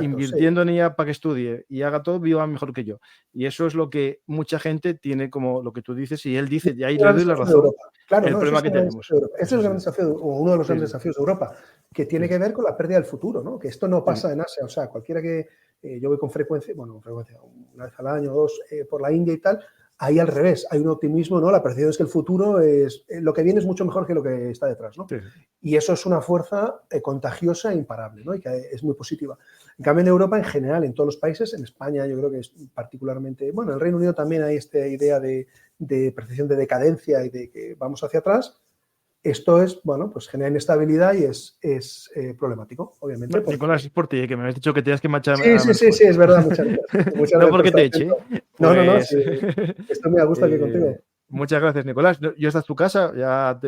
invirtiendo en ella para que estudie y haga todo, viva mejor que yo. Y eso es lo que mucha gente tiene, como lo que tú dices, y él dice, y ahí le doy la razón. Claro, el problema que tenemos. Ese es el gran desafío, o uno de los grandes desafíos de Europa, que tiene que ver con la pérdida del futuro, ¿no? Que esto no pasa en Asia. O sea, cualquiera que yo voy con frecuencia, una vez al año o dos, por la India y tal, ahí al revés, hay un optimismo, ¿no? La percepción es que el futuro es, lo que viene es mucho mejor que lo que está detrás, ¿no? Sí. Y eso es una fuerza contagiosa e imparable, ¿no? Y que es muy positiva. En cambio, en Europa, en general, en todos los países, en España yo creo que es particularmente, bueno, en el Reino Unido también hay esta idea de percepción de decadencia y de que vamos hacia atrás. Esto es, bueno, pues genera inestabilidad y es problemático, obviamente. Bueno, Nicolás, es por ti, que me habías dicho que tenías que marchar. Sí, es verdad, muchas gracias. No porque te eche. No, sí, estoy muy a gusto aquí contigo. Muchas gracias, Nicolás. Yo esta es tu casa, ya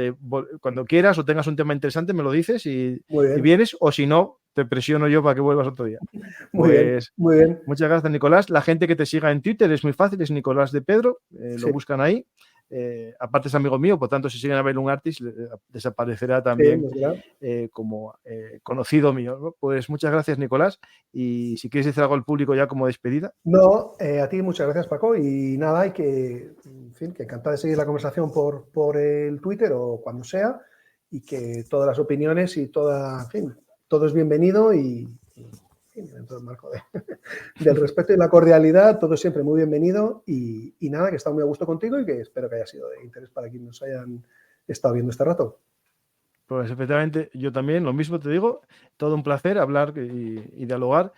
cuando quieras o tengas un tema interesante me lo dices y vienes, o si no, te presiono yo para que vuelvas otro día. Muy bien. Muchas gracias, Nicolás. La gente que te siga en Twitter es muy fácil, es Nicolás de Pedro, lo buscan ahí. Aparte es amigo mío, por tanto, si siguen a Bellum Artist, desaparecerá también como conocido mío, ¿no? Pues muchas gracias, Nicolás. Y si quieres decir algo al público ya como despedida. No, a ti muchas gracias, Paco. Y nada, hay que, en fin, que encantado de seguir la conversación por el Twitter o cuando sea, y que todas las opiniones y en fin, todo es bienvenido y dentro del marco del respeto y la cordialidad, todo es siempre muy bienvenido y nada, que he estado muy a gusto contigo y que espero que haya sido de interés para quienes nos hayan estado viendo este rato. Pues efectivamente, yo también, lo mismo te digo, todo un placer hablar y dialogar.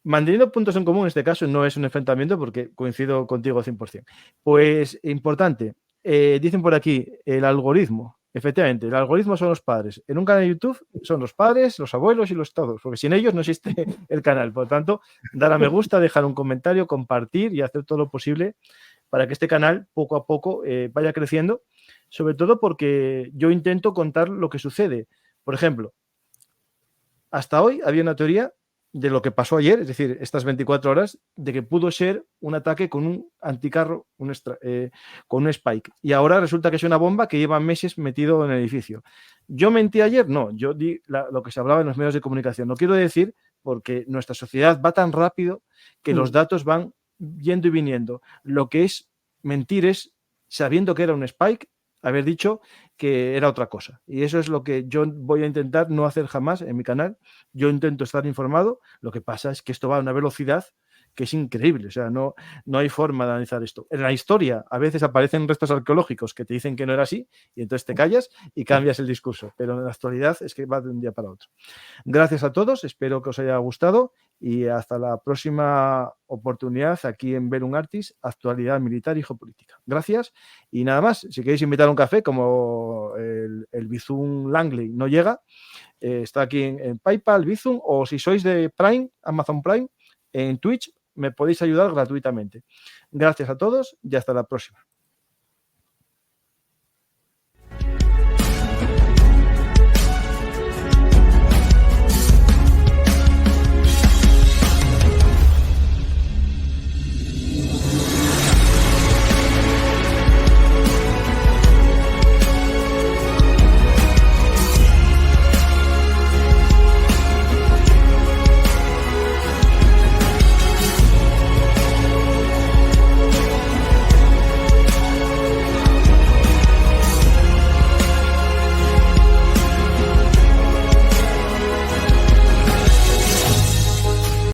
Manteniendo puntos en común, en este caso no es un enfrentamiento porque coincido contigo 100%. Pues importante, dicen por aquí, el algoritmo Efectivamente, el algoritmo son los padres. En un canal de YouTube son los padres, los abuelos y los todos, porque sin ellos no existe el canal. Por lo tanto, dar a me gusta, dejar un comentario, compartir y hacer todo lo posible para que este canal poco a poco vaya creciendo, sobre todo porque yo intento contar lo que sucede. Por ejemplo, hasta hoy había una teoría de lo que pasó ayer, es decir, estas 24 horas, de que pudo ser un ataque con un anticarro, con un Spike. Y ahora resulta que es una bomba que lleva meses metido en el edificio. ¿Yo mentí ayer? No, yo di lo que se hablaba en los medios de comunicación. No quiero decir, porque nuestra sociedad va tan rápido que los datos van yendo y viniendo. Lo que es mentir es, sabiendo que era un Spike, haber dicho que era otra cosa. Y eso es lo que yo voy a intentar no hacer jamás en mi canal. Yo intento estar informado. Lo que pasa es que esto va a una velocidad que es increíble. O sea, no hay forma de analizar esto. En la historia a veces aparecen restos arqueológicos que te dicen que no era así y entonces te callas y cambias el discurso. Pero en la actualidad es que va de un día para otro. Gracias a todos. Espero que os haya gustado y hasta la próxima oportunidad aquí en Verum Artis, actualidad militar y geopolítica. Gracias y nada más. Si queréis invitar a un café, como el Bizum Langley no llega, está aquí en PayPal, Bizum, o si sois de Prime, Amazon Prime, en Twitch, me podéis ayudar gratuitamente. Gracias a todos y hasta la próxima.